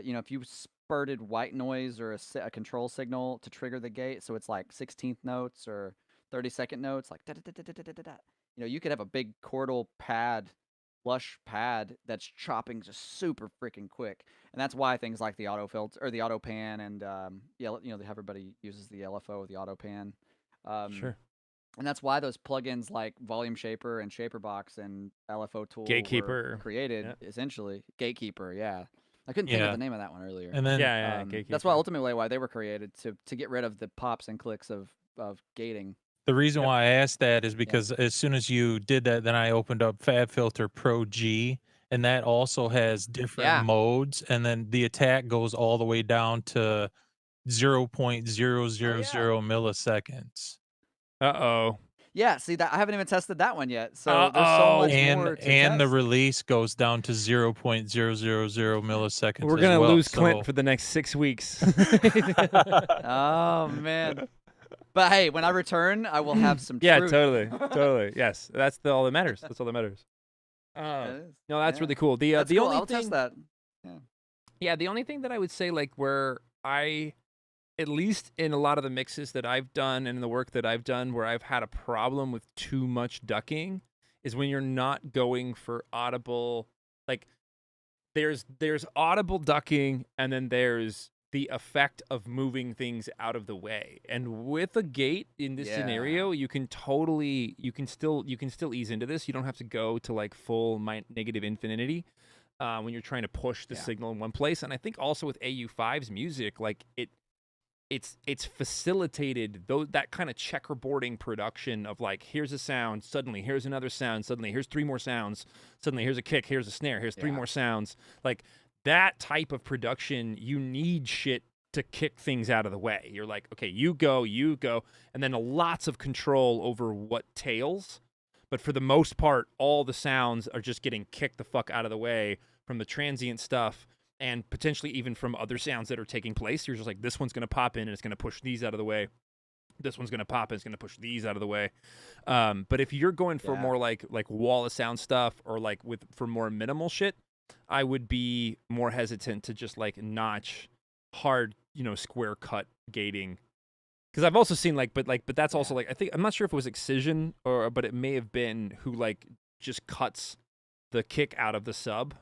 if you spurted white noise or a control signal to trigger the gate, so it's like 16th notes or 30-second notes, like da-da-da-da-da-da-da. You could have a big chordal pad, lush pad that's chopping just super freaking quick, and that's why things like the auto filter or the auto pan and everybody uses the LFO, the auto pan. Sure. And that's why those plugins like Volume Shaper and Shaperbox and LFO Tool Gatekeeper. were created, essentially. Gatekeeper, yeah. I couldn't think of yeah, the name of that one earlier. and then Gatekeeper. That's why ultimately why they were created, to get rid of the pops and clicks of gating. the reason Yep. why I asked that is because as soon as you did that, then I opened up Fabfilter Pro G, and that also has different Yeah. modes, and then the attack goes all the way down to 0.000 milliseconds. Uh-oh. Yeah, see that I haven't even tested that one yet. So there's so much more to And the test. release goes down to 0.000 milliseconds. We're as gonna well, lose Clint so- for the next 6 weeks. Oh man. But hey, when I return, I will have some Yeah, truth. totally. Yes, that's all that matters. That's all that matters. No, that's really cool. That's the cool. only I'll thing, test that. Yeah, the only thing that I would say, like, where at least in a lot of the mixes that I've done and the work that I've done, where I've had a problem with too much ducking, is when you're not going for audible. Like, there's audible ducking, and then there's the effect of moving things out of the way. And with a gate in this scenario, you can still ease into this. You don't have to go to like full negative infinity when you're trying to push the signal in one place. And I think also with AU5's music, like it's facilitated that kind of checkerboarding production of like, here's a sound, suddenly here's another sound, suddenly here's three more sounds, suddenly here's a kick, here's a snare, here's three more sounds. Like, that type of production, you need shit to kick things out of the way. You're like, okay, you go, and then lots of control over what tails. But for the most part, all the sounds are just getting kicked the fuck out of the way from the transient stuff and potentially even from other sounds that are taking place. You're just like, this one's going to pop in and it's going to push these out of the way. This one's going to pop and it's going to push these out of the way. But if you're going for more like wall of sound stuff or like for more minimal shit, I would be more hesitant to just like notch hard, square cut gating. Because I've also seen but that's also like, I think, I'm not sure if it was Excision but it may have been who like just cuts the kick out of the sub.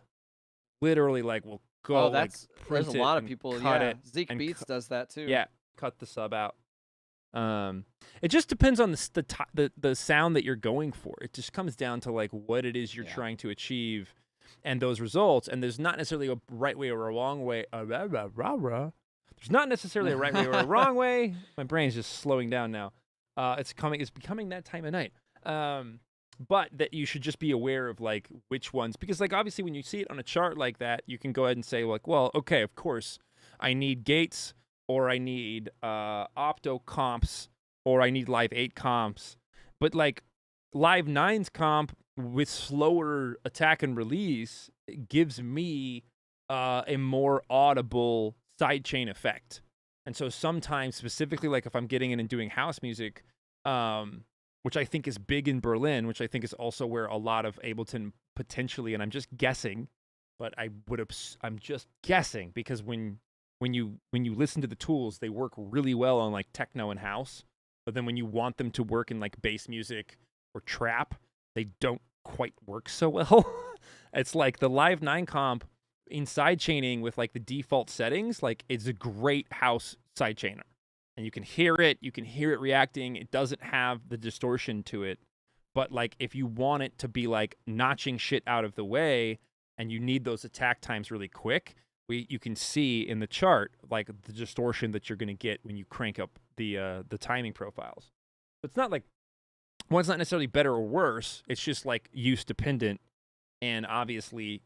Literally like will go. Oh, there's a lot of people. Yeah, Zeke Beats does that too. Yeah, cut the sub out. It just depends on the sound that you're going for. It just comes down to like what it is you're trying to achieve, and those results. And there's not necessarily a right way or a wrong way. There's not necessarily a right way or a wrong way. My brain's just slowing down now. It's becoming that time of night. But that you should just be aware of like which ones, because like obviously when you see it on a chart like that, you can go ahead and say like, well, okay, of course, I need gates, or I need opto comps, or I need live 8 comps. But like live 9's comp with slower attack and release gives me a more audible sidechain effect. And so sometimes, specifically like if I'm getting in and doing house music, which I think is big in Berlin, which I think is also where a lot of Ableton potentially, and I'm just guessing, but I'm just guessing, because when you listen to the tools, they work really well on like techno and house, but then when you want them to work in like bass music or trap, they don't quite work so well. It's like the Live 9 comp in sidechaining with like the default settings, like it's a great house sidechainer. And you can hear it reacting. It doesn't have the distortion to it. But like if you want it to be like notching shit out of the way and you need those attack times really quick, you can see in the chart like the distortion that you're going to get when you crank up the timing profiles. So it's not like one's not necessarily better or worse. It's just like use dependent. And obviously,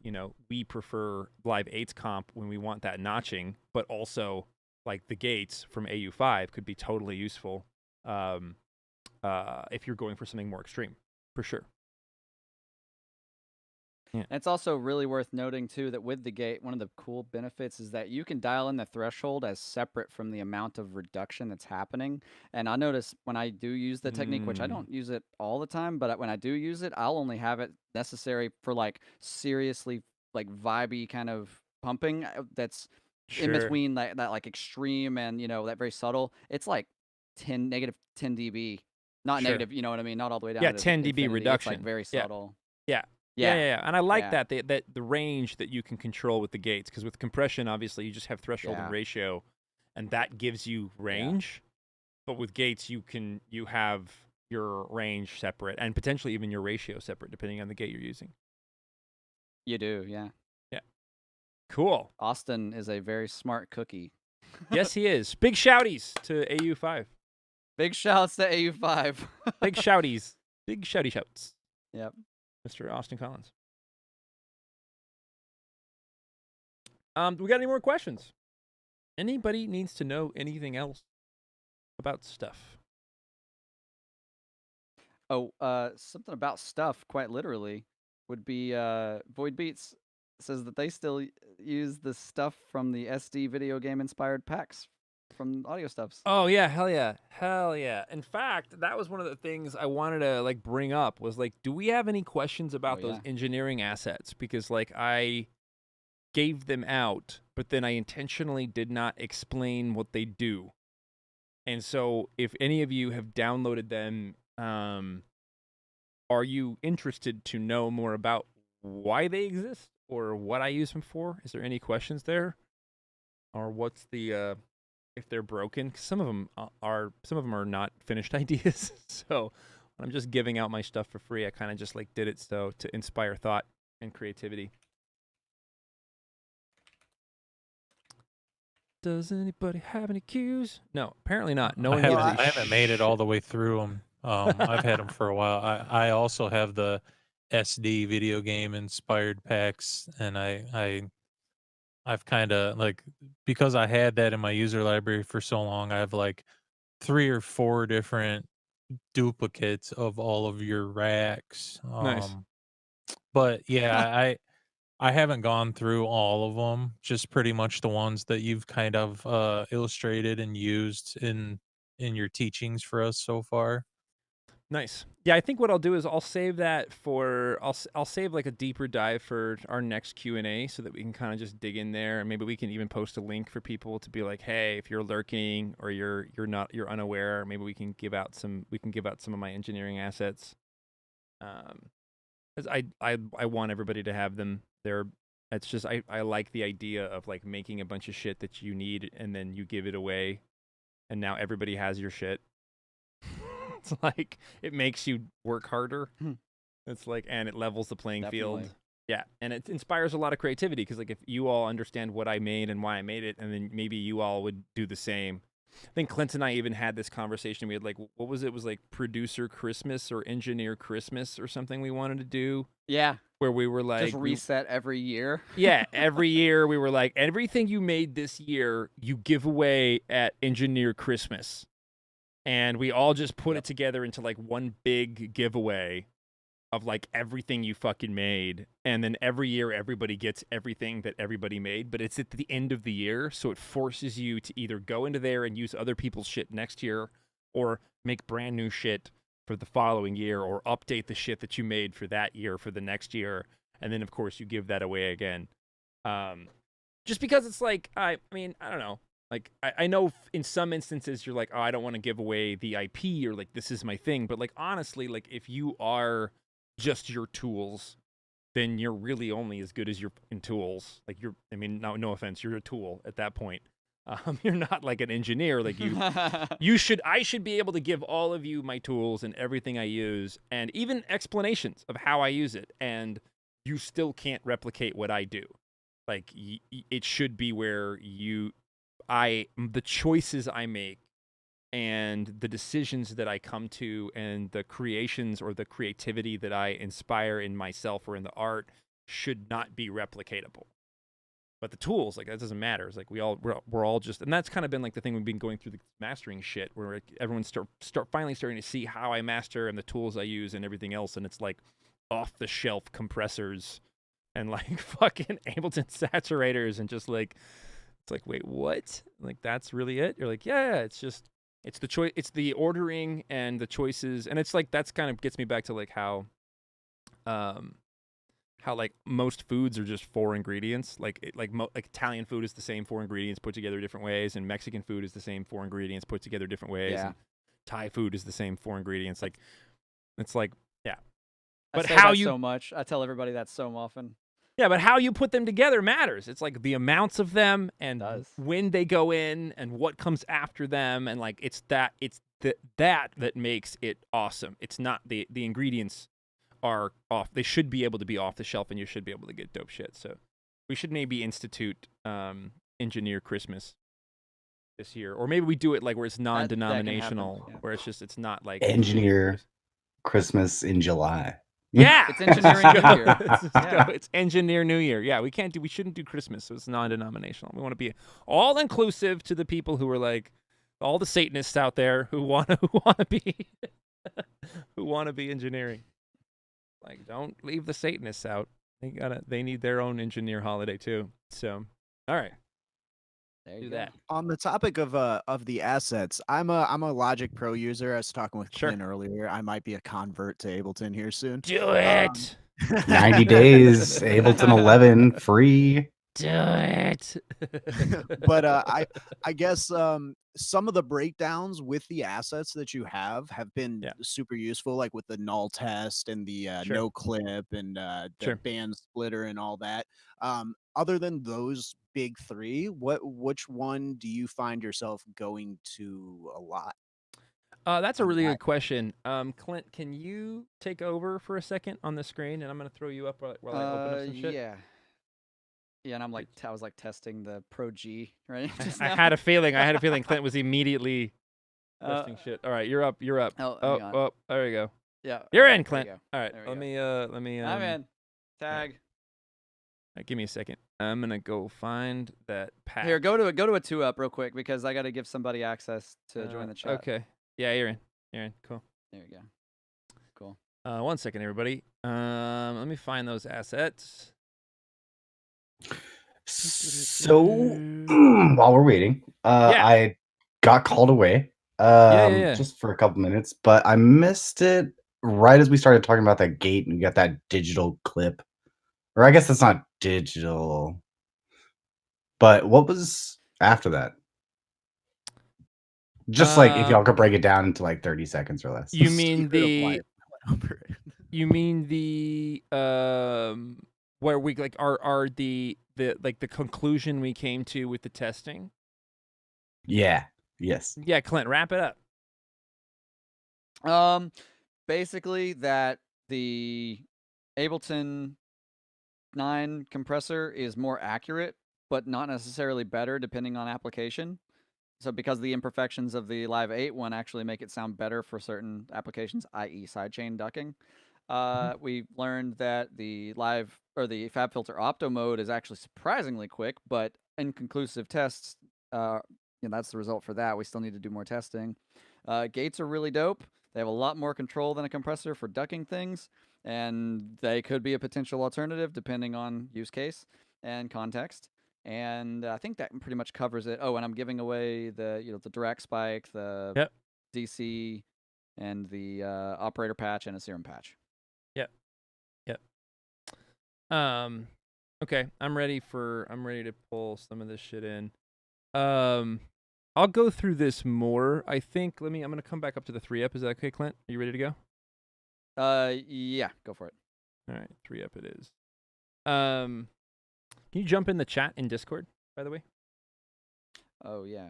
we prefer Live 8's comp when we want that notching, but also like the gates from AU5 could be totally useful if you're going for something more extreme, for sure. Yeah. And it's also really worth noting, too, that with the gate, one of the cool benefits is that you can dial in the threshold as separate from the amount of reduction that's happening. And I notice when I do use the technique, which I don't use it all the time, but when I do use it, I'll only have it necessary for like seriously like vibey kind of pumping that's in between that like extreme and that very subtle. It's like negative 10 dB, not negative, you know what I mean, not all the way down. Yeah, to 10 dB infinity. reduction. It's like very subtle. Yeah. And I like that the range that you can control with the gates, because with compression, obviously you just have threshold and ratio, and that gives you range. But with gates, you have your range separate and potentially even your ratio separate depending on the gate you're using. You do, yeah. Cool. Austin is a very smart cookie. Yes, he is. Big shouties to AU5. Big shouts to AU5. Big shouties. Big shouty shouts. Yep. Mr. Austin Collins. We got any more questions? Anybody needs to know anything else about stuff? Oh, something about stuff, quite literally, would be Void Beats says that they still use the stuff from the SD video game inspired packs from Audio Stuffs. Oh yeah, hell yeah. In fact, that was one of the things I wanted to like bring up was like, do we have any questions about those engineering assets? Because like I gave them out, but then I intentionally did not explain what they do. And so if any of you have downloaded them, are you interested to know more about why they exist or what I use them for? Is there any questions there? Or what's the if they're broken? 'Cause some of them are not finished ideas. So when I'm just giving out my stuff for free, I kind of just like did it so to inspire thought and creativity. Does anybody have any cues? No, apparently not. No one gives I haven't made it all the way through them. I've had them for a while. I also have the SD video game inspired packs, and I I've kind of like, because I had that in my user library for so long, I have like 3 or 4 different duplicates of all of your racks. Nice. But yeah, I haven't gone through all of them, just pretty much the ones that you've kind of illustrated and used in your teachings for us so far. Nice. Yeah, I think what I'll do is I'll save that for I'll save like a deeper dive for our next Q&A so that we can kind of just dig in there, and maybe we can even post a link for people to be like, hey, if you're lurking or you're unaware, maybe we can give out some of my engineering assets. 'Cause I want everybody to have them. It's just I like the idea of like making a bunch of shit that you need and then you give it away and now everybody has your shit. It's like it makes you work harder. It's like, and it levels the playing field. Yeah, and it inspires a lot of creativity because like if you all understand what I made and why I made it, and then maybe you all would do the same. I think Clint and I even had this conversation. We had like, what was it? It was like producer Christmas or engineer Christmas or something we wanted to do. Yeah. Where we were like, just reset every year. Yeah, every year we were like, everything you made this year, you give away at engineer Christmas. And we all just put it together into like one big giveaway of like everything you fucking made. And then every year everybody gets everything that everybody made, but it's at the end of the year. So it forces you to either go into there and use other people's shit next year or make brand new shit for the following year or update the shit that you made for that year for the next year. And then of course you give that away again. Just because it's like, I mean, I don't know. Like, I know in some instances you're like, oh, I don't want to give away the IP or like, this is my thing. But like, honestly, like if you are just your tools, then you're really only as good as your in tools. Like I mean, no offense, you're a tool at that point. You're not like an engineer. Like I should be able to give all of you my tools and everything I use and even explanations of how I use it. And you still can't replicate what I do. Like it should be where the choices I make and the decisions that I come to and the creations or the creativity that I inspire in myself or in the art should not be replicatable. But the tools, like that doesn't matter. It's like we're all just, and that's kind of been like the thing we've been going through the mastering shit where like everyone's finally starting to see how I master and the tools I use and everything else. And it's like off the shelf compressors and like fucking Ableton saturators and just like, it's like, wait, what? Like, that's really it? You're like, yeah, it's the choice. It's the ordering and the choices. And it's like, that's kind of gets me back to like how like most foods are just 4 ingredients. Like like Italian food is the same 4 ingredients put together different ways. And Mexican food is the same 4 ingredients put together different ways. Yeah. And Thai food is the same 4 ingredients. Like, it's like, yeah. But how you so much. I tell everybody that so often. Yeah, but how you put them together matters. It's like the amounts of them and when they go in and what comes after them. And like, it's that makes it awesome. It's not the ingredients are off. They should be able to be off the shelf and you should be able to get dope shit. So we should maybe institute Engineer Christmas this year. Or maybe we do it like where it's non-denominational, where it's not like Engineer Christmas in July. Yeah, it's engineering New Year. It's engineer New Year. Yeah, we shouldn't do Christmas, so it's non-denominational. We want to be all inclusive to the people who are like all the Satanists out there who want to be who want to be engineering. Like, don't leave the Satanists out. They need their own engineer holiday too. So, all right. Do that. On the topic of the assets, I'm a Logic Pro user. I was talking with Clint earlier. I might be a convert to Ableton here soon. Do it. 90 days, Ableton 11 free. Do it. But I guess some of the breakdowns with the assets that you have been super useful, like with the null test and the no clip and the band splitter and all that. Other than those big 3, which one do you find yourself going to a lot? That's a really good question. Clint, can you take over for a second on the screen, and I'm going to throw you up while I open up some shit? Yeah, and I was like testing the Pro G, right? I had a feeling Clint was immediately testing shit. All right, you're up. Oh, there you go. Yeah. You're in, Clint. All right, let me I'm in. Tag. All right, give me a second. I'm gonna go find that patch. Here, go to a 2-up real quick because I got to give somebody access to join the chat. Okay. Yeah, you're in. You're in. Cool. There you go. Cool. 1 second, everybody. Let me find those assets. So while we're waiting, I got called away just for a couple minutes, but I missed it right as we started talking about that gate and you got that digital clip. Or I guess that's not digital. But what was after that? Just like if y'all could break it down into like 30 seconds or less. You mean the where we like are the like the conclusion we came to with the testing? Yeah. Yes. Yeah, Clint, wrap it up. Basically that the Ableton 9 compressor is more accurate, but not necessarily better depending on application. So because the imperfections of the Live 8 one actually make it sound better for certain applications, i.e. sidechain ducking, we learned that the Fabfilter Opto mode is actually surprisingly quick, but inconclusive tests, that's the result for that. We still need to do more testing. Gates are really dope. They have a lot more control than a compressor for ducking things, and they could be a potential alternative depending on use case and context. And I think that pretty much covers it. Oh, and I'm giving away the direct spike, the DC, and the operator patch and a serum patch. Yep. Okay, I'm ready to pull some of this shit in. I'll go through this more. I think I'm gonna come back up to the 3-up. Is that okay, Clint? Are you ready to go? Yeah, go for it. All right, 3-up it is. Can you jump in the chat in Discord, by the way? Oh yeah.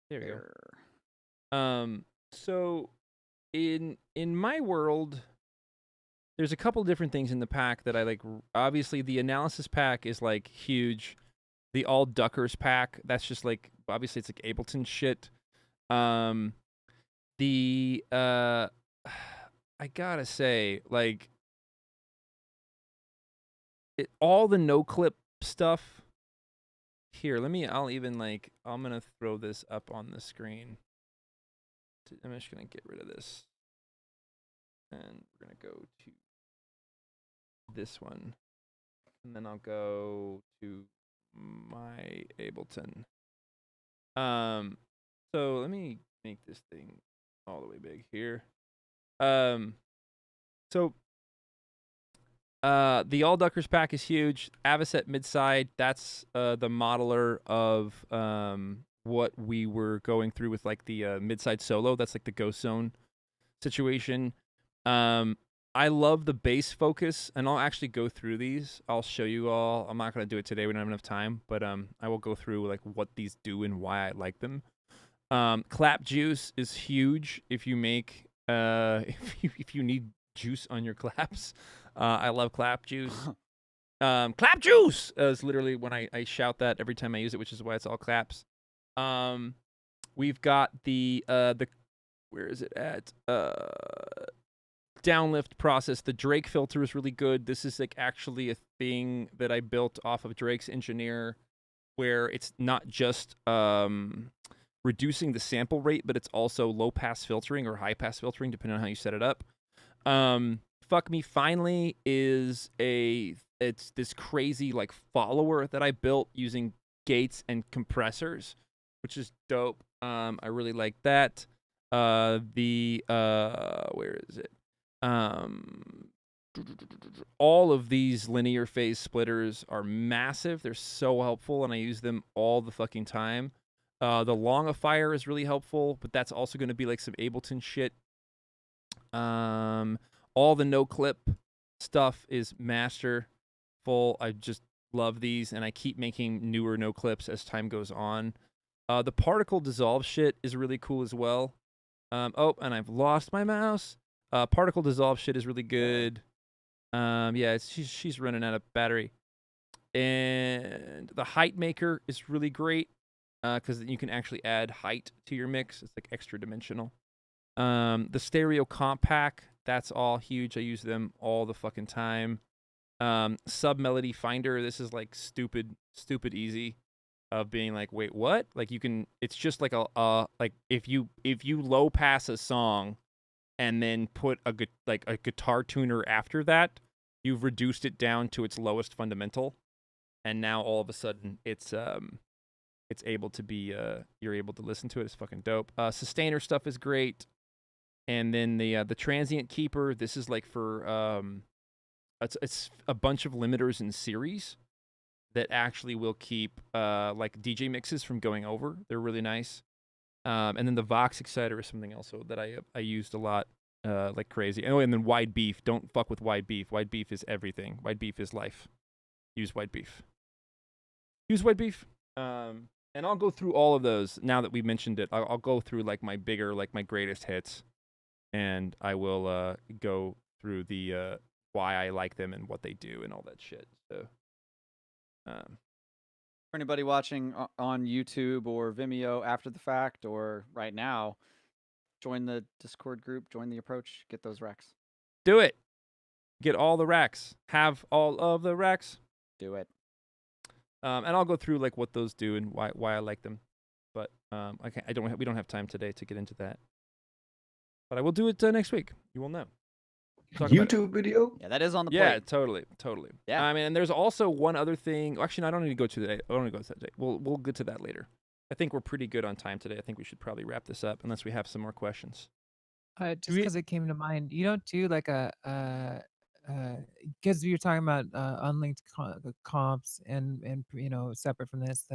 There we go. So in my world, there's a couple different things in the pack that I like. Obviously, the analysis pack is like huge. The all duckers pack, that's just like obviously it's like Ableton shit. I gotta say, like all the no clip stuff. Here, I'm gonna throw this up on the screen. I'm just gonna get rid of this. And we're gonna go to this one. And then I'll go to my Ableton. So let me make this thing all the way big here. So the All Duckers pack is huge. Avocet Midside, that's the modeler of what we were going through with like the Midside Solo. That's like the Ghost Zone situation. I love the bass focus, and I'll actually go through these. I'll show you all. I'm not going to do it today. We don't have enough time, but I will go through like what these do and why I like them. Clap juice is huge if you make if you need juice on your claps. I love clap juice. Clap juice is literally when I shout that every time I use it, which is why it's all claps. We've got the where is it at? Downlift process. The Drake filter is really good. This is like actually a thing that I built off of Drake's Engineer, where it's not just reducing the sample rate, but it's also low pass filtering or high pass filtering, depending on how you set it up. Fuck Me Finally it's this crazy like follower that I built using gates and compressors, which is dope. I really like that. Where is it? All of these linear phase splitters are massive. They're so helpful, and I use them all the fucking time. The Longifier is really helpful, but that's also going to be like some Ableton shit. All the no clip stuff is masterful. I just love these, and I keep making newer no clips as time goes on. The particle dissolve shit is really cool as well. Oh, and I've lost my mouse. Particle dissolve shit is really good. Yeah, she's running out of battery. And the height maker is really great because you can actually add height to your mix. It's like extra dimensional. The stereo comp pack, that's all huge. I use them all the fucking time. Sub melody finder. This is like stupid easy. Of being like, wait, what? Like you can. It's just like like if you low pass a song, and then put a guitar tuner after that, you've reduced it down to its lowest fundamental, and now all of a sudden it's able to be you're able to listen to it. It's fucking dope. Sustainer stuff is great, and then the Transient Keeper. This is like for it's a bunch of limiters in series that actually will keep like DJ mixes from going over. They're really nice. And then the Vox Exciter is something else that I used a lot like crazy. Oh, and then Wide Beef. Don't fuck with Wide Beef. Wide Beef is everything. Wide Beef is life. Use Wide Beef. Use Wide Beef. And I'll go through all of those now that we mentioned it. I'll go through like my bigger, like my greatest hits. And I will go through the why I like them and what they do and all that shit. So for anybody watching on YouTube or Vimeo after the fact or right now, join the Discord group, join the approach, get those racks. Do it. Get all the racks. Have all of the racks. Do it. And I'll go through like what those do and why I like them. But we don't have time today to get into that. But I will do it next week. You will know. YouTube video? Yeah, that is on the plate. Yeah, totally. Yeah. I mean, and there's also one other thing. Actually, no, I don't need to go to that. I don't need to go to that today. We'll get to that later. I think we're pretty good on time today. I think we should probably wrap this up unless we have some more questions. Just because it came to mind, you don't do like because you're talking about unlinked comps and separate from this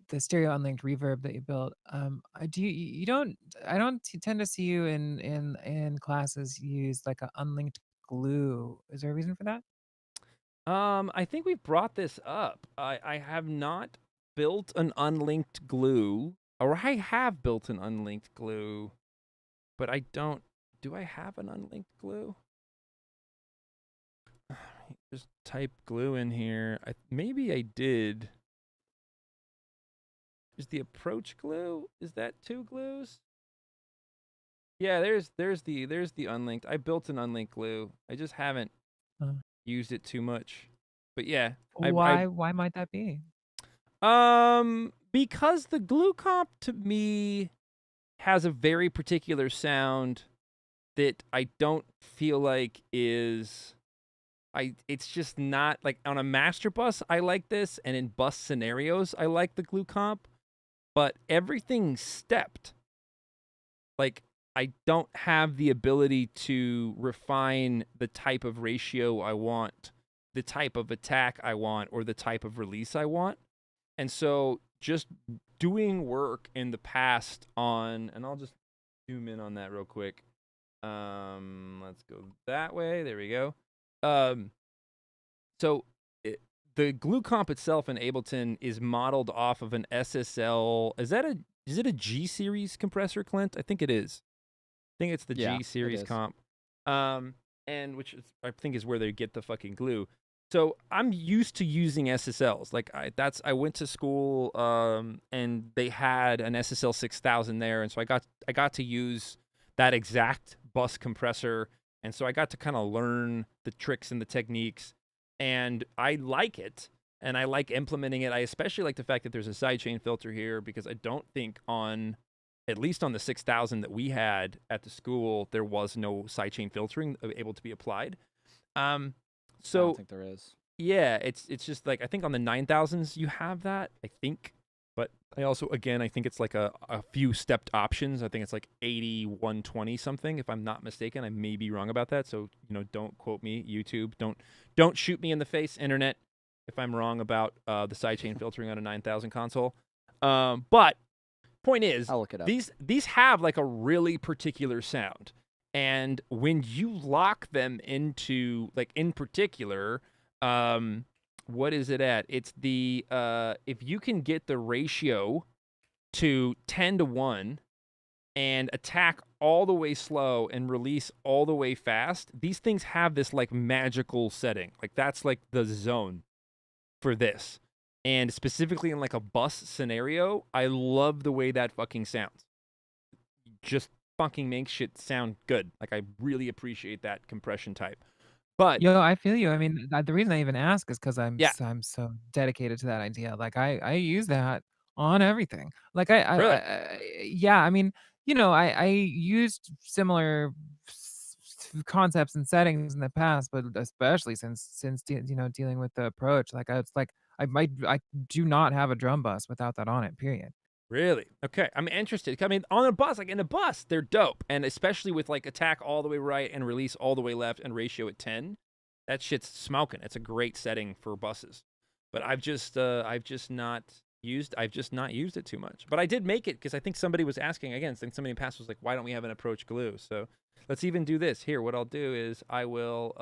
the stereo unlinked reverb that you built. You don't I don't tend to see you in classes use like an unlinked glue. Is there a reason for that? I think we brought this up. I have not built an unlinked glue, or I have built an unlinked glue, but I don't. Do I have an unlinked glue? Just type glue in here. Maybe I did. Is the approach glue? Is that 2 glues? Yeah, there's the unlinked. I built an unlinked glue. I just haven't used it too much. But yeah, why might that be? Because the glue comp to me has a very particular sound that I don't feel like is it's just not like on a master bus I like this, and in bus scenarios I like the glue comp, but everything stepped. Like I don't have the ability to refine the type of ratio I want, the type of attack I want, or the type of release I want. And so just doing work in the past on, and I'll just zoom in on that real quick. Let's go that way. There we go. So the glue comp itself in Ableton is modeled off of an SSL. Is it a G series compressor, Clint? I think it is. I think it's the G series comp. And which I think is where they get the fucking glue. So I'm used to using SSLs. Like I went to school and they had an SSL 6000 there, and so I got to use that exact bus compressor, and so I got to kind of learn the tricks and the techniques, and I like it, and I like implementing it. I especially like the fact that there's a sidechain filter here, because I don't think at least on the 6000 that we had at the school, there was no sidechain filtering able to be applied. So I don't think there is. Yeah, it's just like I think on the 9000s you have that, I think. But I also, again, I think it's like a few stepped options. I think it's like 80, 120 something, if I'm not mistaken. I may be wrong about that, so don't quote me, YouTube. Don't shoot me in the face, internet, if I'm wrong about the sidechain filtering on a 9000 console. But point is, I'll look it up. These have like a really particular sound. And when you lock them into, like, in particular, what is it at? It's the, if you can get the ratio to 10-1 and attack all the way slow and release all the way fast, these things have this, like, magical setting. Like, that's, like, the zone for this. And specifically in, like, a bus scenario, I love the way that fucking sounds. Just fucking makes shit sound good. Like, I really appreciate that compression type. But I feel you. I mean, the reason I even ask is because yeah, I'm so dedicated to that idea. Like I use that on everything. Like really, yeah. I mean, I used similar concepts and settings in the past, but especially since dealing with the approach, it's like I do not have a drum bus without that on it. Period. really. Okay, I'm interested. I mean, on a bus, like in a bus, they're dope, and especially with like attack all the way right and release all the way left and ratio at 10, that shit's smoking. It's a great setting for buses. But I've just not used it too much. But I did make it because I think somebody was asking again. I think somebody in the past was like, why don't we have an approach glue? So let's even do this here. What I'll do is I will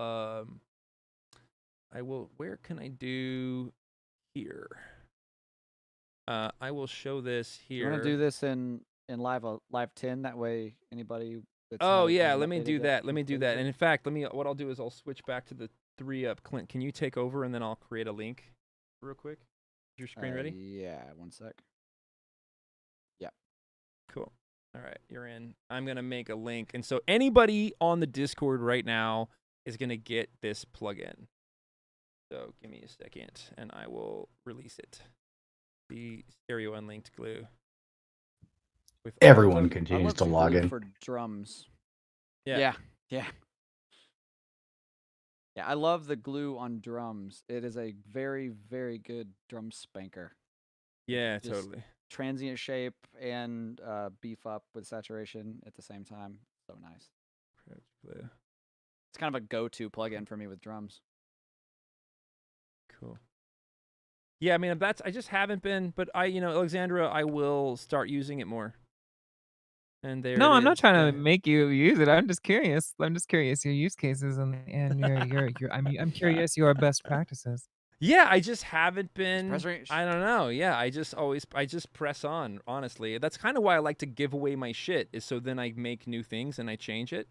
where can I do here? I will show this You want here. to do this in live 10? That way, anybody that's Oh yeah, hasn't let me updated do yet that. Let can me do play that. with And it. in fact, what I'll do is I'll switch back to the 3-up. Clint, can you take over and then I'll create a link real quick? Is your screen ready? Yeah, one sec. Yeah. Cool. All right, you're in. I'm going to make a link. And so anybody on the Discord right now is going to get this plugin. So give me a second and I will release it. The stereo unlinked glue. With Everyone I continues love to log glue in. for drums. Yeah. Yeah. I love the glue on drums. It is a very, very good drum spanker. Yeah, Just totally. transient shape and beef up with saturation at the same time. So nice. Glue. It's kind of a go-to plugin for me with drums. Cool. Yeah, I mean I just haven't been, but Alexandra, I will start using it more. And there No, it I'm not is. trying Yeah. to make you use it. I'm just curious. I'm just curious your use cases and your I'm curious your best practices. Yeah, I just haven't been. preservation. I don't know. Yeah, I just press on. Honestly, that's kind of why I like to give away my shit. Is so then I make new things and I change it.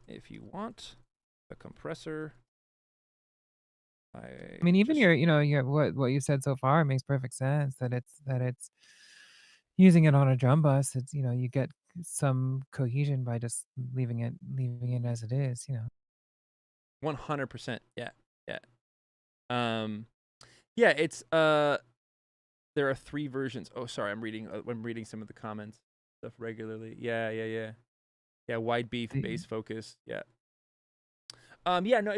If you want a compressor, I mean, even your what you said so far makes perfect sense. That it's using it on a drum bus. It's you get some cohesion by just leaving it as it is. 100%. Yeah, yeah. Yeah. It's there are 3 versions. Oh, sorry, I'm reading some of the comments stuff regularly. Yeah. Wide beef, bass focus. Yeah. Yeah, no,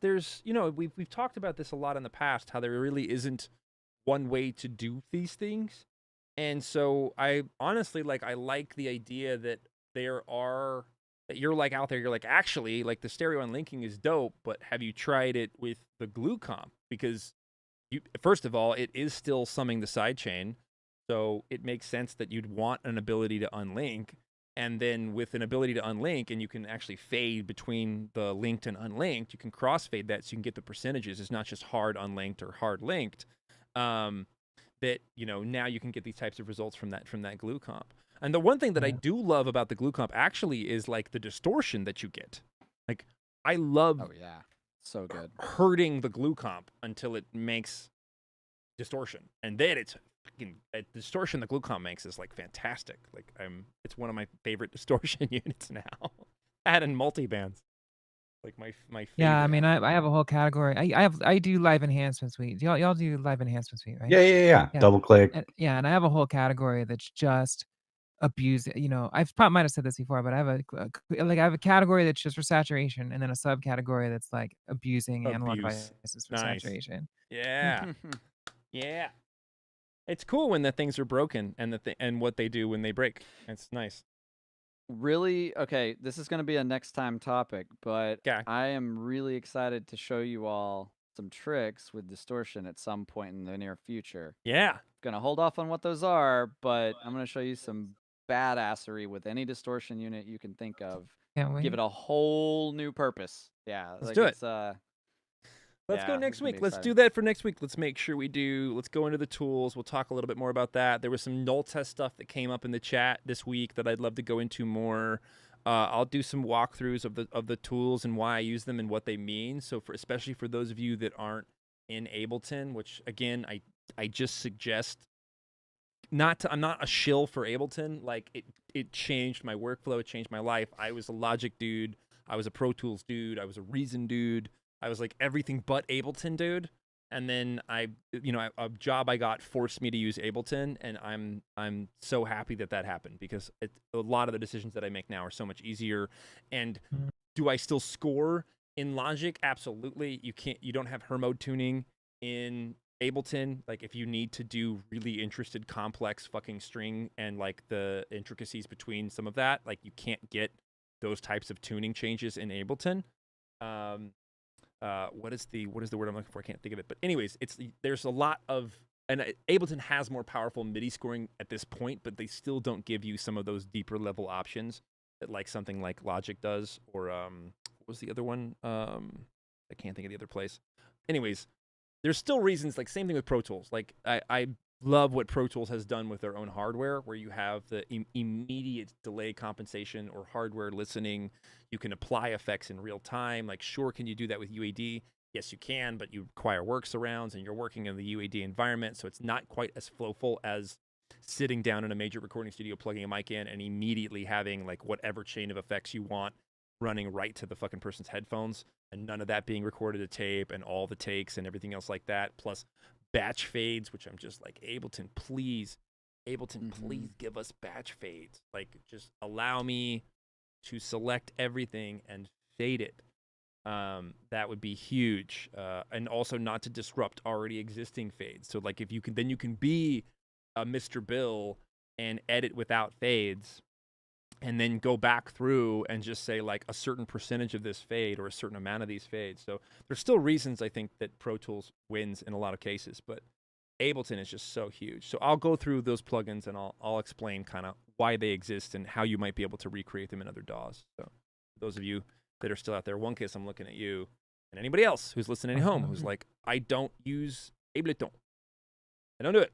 there's we've talked about this a lot in the past, how there really isn't one way to do these things. And so I honestly I like the idea that you're like out there, you're like, actually, like the stereo unlinking is dope, but have you tried it with the glue comp? Because first of all, it is still summing the sidechain. So it makes sense that you'd want an ability to unlink. And then with an ability to unlink, and you can actually fade between the linked and unlinked, you can crossfade that so you can get the percentages. It's not just hard unlinked or hard linked. That now you can get these types of results from that glue comp. And the one thing that I do love about the glue comp actually is like the distortion that you get. Like I love So good. hurting the glue comp until it makes distortion, and then it's the distortion the glue comp makes is like fantastic. Like it's one of my favorite distortion units now. Add in multi-bands. Like my favorite. Yeah, I mean, I have a whole category. I do live enhancement suite. Y'all do live enhancement suite, right? Yeah. Double click. And I have a whole category that's just abuse. I might have said this before, but I have a category that's just for saturation, and then a subcategory that's like abusing analog devices for saturation. Yeah. Yeah. It's cool when the things are broken and and what they do when they break. It's nice. Really? Okay, this is going to be a next time topic, but Okay. I am really excited to show you all some tricks with distortion at some point in the near future. Yeah. Going to hold off on what those are, but I'm going to show you some badassery with any distortion unit you can think of. Can't wait. Give it a whole new purpose. Yeah. Let's do it. Let's go next week. Let's do that for next week. Let's make sure let's go into the tools. We'll talk a little bit more about that. There was some null test stuff that came up in the chat this week that I'd love to go into more. I'll do some walkthroughs of the tools and why I use them and what they mean. So especially for those of you that aren't in Ableton, which again, I just suggest I'm not a shill for Ableton. Like it changed my workflow. It changed my life. I was a Logic dude. I was a Pro Tools dude. I was a Reason dude. I was like everything but Ableton dude. And then a job I got forced me to use Ableton, and I'm so happy that happened, because a lot of the decisions that I make now are so much easier. And do I still score in Logic? Absolutely. You don't have her mode tuning in Ableton. Like if you need to do really interested, complex fucking string and like the intricacies between some of that, like you can't get those types of tuning changes in Ableton. What is the word I'm looking for? I can't think of it. But anyways, there's a lot of, and Ableton has more powerful MIDI scoring at this point, but they still don't give you some of those deeper level options that like something like Logic does, or what was the other one? I can't think of the other place. Anyways, there's still reasons, like same thing with Pro Tools. Like I love what Pro Tools has done with their own hardware, where you have the immediate delay compensation or hardware listening. You can apply effects in real time. Like, sure, can you do that with UAD? Yes, you can, but you require workarounds, and you're working in the UAD environment, so it's not quite as flowful as sitting down in a major recording studio, plugging a mic in, and immediately having like whatever chain of effects you want running right to the fucking person's headphones, and none of that being recorded to tape and all the takes and everything else like that. Plus batch fades, which I'm just like, Ableton, please give us batch fades. Like, just allow me to select everything and fade it. That would be huge. And also not to disrupt already existing fades. So like if you can, then you can be a Mr. Bill and edit without fades, and then go back through and just say like a certain percentage of this fade or a certain amount of these fades. So there's still reasons I think that Pro Tools wins in a lot of cases, but Ableton is just so huge. So I'll go through those plugins and I'll explain kind of why they exist and how you might be able to recreate them in other DAWs. So those of you that are still out there, One Kiss, I'm looking at you, and anybody else who's listening at home who's like, I don't use Ableton. I don't do it.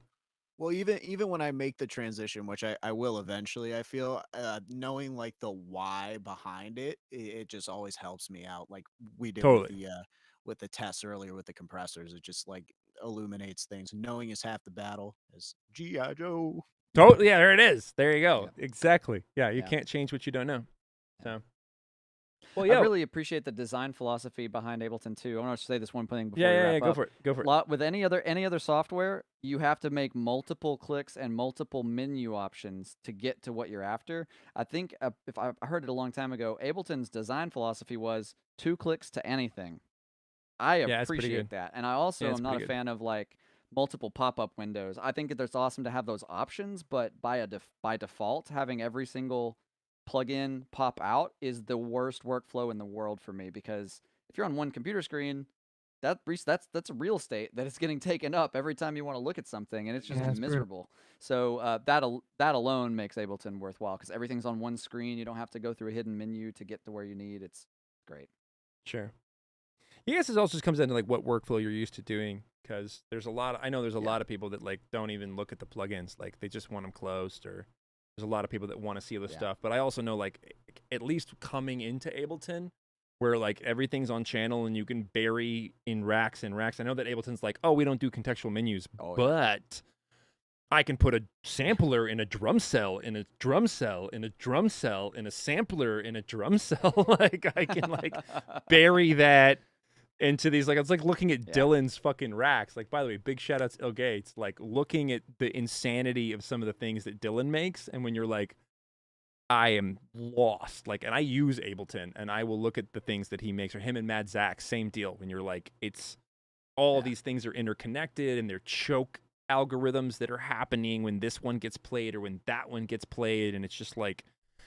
Well, even when I make the transition, which I will eventually, I feel knowing like the why behind it just always helps me out. Like we did with the tests earlier with the compressors, it just like illuminates things. Knowing is half the battle, as G.I. Joe. Totally, yeah, there it is. There you go. Yeah. Exactly. Yeah, you can't change what you don't know. So. Well, I really appreciate the design philosophy behind Ableton too. I want to say this one thing before we wrap up. Go for it. With any other software, you have to make multiple clicks and multiple menu options to get to what you're after. I think if I heard it a long time ago, Ableton's design philosophy was 2 clicks to anything. I appreciate that, and I also am not a fan of like multiple pop-up windows. I think it's awesome to have those options, but by default, having every single plugin pop out is the worst workflow in the world for me, because if you're on one computer screen, that's a real estate that is getting taken up every time you want to look at something, and it's just miserable. So that alone makes Ableton worthwhile, because everything's on one screen. You don't have to go through a hidden menu to get to where you need. It's great. Sure. I guess it also just comes down to like what workflow you're used to doing, because there's a lot of people that like don't even look at the plugins, like they just want them closed, or there's a lot of people that want to see this stuff. But I also know, like, at least coming into Ableton, where like everything's on channel and you can bury in racks and racks. I know that Ableton's like, oh, we don't do contextual menus, but I can put a sampler in a drum cell, in a drum cell, in a drum cell, in a sampler, in a drum cell. Like I can like bury that into these, like, it's like looking at Dylan's fucking racks. Like, by the way, big shout outs Il Gates, like looking at the insanity of some of the things that Dylan makes, and when you're like, I am lost, like, and I use Ableton and I will look at the things that he makes, or him and Mad Zach, same deal, when you're like, it's all these things are interconnected, and they're choke algorithms that are happening when this one gets played or when that one gets played, and it's just like,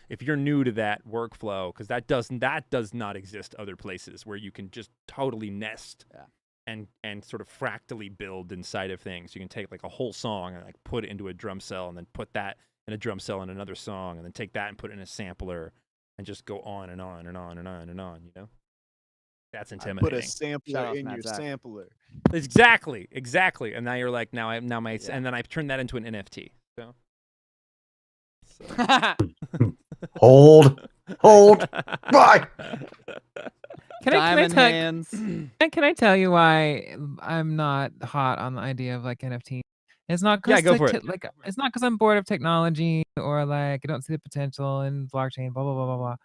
if you're new to that workflow, because that does not exist other places, where you can just totally nest and sort of fractally build inside of things. You can take like a whole song and like put it into a drum cell, and then put that in a drum cell in another song, and then take that and put it in a sampler, and just go on and on and on and on and on. You know, that's intimidating. Put a sampler in your sampler. Exactly. And now you're like, and then I turn that into an NFT. So. Hold. Bye. Can I tell you why I'm not hot on the idea of like NFT? It's not Yeah, because go for it. like it's not because I'm bored of technology or like I don't see the potential in blockchain. Blah blah blah blah blah.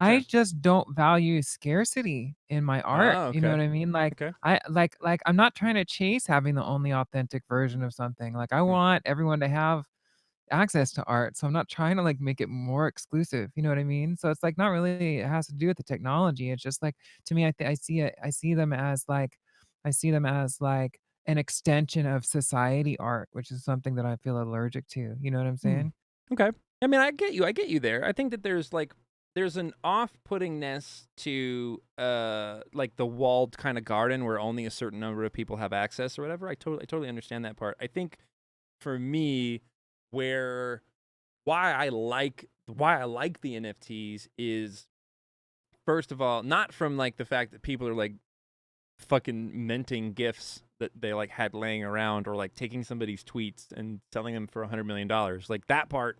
I just don't value scarcity in my art. Oh, You know okay. what I mean? Like Okay. I like I'm not trying to chase having the only authentic version of something. Like I want everyone to have access to art. So I'm not trying to like make it more exclusive. You know what I mean? So it's like not really it has to do with the technology. It's just like to me I see it I see them as like an extension of society art, which is something that I feel allergic to. You know what I'm saying? Okay. I mean, I get you there. I think that there's an off-puttingness to like the walled kind of garden where only a certain number of people have access or whatever. I totally understand that part. I think for me why I like the NFTs is, first of all, not from like the fact that people are like fucking minting gifts that they like had laying around or like taking somebody's tweets and selling them for $100 million. Like that part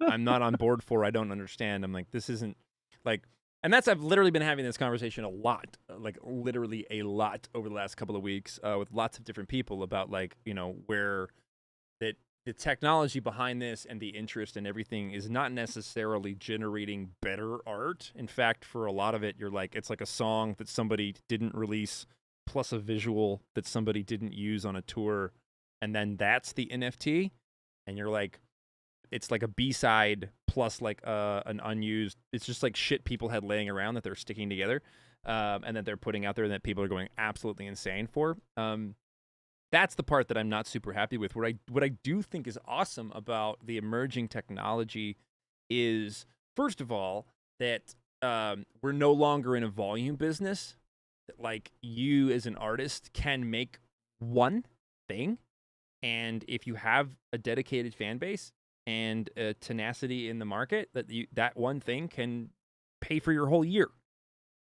I'm not on board for. I don't understand. I'm like, this isn't like, and I've literally been having this conversation a lot, like literally a lot over the last couple of weeks with lots of different people about like, where that the technology behind this and the interest and everything is not necessarily generating better art. In fact, for a lot of it, you're like, it's like a song that somebody didn't release plus a visual that somebody didn't use on a tour. And then that's the NFT. And you're like, it's like a B-side plus like an unused, it's just like shit people had laying around that they're sticking together and that they're putting out there and that people are going absolutely insane for. That's the part that I'm not super happy with. What I do think is awesome about the emerging technology is, first of all, that we're no longer in a volume business. That like you as an artist can make one thing, and if you have a dedicated fan base and a tenacity in the market, that one thing can pay for your whole year.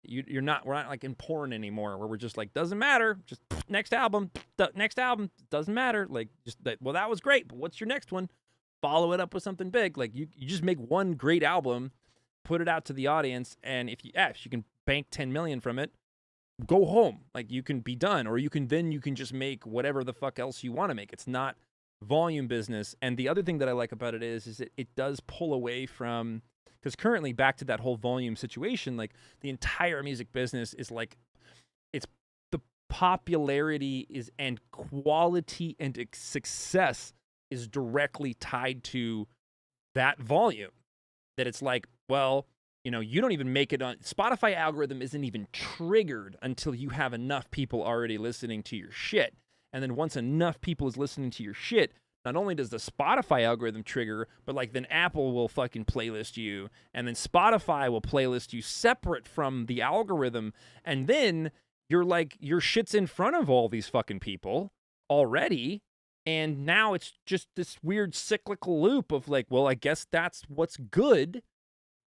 We're not like in porn anymore where we're just like, doesn't matter, just next album, doesn't matter. Like just that, well, that was great, but what's your next one? Follow it up with something big. Like you just make one great album, put it out to the audience, and if you can bank 10 million from it, go home. Like you can be done, or you can just make whatever the fuck else you want to make. It's not volume business. And the other thing that I like about it is it does pull away from, because currently, back to that whole volume situation, like the entire music business is like, it's the popularity is and quality and success is directly tied to that volume. That it's like, well, you don't even make it on Spotify algorithm isn't even triggered until you have enough people already listening to your shit. And then once enough people is listening to your shit, not only does the Spotify algorithm trigger, but like then Apple will fucking playlist you, and then Spotify will playlist you separate from the algorithm, and then you're like, your shit's in front of all these fucking people already, and now it's just this weird cyclical loop of like, well, I guess that's what's good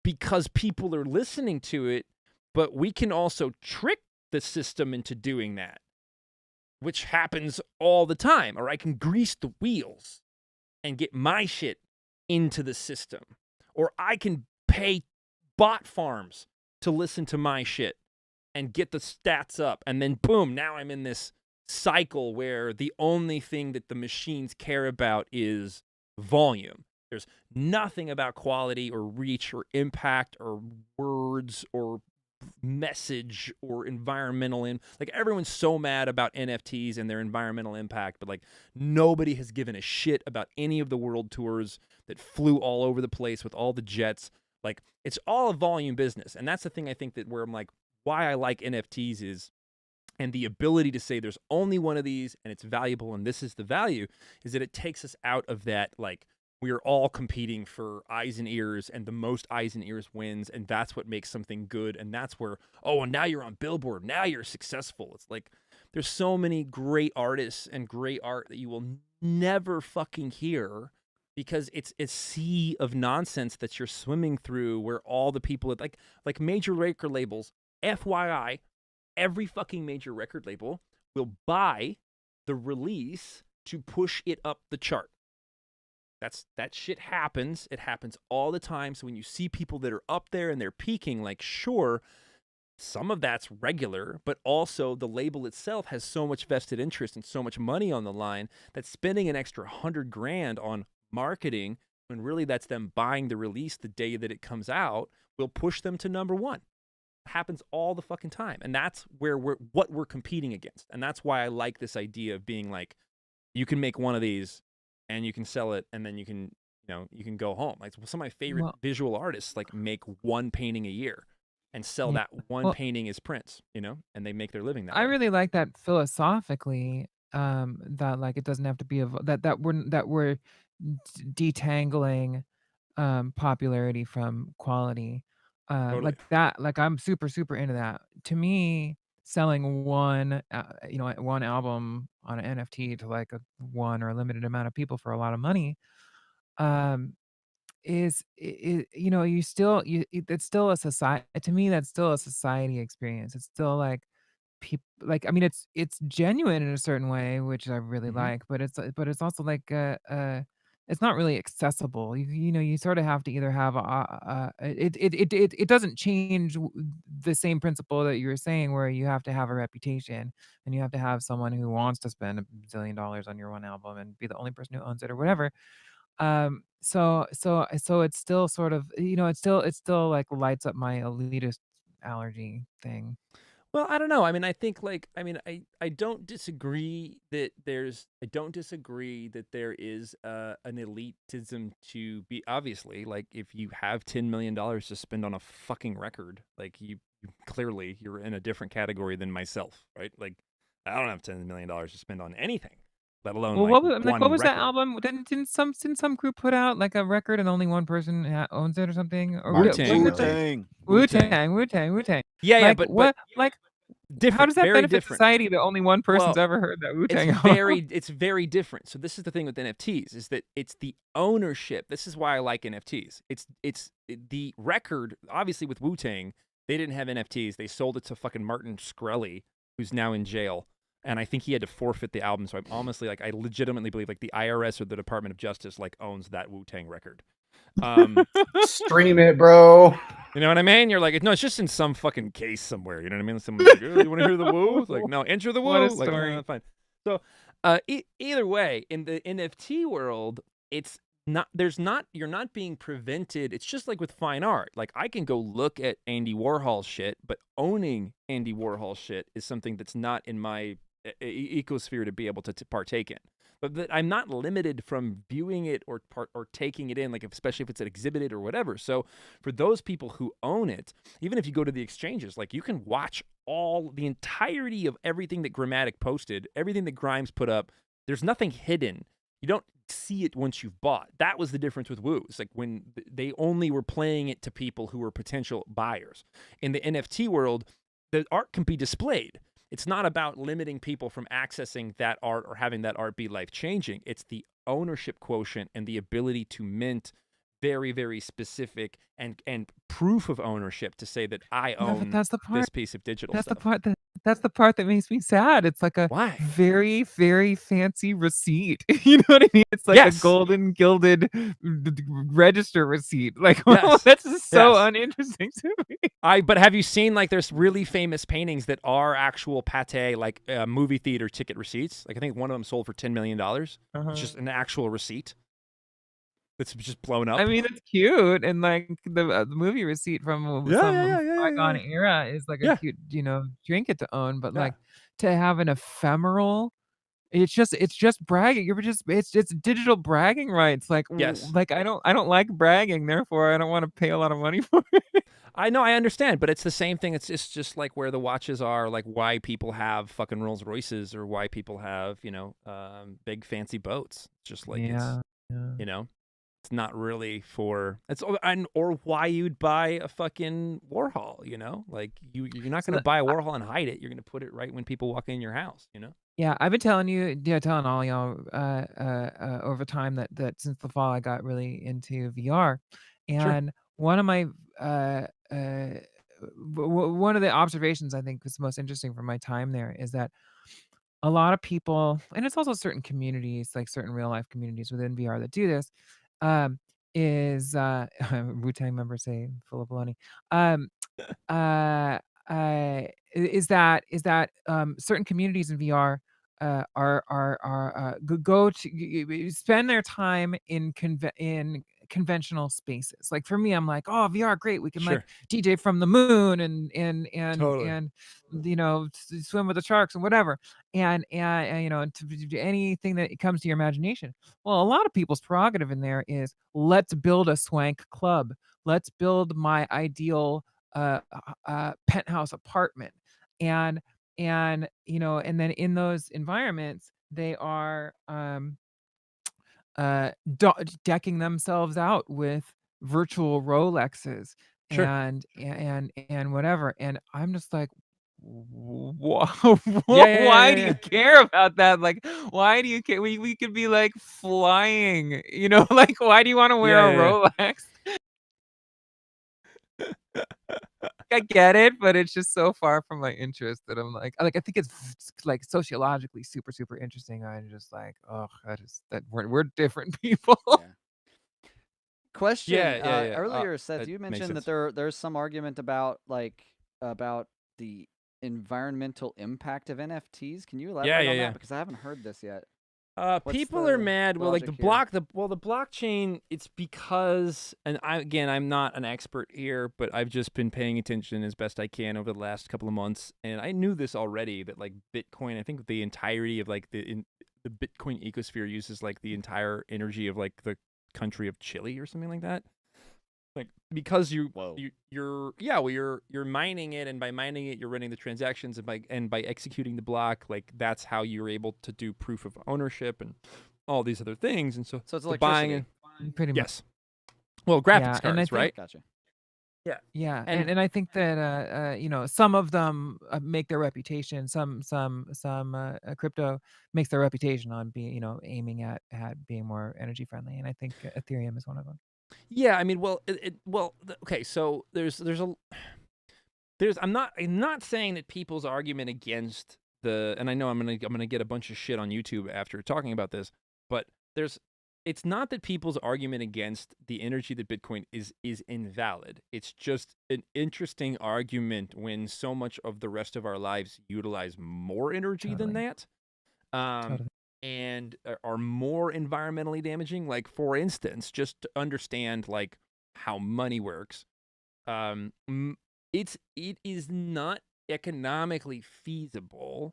because people are listening to it, but we can also trick the system into doing that, which happens all the time. Or I can grease the wheels and get my shit into the system. Or I can pay bot farms to listen to my shit and get the stats up. And then boom, now I'm in this cycle where the only thing that the machines care about is volume. There's nothing about quality or reach or impact or words or message or environmental like everyone's so mad about NFTs and their environmental impact, but like nobody has given a shit about any of the world tours that flew all over the place with all the jets. Like it's all a volume business. And that's the thing I think that where I'm like, why I like NFTs is, and the ability to say there's only one of these and it's valuable and this is the value, is that it takes us out of that like we are all competing for eyes and ears, and the most eyes and ears wins, and that's what makes something good. And that's where, oh, and now you're on Billboard, now you're successful. It's like there's so many great artists and great art that you will never fucking hear because it's a sea of nonsense that you're swimming through, where all the people like major record labels, FYI, every fucking major record label will buy the release to push it up the chart. That shit happens. It happens all the time. So when you see people that are up there and they're peaking, like, sure, some of that's regular, but also the label itself has so much vested interest and so much money on the line that spending an extra $100,000 on marketing, when really that's them buying the release the day that it comes out, will push them to number one. It happens all the fucking time. And that's where what we're competing against. And that's why I like this idea of being like, you can make one of these and you can sell it, and then you can, you can go home. Like some of my favorite visual artists like make one painting a year and sell that one painting as prints, and they make their living that way. I really like that philosophically, that like it doesn't have to be that we're detangling popularity from quality. Totally. Like that, like I'm super into that. To me, selling one album on an NFT to like one or a limited amount of people for a lot of money, it's still a society. To me, that's still a society experience. It's still like people, like, I mean, it's genuine in a certain way, which I really like, but it's also like it's not really accessible. You sort of have to either have it doesn't change the same principle that you were saying, where you have to have a reputation and you have to have someone who wants to spend $1 zillion on your one album and be the only person who owns it or whatever. So it's still sort of, it still like lights up my elitist allergy thing. Well, I don't know. I mean, I think I don't disagree that there is an elitism to be, obviously, like if you have $10 million to spend on a fucking record, like you clearly you're in a different category than myself, right? Like I don't have $10 million to spend on anything, let alone What one was that record. album? Didn't some group put out like a record and only one person owns it or something? Or Wu-Tang. Wu-Tang. Yeah, like, but what, like, different, how does that very benefit different. society that only one person's ever heard that Wu-Tang album? It's very different. So this is the thing with NFTs, is that it's the ownership. This is why I like NFTs. It's the record. Obviously, with Wu-Tang, they didn't have NFTs. They sold it to fucking Martin Shkreli, who's now in jail. And I think he had to forfeit the album. So I'm honestly, like, I legitimately believe like the IRS or the Department of Justice like owns that Wu-Tang record. Stream it, bro. You know what I mean? You're like, no, it's just in some fucking case somewhere. You know what I mean? Someone's like, oh, you want to hear the woo? Like, no, enter the woo. What a like, story. fine. So, either way, in the NFT world, you're not being prevented. It's just like with fine art. Like, I can go look at Andy Warhol shit, but owning Andy Warhol shit is something that's not in my ecosphere to be able to partake in. But that I'm not limited from viewing it or taking it in, like especially if it's exhibited or whatever. So for those people who own it, even if you go to the exchanges, like you can watch the entirety of everything that Grammatic posted, everything that Grimes put up. There's nothing hidden. You don't see it once you've bought. That was the difference with Woo. It's like when they only were playing it to people who were potential buyers. In the NFT world, the art can be displayed. It's not about limiting people from accessing that art or having that art be life-changing. It's the ownership quotient and the ability to mint very, very specific and proof of ownership to say that I own this piece of digital stuff. That's the part that makes me sad. It's like a Why? very, very fancy receipt. You know what I mean? It's like a golden gilded register receipt. Like, that's just so uninteresting to me. But have you seen, like, there's really famous paintings that are actual pate, like movie theater ticket receipts? Like, I think one of them sold for $10 million. It's just an actual receipt. It's just blown up. I mean, it's cute, and like the movie receipt from some bygone era is like a cute, trinket to own. But like to have an ephemeral, it's just bragging. It's digital bragging rights. Like like I don't like bragging, therefore I don't want to pay a lot of money for it. I know, I understand, but it's the same thing. It's just like where the watches are, like why people have fucking Rolls Royces or why people have big fancy boats. It's just like it's not really for or why you'd buy a fucking Warhol, like you're not going to buy a Warhol and hide it. You're going to put it right when people walk in your house, Yeah, I've been telling all y'all over time that since the fall I got really into VR, and one of my one of the observations I think was most interesting from my time there is that a lot of people, and it's also certain communities, like certain real life communities within VR that do this, is Wu-Tang members say full of baloney. is that certain communities in VR go to spend their time in conventional spaces. Like for me, I'm like, oh, VR, great. We can like DJ from the moon and swim with the sharks and whatever. And to do anything that comes to your imagination. Well, a lot of people's prerogative in there is let's build a swank club. Let's build my ideal penthouse apartment. And then in those environments, they are decking themselves out with virtual Rolexes and whatever. And I'm just like, why do you care about that? Like, why do you care? We could be like flying, like, why do you want to wear a Rolex? I get it, but it's just so far from my interest that I'm like I think it's like sociologically super, super interesting. I'm just like, oh, that we're different people. Question. Earlier, Seth, you mentioned that there's some argument about the environmental impact of NFTs. Can you elaborate on that? Because I haven't heard this yet. People are mad. Well, like the blockchain, it's because, and I'm not an expert here, but I've just been paying attention as best I can over the last couple of months, and I knew this already, that like Bitcoin, I think the entirety of like the Bitcoin ecosphere uses like the entire energy of like the country of Chile or something like that. Like because you're mining it, and by mining it, you're running the transactions, and by executing the block, like that's how you're able to do proof of ownership and all these other things. And so it's electricity. Buying pretty much. Yes. Well, graphics cards, right? Gotcha. Yeah, and I think that some of them make their reputation. Some crypto makes their reputation on being aiming at being more energy friendly, and I think Ethereum is one of them. Yeah, I mean, okay. So I'm not saying that people's argument against and I know I'm gonna get a bunch of shit on YouTube after talking about this, but it's not that people's argument against the energy that Bitcoin is invalid. It's just an interesting argument when so much of the rest of our lives utilize more energy than that. And are more environmentally damaging. Like, for instance, just to understand like how money works, it is not economically feasible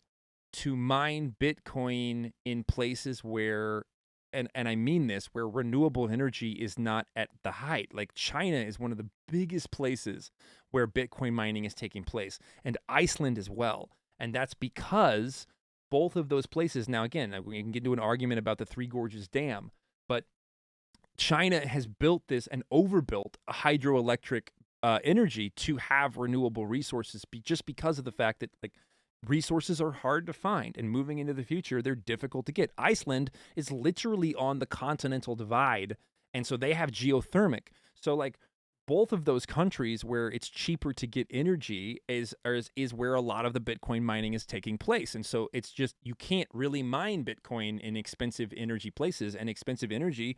to mine Bitcoin in places where, and I mean this, where renewable energy is not at the height. Like China is one of the biggest places where Bitcoin mining is taking place, and Iceland as well. And that's because both of those places, now again, we can get into an argument about the Three Gorges Dam, but China has built this and overbuilt a hydroelectric energy to have renewable resources just because of the fact that like resources are hard to find, and moving into the future, they're difficult to get. Iceland is literally on the continental divide, and so they have geothermic. So like both of those countries where it's cheaper to get energy is where a lot of the Bitcoin mining is taking place. And so it's just, you can't really mine Bitcoin in expensive energy places, and expensive energy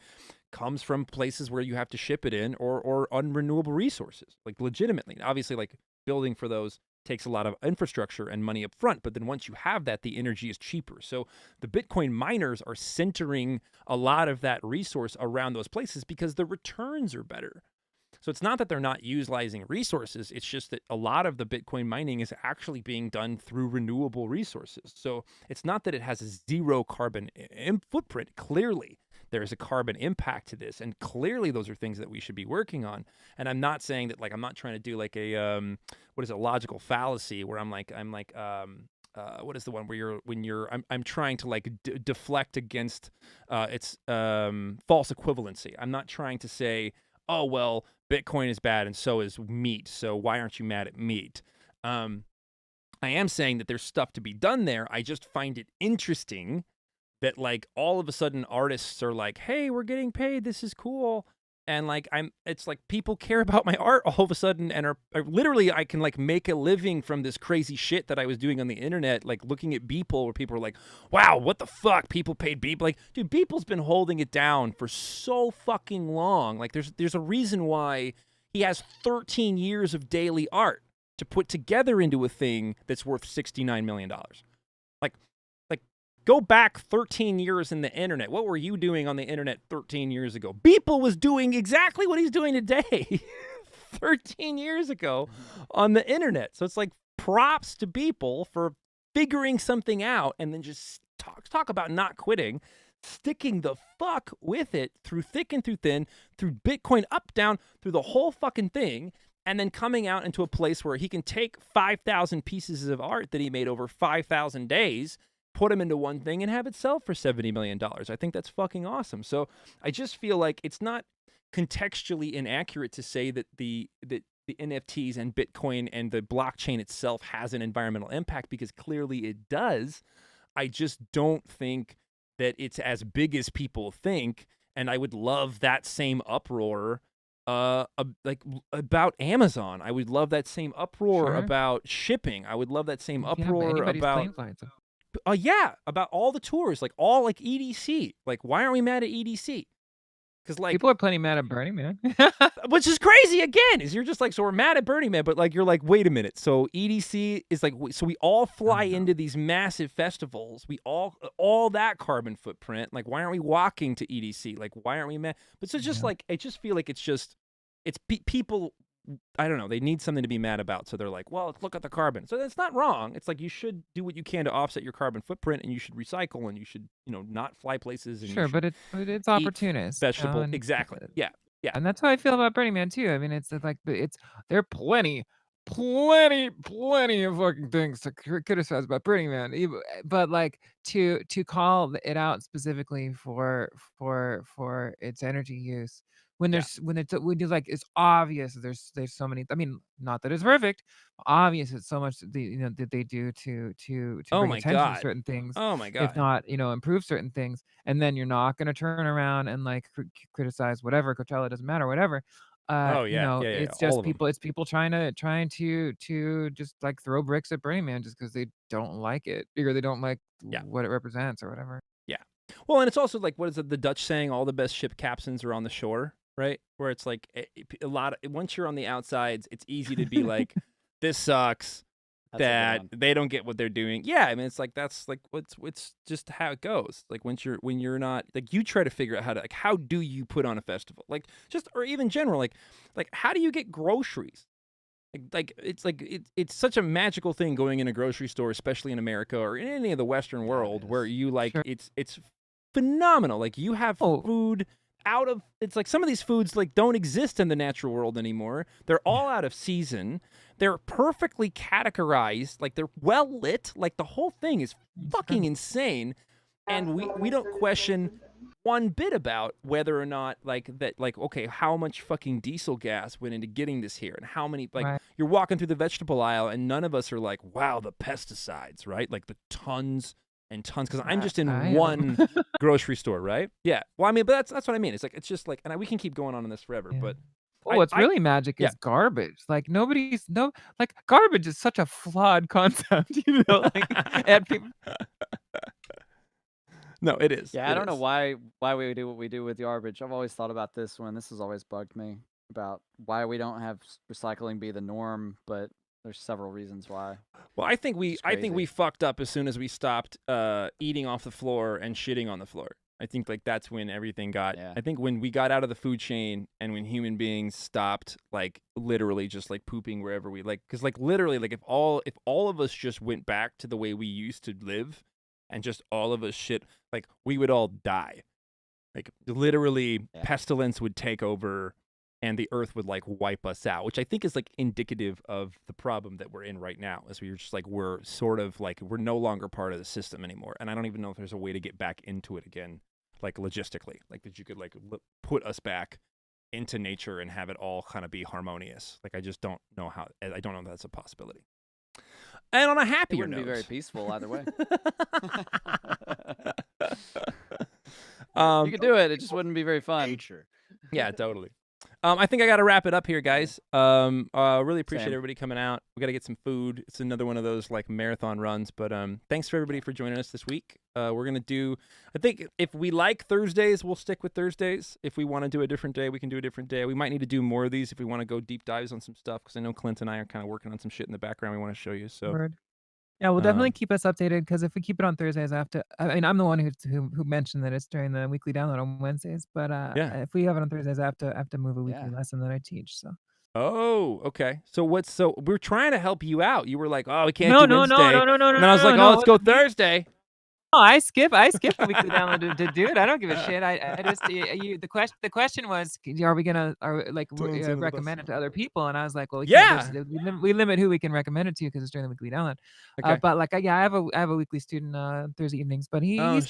comes from places where you have to ship it in or unrenewable resources, like legitimately. Obviously, like building for those takes a lot of infrastructure and money up front, but then once you have that, the energy is cheaper. So the Bitcoin miners are centering a lot of that resource around those places because the returns are better. So it's not that they're not utilizing resources, it's just that a lot of the Bitcoin mining is actually being done through renewable resources. So it's not that it has a zero carbon footprint. Clearly, there is a carbon impact to this, and clearly those are things that we should be working on. And I'm not saying that, like, I'm not trying to do like a logical fallacy where I'm like what is the one where I'm trying to like deflect against its false equivalency. I'm not trying to say, oh, well, Bitcoin is bad and so is meat, so why aren't you mad at meat? I am saying that there's stuff to be done there. I just find it interesting that like all of a sudden artists are like, hey, we're getting paid, this is cool. And like it's like people care about my art all of a sudden and are literally, I can like make a living from this crazy shit that I was doing on the internet, like looking at Beeple where people are like, wow, what the fuck? People paid Beeple. Like, dude, Beeple's been holding it down for so fucking long. Like there's a reason why he has 13 years of daily art. to put together into a thing that's worth $69 million. Like, go back 13 years in the internet. What were you doing on the internet 13 years ago? Beeple was doing exactly what he's doing today 13 years ago on the internet. So it's like props to Beeple for figuring something out and then just talk about not quitting, sticking the fuck with it through thick and through thin, through Bitcoin up, down, through the whole fucking thing, and then coming out into a place where he can take 5,000 pieces of art that he made over 5,000 days, put them into one thing, and have it sell for $70 million. I think that's fucking awesome. So I just feel like it's not contextually inaccurate to say that the NFTs and Bitcoin and the blockchain itself has an environmental impact, because clearly it does. I just don't think that it's as big as people think, and I would love that same uproar like about Amazon. I would love that same uproar about shipping. I would love that same uproar about about all the tours, like all like EDC. Like, why aren't we mad at EDC? Because like people are plenty mad at Burning Man. Which is crazy again, is you're just like, so we're mad at Burning Man, but like you're like, wait a minute. So EDC is like, so we all fly into these massive festivals. We all that carbon footprint. Like, why aren't we walking to EDC? Like, why aren't we mad? But so it's just like, I just feel like it's people, I don't know, they need something to be mad about. So they're like, well, look at the carbon. So that's not wrong. It's like, you should do what you can to offset your carbon footprint, and you should recycle, and you should, not fly places. And but it's opportunist. Vegetable, exactly. Yeah. And that's how I feel about Burning Man too. I mean, it's like there are plenty of fucking things to criticize about Burning Man, but like to call it out specifically for its energy use, when it's obvious there's so many. I mean, not that it's perfect, obvious it's so much that they do to bring attention to certain things. Oh my God. If not, improve certain things, and then you're not going to turn around and like criticize whatever. Coachella, doesn't matter, whatever. It's just people. It's people trying to just like throw bricks at Burning Man just because they don't like it, or they don't like what it represents or whatever. Yeah. Well, and it's also like, what is it, the Dutch saying? All the best ship captains are on the shore, right? Where it's like once you're on the outsides, it's easy to be like, this sucks. That they don't get what they're doing. Yeah, I mean, it's like, that's like it's just how it goes. Like, when you're not, like, you try to figure out how do you put on a festival, like, just, or even general, like how do you get groceries? It's such a magical thing going in a grocery store, especially in America or in any of the Western world, where you like it's phenomenal. Like, you have food it's like some of these foods like don't exist in the natural world anymore. They're all out of season. They're perfectly categorized. Like, they're well lit. Like, the whole thing is fucking insane. And we don't question one bit about whether or not okay, how much fucking diesel gas went into getting this here, and how many you're walking through the vegetable aisle and none of us are like, wow, the pesticides, right? Like, the tons and tons, because I'm just in one grocery store, right? Yeah. Well, I mean, but that's what I mean. It's like, it's just like, and we can keep going on this forever, but what's really magic is garbage. Like, garbage is such a flawed concept, and people. No, it is. Yeah, I don't know why we do what we do with garbage. I've always thought about this one. This has always bugged me about why we don't have recycling be the norm, but there's several reasons why. Well, I think we fucked up as soon as we stopped eating off the floor and shitting on the floor. I think like that's when everything got. Yeah. I think when we got out of the food chain and when human beings stopped like literally just like pooping wherever we like, because like literally like if all of us just went back to the way we used to live and just all of us shit, like we would all die. Like literally pestilence would take over and the earth would like wipe us out, which I think is like indicative of the problem that we're in right now, as we're just like, we're sort of like, we're no longer part of the system anymore. And I don't even know if there's a way to get back into it again, like logistically, like that you could like put us back into nature and have it all kind of be harmonious. Like, I just don't know how, I don't know if that's a possibility. And on a happier note. It wouldn't be very peaceful either way. You could do it. It just wouldn't be very fun. Nature. Yeah, totally. I think I got to wrap it up here, guys. Really appreciate Same. everybody coming out. We got to get some food. It's another one of those like marathon runs. But thanks for everybody for joining us this week. We're gonna do. I think if we like Thursdays, we'll stick with Thursdays. If we want to do a different day, we can do a different day. We might need to do more of these if we want to go deep dives on some stuff. Because I know Clint and I are kind of working on some shit in the background. We want to show you. So. Word. Yeah, we'll definitely keep us updated because if we keep it on Thursdays after, I mean, I'm the one who mentioned that it's during the weekly download on Wednesdays, but if we have it on Thursdays, I have to move a weekly lesson that I teach. So. Oh, okay. So we're trying to help you out. You were like, oh, we can't do Wednesday. No. And then I was like, oh, let's go Thursday. Oh, I skip the weekly download to do it. I don't give a shit. I just the question was, are we gonna recommend it to other people? And I was like, well, we limit who we can recommend it to because it's during the weekly download. Okay. But like, I have a weekly student Thursday evenings, but he's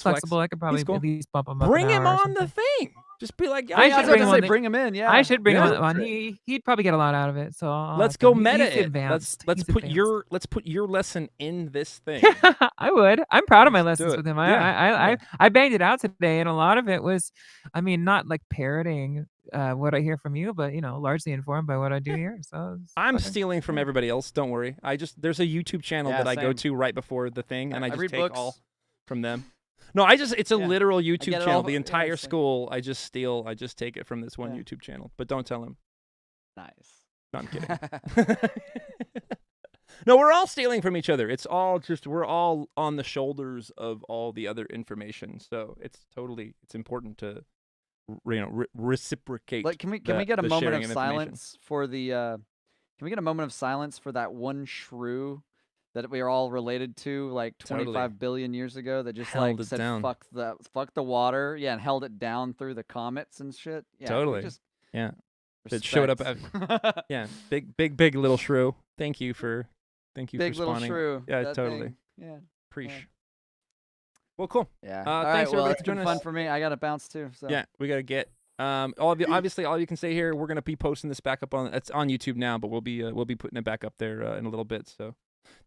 flexible. I could probably cool. at least bump him up. Bring him on the thing. Just be like, I should bring him in. Yeah, I should bring him on. He'd probably get a lot out of it. So let's go meta it. Let's put your lesson in this thing. I would. I'm proud of my lessons with him. I banged it out today, and a lot of it was, I mean, not like parroting what I hear from you, but largely informed by what I do here. So I'm stealing from everybody else. Don't worry. There's a YouTube channel that I go to right before the thing, and I just take books. All from them. No, it's a literal YouTube channel. The entire school, I just take it from this one YouTube channel. But don't tell him. Nice. No, I'm kidding. No, we're all stealing from each other. It's all we're all on the shoulders of all the other information. So it's important to reciprocate. Like, can we get a moment of silence for the? Can we get a moment of silence for that one shrew that we are all related to, like 25 billion years ago, that just held like said down. fuck the water, and held it down through the comets and shit. Yeah, totally. It showed up. Big little shrew. Thank you for big spawning. Little shrew. Yeah, that totally. Thing. Yeah. Preach. Yeah. Well, cool. Yeah. Thanks everybody for joining us. Fun for me. I got to bounce too. So. Yeah, we got to get. All you can say here. We're gonna be posting this back up it's on YouTube now, but we'll be putting it back up there in a little bit. So,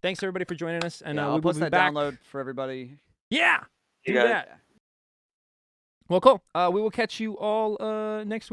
thanks everybody for joining us, and I'll we'll post be that back. download for everybody. Yeah, do that. Well, cool. We will catch you all next week.